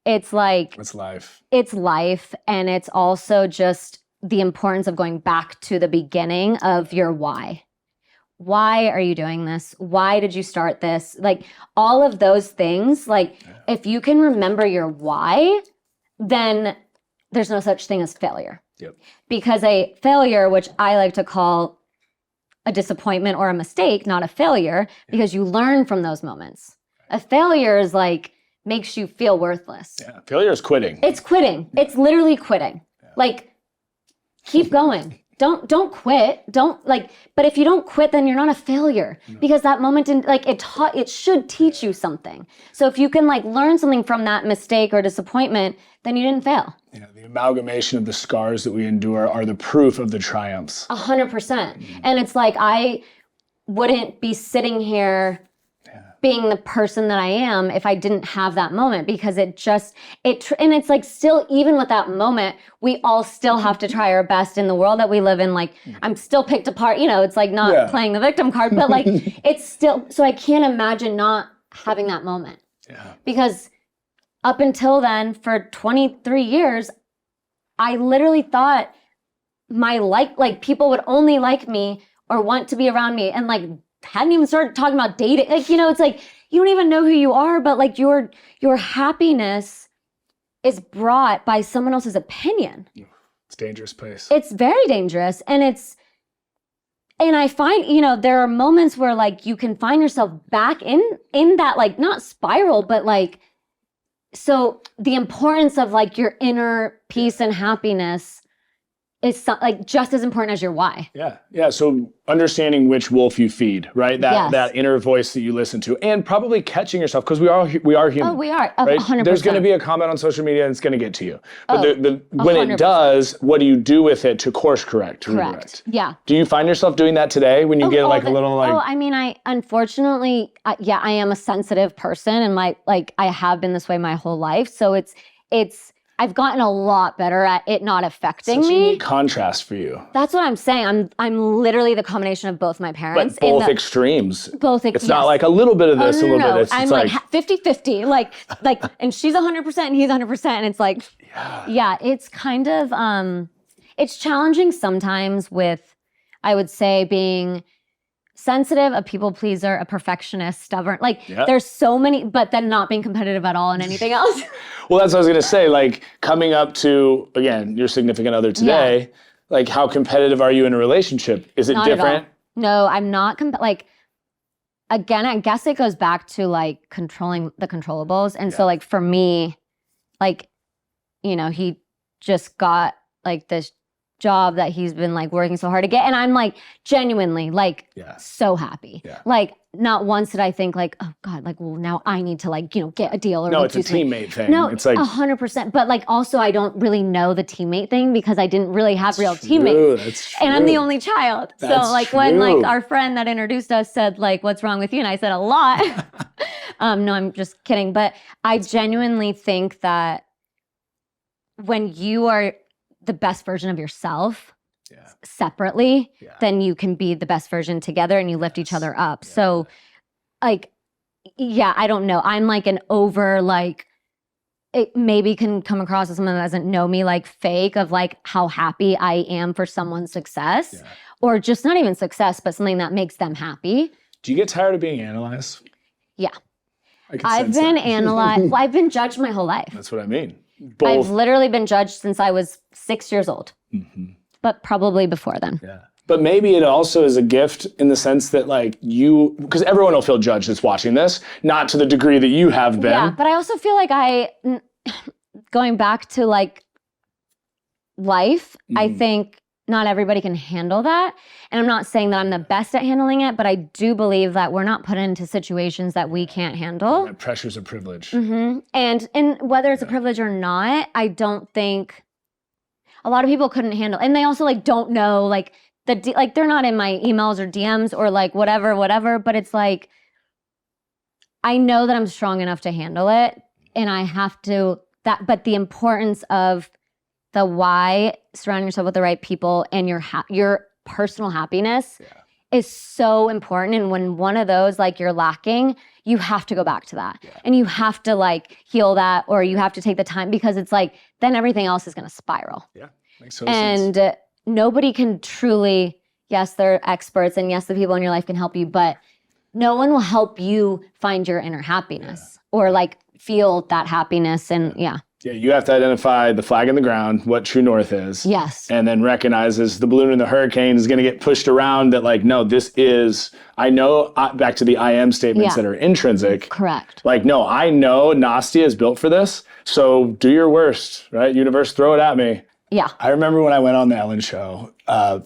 it's like, it's life. It's life. And it's also just the importance of going back to the beginning of your why. Why are you doing this? Why did you start this? Like, all of those things, like, if you can remember your why, then there's no such thing as failure. Because a failure, which I like to call a disappointment or a mistake, not a failure, because you learn from those moments. A failure is like, makes you feel worthless. Failure is quitting. It's quitting. It's literally quitting. Like, keep going. Don't quit. But if you don't quit, then you're not a failure, because that moment didn't, like, it should teach you something. So if you can, like, learn something from that mistake or disappointment, then you didn't fail. The amalgamation of the scars that we endure are the proof of the triumphs. 100%. And it's like, I wouldn't be sitting here being the person that I am if I didn't have that moment, because and it's like, still, even with that moment, we all still have to try our best in the world that we live in. Like, I'm still picked apart, it's like not playing the victim card, but like, it's still, so I can't imagine not having that moment. Because up until then, for 23 years, I literally thought like people would only like me or want to be around me, and like, hadn't even started talking about dating. Like, it's like, you don't even know who you are, but like your happiness is brought by someone else's opinion. It's a dangerous place. It's very dangerous. And I find, there are moments where like you can find yourself back in that, like, not spiral, but like, so the importance of like your inner peace and happiness is like just as important as your why. Yeah. So understanding which wolf you feed, right? That inner voice that you listen to, and probably catching yourself, because we are human. Oh, we are, right? 100%. There's going to be a comment on social media and it's going to get to you. But when 100%. it does, what do you do with it to course correct? To redirect? Yeah. Do you find yourself doing that today when you get like a little like? Oh, I mean, I unfortunately, I am a sensitive person, and like I have been this way my whole life. So it's. I've gotten a lot better at it not affecting Such me. a unique contrast for you. That's what I'm saying. I'm literally the combination of both my parents. But both extremes. It's not like a little bit of this, a little bit of this. I'm like 50-50. Like, and she's 100% and he's 100%. And it's like, yeah, it's kind of, it's challenging sometimes with, I would say, being sensitive, a people pleaser, a perfectionist, stubborn. Like there's so many, but then not being competitive at all in anything else. Well, that's what I was going to say. Like coming up to, again, your significant other today, like how competitive are you in a relationship? Is it Not different? No, I'm not. Like, again, I guess it goes back to like controlling the controllables. And so like for me, like, you know, he just got like this job that he's been like working so hard to get. And I'm like genuinely like so happy. Like not once did I think like, oh God, like, well, now I need to like, you know, get a deal or it's a teammate thing. No, it's like 100%. But like also I don't really know the teammate thing because I didn't really have real teammates. That's true. And I'm the only child. So like when like our friend that introduced us said like, what's wrong with you? And I said a lot. No, I'm just kidding. But I genuinely think that when you are the best version of yourself separately, then you can be the best version together and you lift each other up. So like, I don't know. I'm like an over like, it maybe can come across as someone that doesn't know me like fake of like how happy I am for someone's success or just not even success, but something that makes them happy. Do you get tired of being analyzed? Yeah. I've been analyzed. Well, I've been judged my whole life. That's what I mean. I've literally been judged since I was 6 years old, but probably before then. Yeah. But maybe it also is a gift in the sense that like you, because everyone will feel judged that's watching this, not to the degree that you have been. Yeah, but I also feel like going back to like life, I think not everybody can handle that. And I'm not saying that I'm the best at handling it, but I do believe that we're not put into situations that we can't handle. That pressure's a privilege. And whether it's a privilege or not, I don't think a lot of people couldn't handle. And they also like don't know like like they're not in my emails or DMs or like whatever. But it's like I know that I'm strong enough to handle it, and I have to But the importance of the why, surrounding yourself with the right people, and your personal happiness is so important. And when one of those, like you're lacking, you have to go back to that. And you have to like heal that, or you have to take the time, because it's like, then everything else is going to spiral. Yeah, makes total sense. And nobody can truly, yes, they're experts, and yes, the people in your life can help you, but no one will help you find your inner happiness or like feel that happiness. And Yeah, you have to identify the flag in the ground, what true north is. Yes. And then recognizes the balloon in the hurricane is going to get pushed around, that like, no, this is, I know, back to the I am statements that are intrinsic. Correct. Like, no, I know Nastia is built for this. So do your worst, right? Universe, throw it at me. Yeah. I remember when I went on the Ellen show,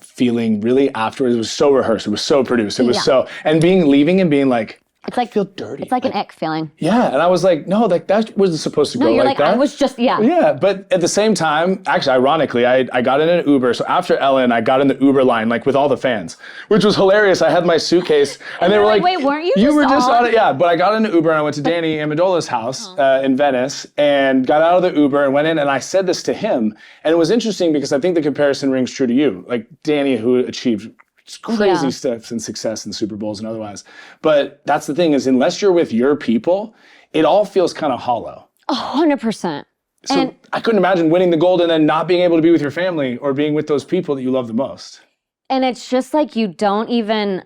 feeling really afterwards, it was so rehearsed, it was so produced, it was so, and leaving and being like, it's like, I feel dirty. It's like an ick feeling. Yeah, and I was like, no, like that wasn't supposed to go you're like that. I was just, Yeah, but at the same time, actually, ironically, I got in an Uber. So after Ellen, I got in the Uber line, like with all the fans, which was hilarious. I had my suitcase, and they were like, wait, weren't you? You were just on it, yeah. But I got in an Uber, and I went to Danny Amendola's house in Venice, and got out of the Uber and went in, and I said this to him, and it was interesting because I think the comparison rings true to you, like Danny, who achieved crazy steps and success in Super Bowls and otherwise. But that's the thing, is unless you're with your people, it all feels kind of hollow. 100%. So I couldn't imagine winning the gold and then not being able to be with your family or being with those people that you love the most. And it's just like you don't even,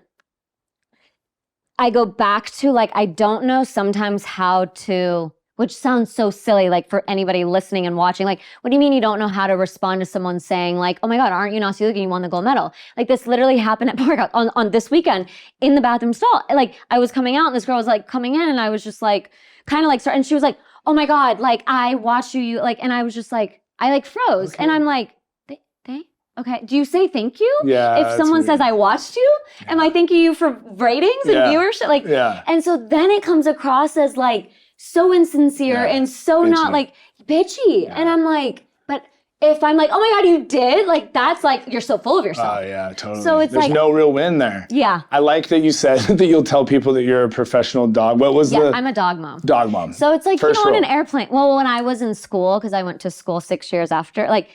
I go back to like, I don't know sometimes how to, which sounds so silly, like for anybody listening and watching, like, what do you mean you don't know how to respond to someone saying like, oh my God, aren't you Nastia Liukin? You won the gold medal. Like this literally happened at workout on this weekend in the bathroom stall. Like I was coming out and this girl was like coming in, and I was just like, kind of like, and she was like, oh my God, like I watched you like, and I was just like, I like froze. And I'm like, they? okay, do you say thank you? Yeah, If that's someone weird. says, I watched you, am I thanking you for ratings and Yeah. viewership? Like, Yeah. and so then it comes across as like so insincere Yeah. and so not Bitchy. like bitchy. Yeah. And I'm like, but if I'm like, oh my God, you did? Like, that's like, you're so full of yourself. Oh, yeah, totally. So it's There's like- no real win there. Yeah. I like that you said that you'll tell people that you're a professional dog. What was Yeah, the I'm a dog mom. dog mom? So it's like, First on role. an airplane. Well, when I was in school, because I went to school 6 years after, like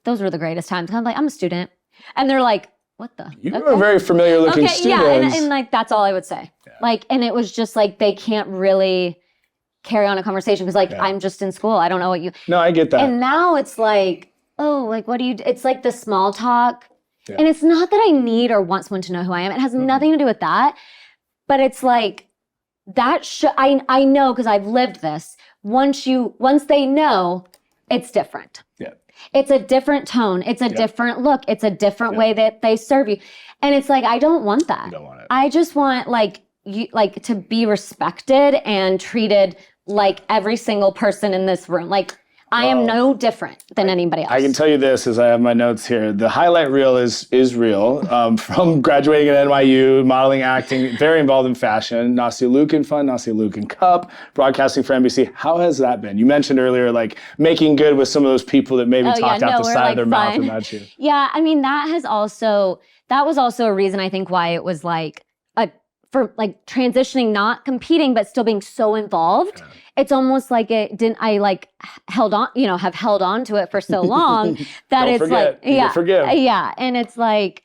those were the greatest times. I'm like, I'm a student. And they're like, what the? You were a very familiar looking Okay, student. yeah, and like that's all I would say. Yeah. Like, and it was just like they can't really carry on a conversation because like I'm just in school. I don't know what you. No, I get that. And now it's like, oh, like what do you? It's like the small talk, Yeah. and it's not that I need or want someone to know who I am. It has nothing to do with that. But it's like that. I know because I've lived this. Once they know, it's different. Yeah. It's a different tone. It's a different look. It's a different way that they serve you. And it's like, I don't want that. You don't want it. I just want like to be respected and treated like every single person in this room. Like I am no different than anybody else. I can tell you this as I have my notes here. The highlight reel is real. From graduating at NYU, modeling, acting, very involved in fashion, Nastia Liukin Fund, Nastia Liukin Cup, broadcasting for NBC. How has that been? You mentioned earlier, like making good with some of those people that maybe talked out the side of their mouth about you. Yeah, I mean that was also a reason I think why it was like for like transitioning, not competing, but still being so involved. Yeah. It's almost like I like held on, have held on to it for so long that Don't it's forget. like, forgive. Yeah. And it's like,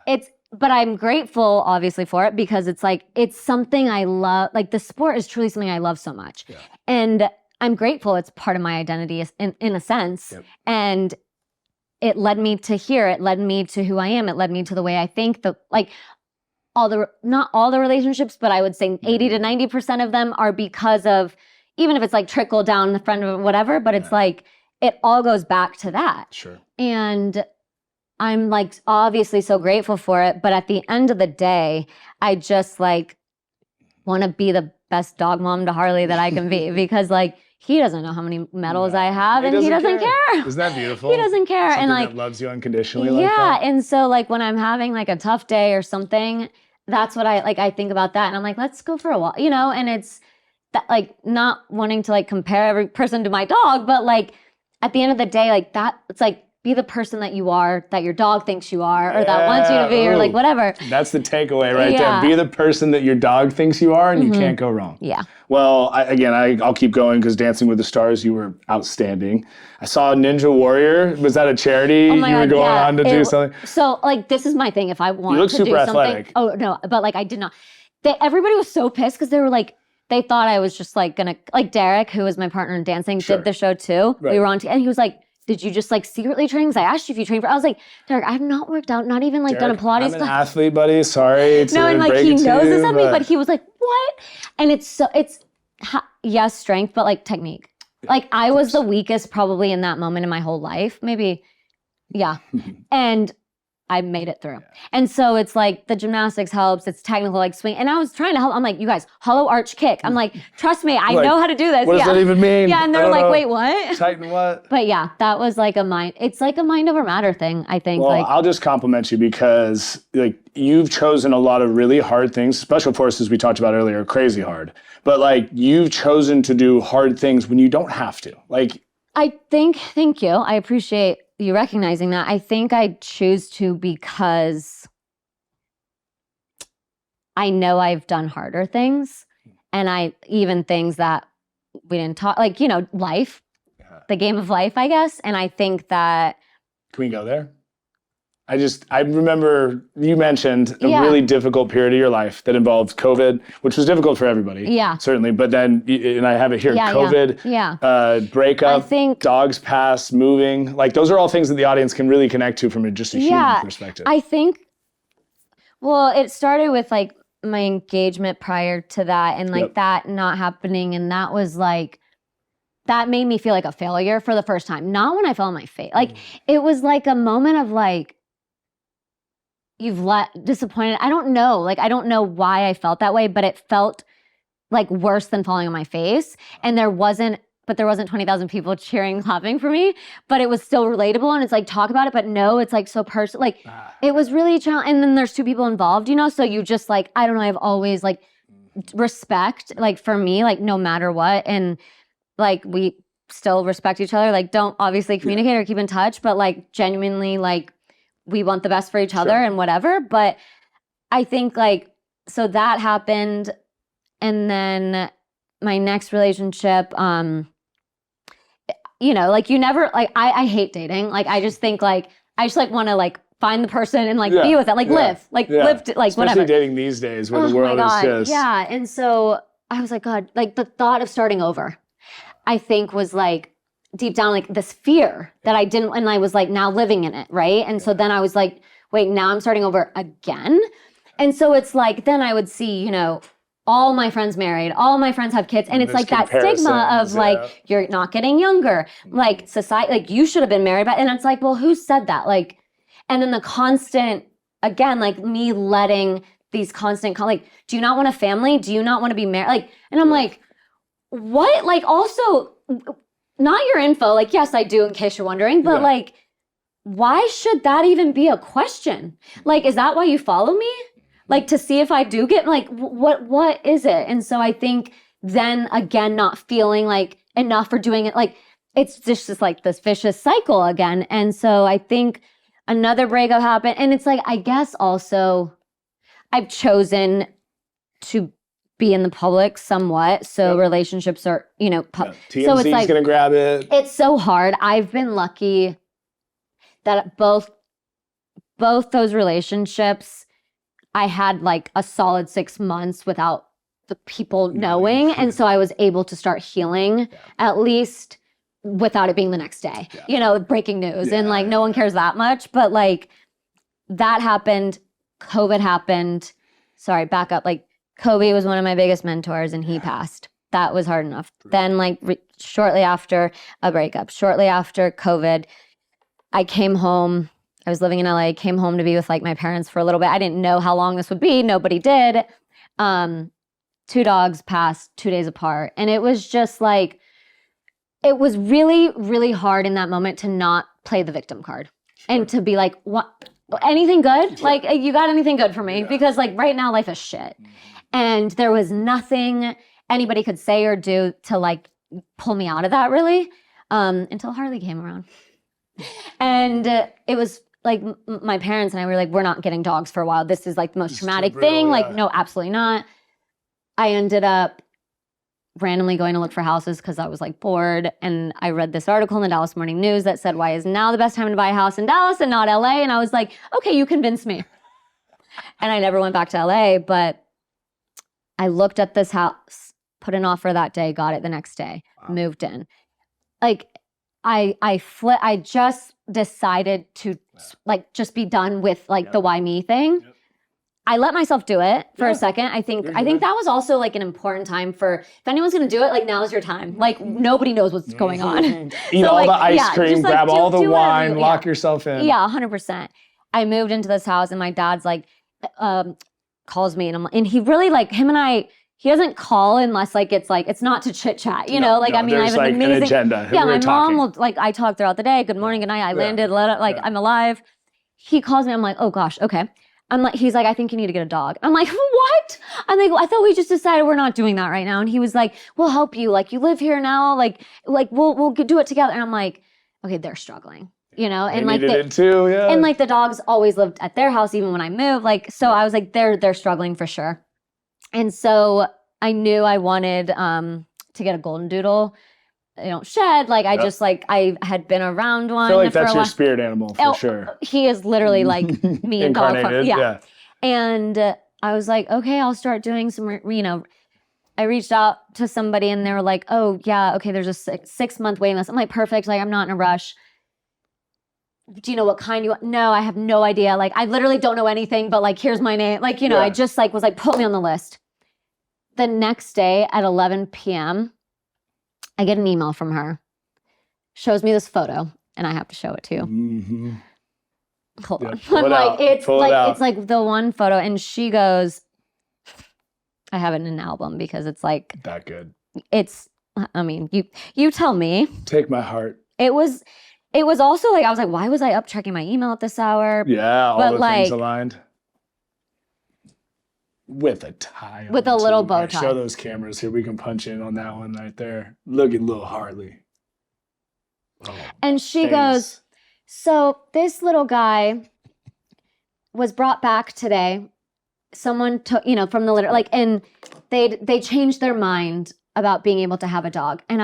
but I'm grateful obviously for it because it's like, it's something I love. Like the sport is truly something I love so much. Yeah. And I'm grateful it's part of my identity in a sense. Yep. And it led me to here. It led me to who I am. It led me to the way I think. Not all the relationships, but I would say 80 to 90% of them are because of, even if it's like trickle down the front of whatever, but it's like, it all goes back to that. Sure. And I'm like, obviously so grateful for it. But at the end of the day, I just like want to be the best dog mom to Harley that I can be because like, he doesn't know how many medals I have and he doesn't care. Isn't that beautiful? He doesn't care. Something and like, that loves you unconditionally yeah. like that. And so like when I'm having like a tough day or something, that's what I think about that. And I'm like, let's go for a walk, and it's that like not wanting to like compare every person to my dog, but like at the end of the day, like that, it's like, be the person that you are, that your dog thinks you are, or that wants you to be, or like whatever. That's the takeaway right there. Be the person that your dog thinks you are, and you can't go wrong. Yeah. Well, I'll keep going because Dancing with the Stars, you were outstanding. I saw Ninja Warrior. Was that a charity? Oh my you were God, going on to do something? So like, this is my thing. If I want You look to super do something. athletic. Oh no, but like I did not. Everybody was so pissed because they were like, they thought I was just like gonna, like Derek, who was my partner in dancing, did the show too. Right. We were on, and he was like, did you just like secretly train? Because I asked you if you trained for. I was like, Derek, I have not worked out, not even like Derek, done a Pilates I'm class. an athlete, buddy. Sorry. No, and like he knows this of me, but he was like, what? And it's yes, strength, but like technique. Like I was the weakest probably in that moment in my whole life, maybe. Yeah. And I made it through. And so it's like the gymnastics helps, it's technical like swing. And I was trying to help. I'm like, you guys, hollow arch kick. I'm like, trust me, I know how to do this. What does that even mean? Yeah, and they're like, wait, what? Tighten what? But yeah, that was like it's like a mind over matter thing, I think. Well, like, I'll just compliment you because like you've chosen a lot of really hard things. Special forces we talked about earlier are crazy hard. But like you've chosen to do hard things when you don't have to. Like thank you. I appreciate you recognizing that. I think I choose to because I know I've done harder things and even things that we didn't talk, like, life, the game of life, I guess. And I think that. Can we go there? I remember you mentioned a really difficult period of your life that involved COVID, which was difficult for everybody. Yeah. Certainly. But then, and I have it here, COVID, breakup, I think, dogs pass, moving. Like those are all things that the audience can really connect to from just a human perspective. I think, well, it started with like my engagement prior to that and like that not happening. And that was like, that made me feel like a failure for the first time. Not when I fell on my face. Like it was like a moment of like, disappointed. I don't know. Like, I don't know why I felt that way, but it felt like worse than falling on my face. And there wasn't but there wasn't 20,000 people cheering, clapping for me, but it was still relatable. And it's like, talk about it, but no, it's like so personal. Like it was really challenging. And then there's 2 people involved, you know? So you just like, I don't know, I've always like respect, like for me, like no matter what. And like, we still respect each other. Like don't obviously communicate or keep in touch, but like genuinely, like we want the best for each other and whatever. But I think like, so that happened. And then my next relationship, you know, like you never, like I hate dating. Like I just think like, I just like want to like find the person and like be with it, like live, like live, like especially whatever. dating these days where the world is just. Yeah. And so I was like, God, like the thought of starting over, I think was like deep down, like this fear that I didn't, and I was like now living in it. Right. And so then I was like, wait, now I'm starting over again. And so it's like, then I would see, you know, all my friends married, all my friends have kids. And it's like that stigma of like, you're not getting younger, like society, like you should have been married by, and it's like, well, who said that? Like, and then the constant, again, like me letting these constant, like, do you not want a family? Do you not want to be married? Like, and I'm like, what? Like also not your info. Like, yes, I do in case you're wondering, but like, why should that even be a question? Like, is that why you follow me? Like to see if I do get like, what is it? And so I think then again, not feeling like enough for doing it. Like it's just like this vicious cycle again. And so I think another breakup happened. And it's like, I guess also I've chosen to be in the public somewhat. So relationships are, you know, TMZ's so it's like, gonna grab it. It's so hard. I've been lucky that both those relationships, I had like a solid 6 months without the people knowing. And so I was able to start healing at least without it being the next day, you know, breaking news and like no one cares that much. But like that happened, COVID happened. Sorry, back up. Like Kobe was one of my biggest mentors and he passed. That was hard enough. Then like shortly after a breakup, shortly after COVID, I came home. I was living in LA, came home to be with like my parents for a little bit. I didn't know how long this would be. Nobody did. 2 dogs passed 2 days apart. And it was just like, it was really, really hard in that moment to not play the victim card and to be like, what, anything good? Like, you got anything good for me? Because like right now life is shit. And there was nothing anybody could say or do to like pull me out of that really, until Harley came around. And it was like my parents and I were like, we're not getting dogs for a while. This is like the most traumatic thing. Like, no, absolutely not. I ended up randomly going to look for houses because I was like bored. And I read this article in the Dallas Morning News that said, why is now the best time to buy a house in Dallas and not LA? And I was like, okay, you convinced me. And I never went back to LA, but I looked at this house, put an offer that day, got it the next day, moved in. Like, I just decided to like just be done with like the why me thing. I let myself do it for a second. I think that was also like an important time for, if anyone's gonna do it, like now's your time. Like nobody knows what's going on. Eat so, all like, the ice cream, just, grab like, all the wine, whatever. lock yourself in. Yeah, 100%. I moved into this house and my dad's like, calls me and he really like, him and I, he doesn't call unless like it's not to chit chat, you know. Like I mean, I have an amazing an agenda. Yeah, my mom will like, I talk throughout the day. Good morning, good night. I landed, I'm alive. He calls me. I'm like, oh gosh, okay. I'm like, he's like, I think you need to get a dog. I'm like, what? I'm like, I thought we just decided we're not doing that right now. And he was like, we'll help you. Like you live here now. Like we'll do it together. And I'm like, okay, they're struggling, you know. And like and like the dogs always lived at their house even when I moved. Like so, I was like, they're struggling for sure. And so I knew I wanted to get a golden doodle. They don't shed. Like I just like, I had been around one. I feel like that's your spirit animal for sure. He is literally like me and dog. Yeah. And I was like, okay, I'll start doing some, you know, I reached out to somebody and they were like, oh yeah, okay, there's a 6-month waiting list. I'm like, perfect. Like I'm not in a rush. Do you know what kind you want? No, I have no idea. Like I literally don't know anything, but like, here's my name. Like, you know, I just like was like, put me on the list. The next day at 11 p.m., I get an email from her. Shows me this photo, and I have to show it to you. Mm-hmm. Hold on. I'm like, it's like the one photo, and she goes, I have it in an album because it's like that good. It's I mean, you tell me. Take my heart. It was also like, I was like, why was I up checking my email at this hour? Yeah, all but the like, things aligned. With a tie on. With a little bow tie. Show those cameras here. We can punch in on that one right there. Look at little Harley. Oh, and she goes, so this little guy was brought back today. Someone took, from the litter, like, and they changed their mind about being able to have a dog. And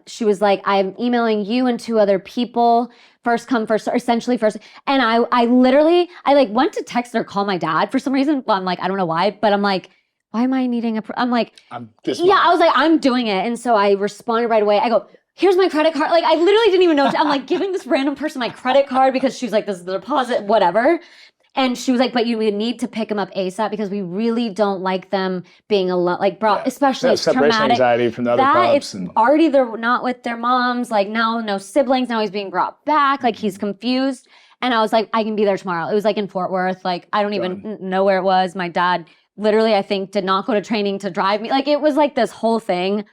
she was like, I'm emailing you and 2 other people, first come first, or essentially first. And I literally went to text or call my dad for some reason. Well, I'm like, I don't know why, but I'm like, why am I needing I'm like, I was like, I'm doing it. And so I responded right away. I go, here's my credit card. Like, I literally didn't even know. I'm like giving this random person my credit card because she's like, this is the deposit, whatever. And she was like, but you need to pick them up ASAP because we really don't like them being alone, like brought, especially it's separation traumatic. Anxiety from the other pups. It's already they're not with their moms. Like now, no siblings. Now he's being brought back. Like he's confused. And I was like, I can be there tomorrow. It was like in Fort Worth. Like I don't even know where it was. My dad literally, I think, did not go to training to drive me. Like it was like this whole thing.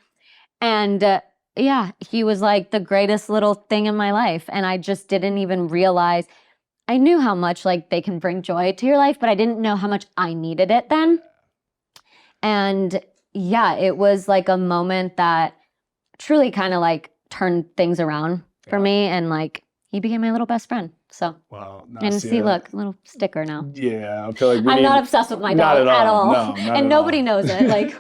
And yeah, he was like the greatest little thing in my life. And I just didn't even realize. I knew how much like they can bring joy to your life, but I didn't know how much I needed it then. And yeah, it was like a moment that truly kind of like turned things around for me. And like, he became my little best friend. So, wow. And see, look, little sticker now. Yeah, I feel like I'm not obsessed with my dog at all. No, and nobody knows it. Like,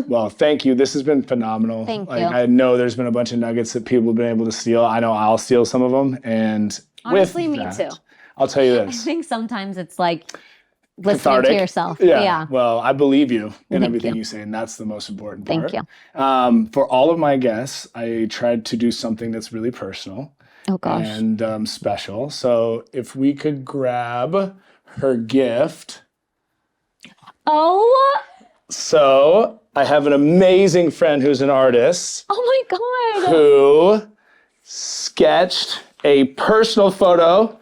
well, thank you. This has been phenomenal. Thank you. I know there's been a bunch of nuggets that people have been able to steal. I know I'll steal some of them. And honestly, me too. I'll tell you this. I think sometimes it's like listening cathartic. To yourself. Yeah. Well, I believe you in everything you say, and that's the most important part. Thank you. For all of my guests, I tried to do something that's really personal. Oh gosh. And special. So if we could grab her gift. Oh. So I have an amazing friend who's an artist. Oh my God. Who sketched a personal photo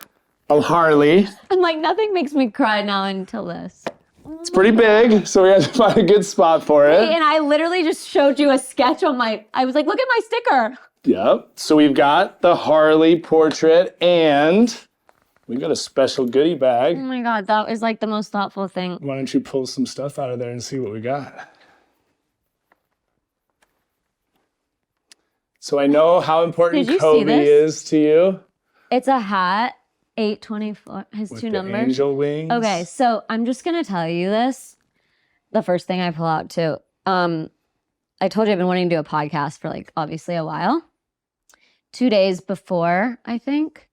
of Harley. I'm like, nothing makes me cry now until this. It's pretty big, so we had to find a good spot for it. And I literally just showed you a sketch on I was like, look at my sticker. Yep. So we've got the Harley portrait and we've got a special goodie bag. Oh my God, that was like the most thoughtful thing. Why don't you pull some stuff out of there and see what we got? So I know how important Kobe is to you. It's a hat, 824, has with 2 the numbers. Angel wings. Okay, so I'm just gonna tell you this. The first thing I pull out too. I told you I've been wanting to do a podcast for like obviously a while. 2 days before, I think,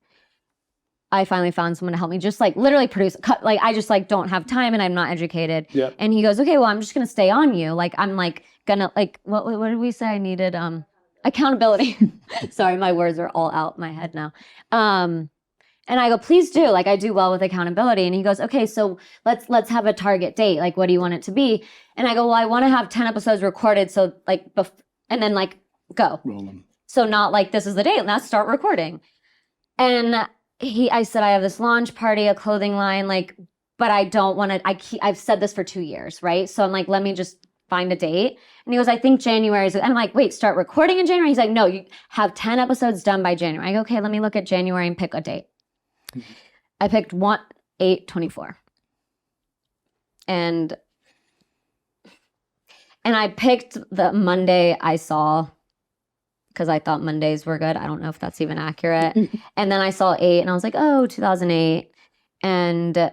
I finally found someone to help me just like literally produce, cut, like I just like don't have time and I'm not educated. Yep. And he goes, okay, well, I'm just gonna stay on you. Like I'm like gonna like, what did we say I needed? Accountability. Sorry, my words are all out my head now. And I go, please do. Like I do well with accountability. And he goes, okay, so let's have a target date. Like, what do you want it to be? And I go, well, I want to have 10 episodes recorded. So like, and then like go. Roll them. So not like this is the date. Let's start recording. And I said, I have this launch party, a clothing line, like, but I don't want to, I've said this for 2 years, right? So I'm like, let me just find a date. And he goes, I think January is, and I'm like, wait, start recording in January? He's like, no, you have 10 episodes done by January. I go, okay, let me look at January and pick a date. I picked 1/8/24. And I picked the Monday I saw, because I thought Mondays were good. I don't know if that's even accurate. And then I saw 8 and I was like, oh, 2008. And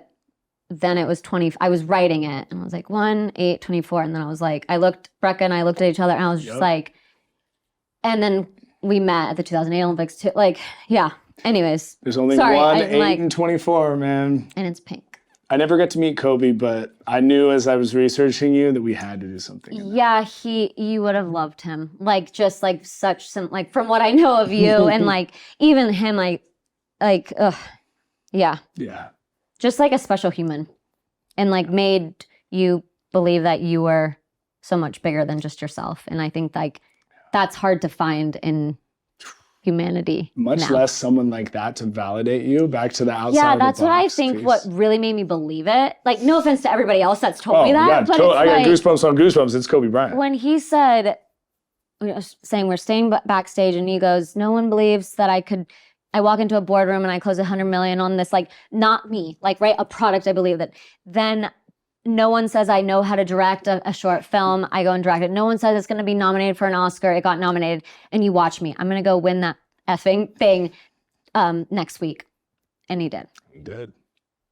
then it was 20. I was writing it and I was like 1/8/24. And then I was like, Brecca and I looked at each other and I was just like, and then we met at the 2008 Olympics too. Like, yeah. Anyways. There's only 1/8/24, man. And it's pink. I never got to meet Kobe, but I knew as I was researching you that we had to do something. Yeah, you would have loved him. Like, just like like from what I know of you and like even him, yeah. Yeah. Just like a special human and like made you believe that you were so much bigger than just yourself. And I think like that's hard to find in humanity. Much less someone like that to validate you back to the outside. Yeah, that's what I think. Geez. What really made me believe it. Like, no offense to everybody else that's told me that. Yeah, but I got goosebumps on goosebumps. It's Kobe Bryant. When he said, saying we're staying backstage, and he goes, no one believes that I walk into a boardroom and I close 100 million on this, like, not me, like, right, a product. I believe that. Then no one says I know how to direct a short film. I go and direct it. No one says it's going to be nominated for an Oscar. It got nominated, and you watch me. I'm going to go win that effing thing next week. And he did. He did.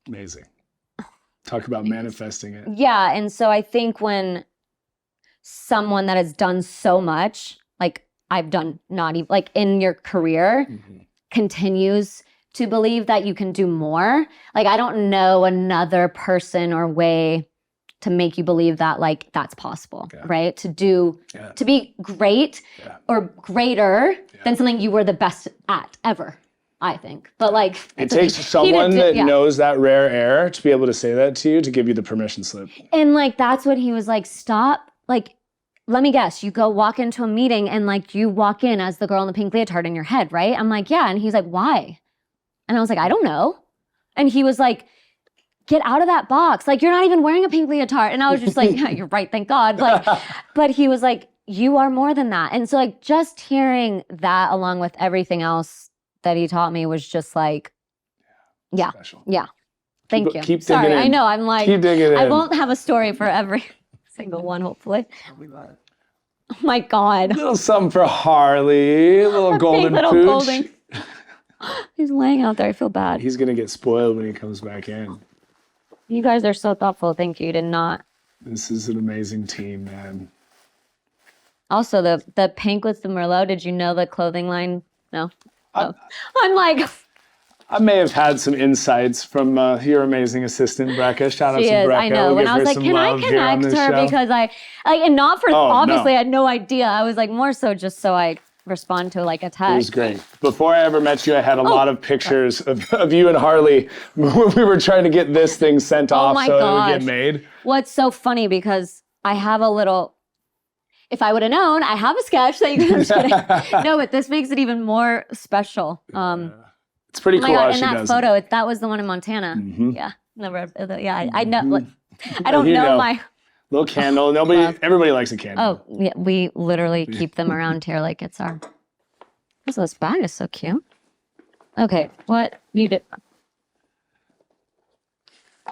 Amazing. Talk about manifesting it. Yeah, and so I think when someone that has done so much, like I've done, not even like in your career, continues to believe that you can do more. Like, I don't know another person or way to make you believe that, like, that's possible, right? To be great or greater than something you were the best at ever, I think. But like, it takes someone that knows that rare air to be able to say that to you, to give you the permission slip. And like, that's what he was like, stop. Like, let me guess, you go walk into a meeting and like you walk in as the girl in the pink leotard in your head, right? I'm like, yeah. And he's like, why? And I was like, I don't know. And he was like, get out of that box. Like, you're not even wearing a pink leotard. And I was just like, yeah, you're right, thank God. Like, but he was like, you are more than that. And so like, just hearing that along with everything else that he taught me was just like, Special. Yeah. Thank you. Keep Sorry, digging in. I know, I'm like, keep digging in. I won't have a story for every single one, hopefully. Oh my God. A little something for Harley, a little golden little pooch. golden. He's laying out there, I feel bad. He's gonna get spoiled when he comes back in. You guys are so thoughtful, thank you. You did not. This is an amazing team, man. Also, the pink with the Merlot, did you know the clothing line? No? Oh. I'm like... I may have had some insights from your amazing assistant, Brecca. Shout out to Brecca. I know. We'll when I was like, can I connect her? Show. Because and not for, obviously, I had no idea. I was like, more so just so I respond to like a text. It was great. Before I ever met you, I had a lot of pictures of you and Harley when we were trying to get this thing sent off so it would get made. What's so funny, because I have a little, if I would have known, I have a sketch that you can, I'm just kidding. No, but this makes it even more special. It's pretty cool how she that does photo, it. That was the one in Montana. Yeah, never. Yeah, I know. Like, I don't know my little candle. Everybody likes a candle. Oh, yeah, we literally keep them around here like it's our. This bag is so cute. Okay, what you did? A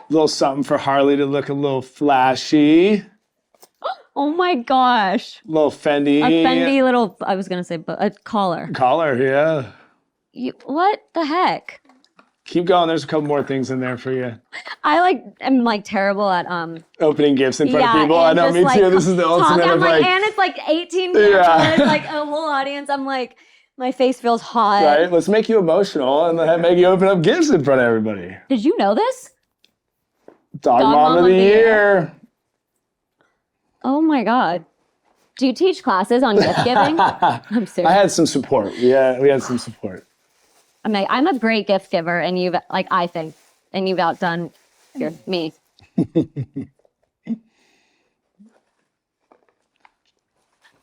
little something for Harley to look a little flashy. Oh my gosh. A little Fendi. A Fendi little. I was gonna say, but a collar. Collar, yeah. What the heck? Keep going. There's a couple more things in there for you. I am like terrible at opening gifts in front of people. I know, me too. This is the ultimate of like, and it's like 18 people, and it's like a whole audience. I'm like, my face feels hot. Right. Let's make you emotional and make you open up gifts in front of everybody. Did you know this? Dog Mom of the Year. Oh my God. Do you teach classes on gift giving? I'm serious. I had some support. Yeah, we had some support. I'm a great gift giver, and you've outdone me.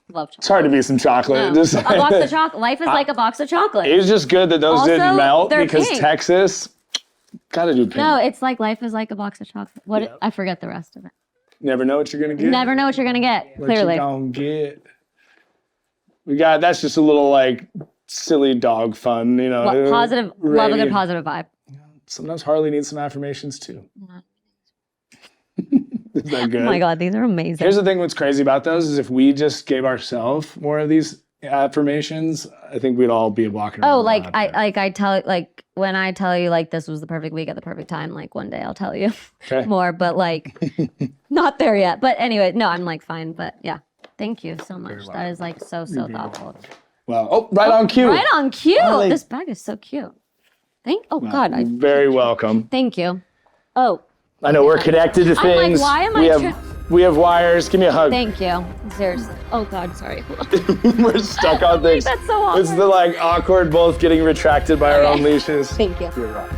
Love chocolate. It's hard to be some chocolate. No. A box of chocolate. Life is like a box of chocolate. It's just good that those didn't melt because pink. Texas gotta do pink. No, it's like life is like a box of chocolate. What? I forget the rest of it. Never know what you're gonna get. Never know what you're gonna get. Clearly. What you gonna get? That's just a little like silly dog fun, you know. Well, positive. Love a good positive vibe. Sometimes Harley needs some affirmations too. Is that good? Oh my God, these are amazing. Here's the thing, what's crazy about those is if we just gave ourselves more of these affirmations, I think we'd all be walking around. Oh, like I tell, like when I tell you like this was the perfect week at the perfect time, like one day I'll tell you more, but like not there yet. But anyway, no, I'm like fine, but yeah. Thank you so much. That is like so thoughtful. Wow. Oh, right on cue. Right on cue. Harley. This bag is so cute. God. Very welcome. Thank you. Oh. I know we're connected to things. I'm like, why am we have wires. Give me a hug. Thank you. Seriously. Oh God, sorry. We're stuck on things. That's so awkward. It's the like awkward both getting retracted by our own leashes. Thank you. You're right.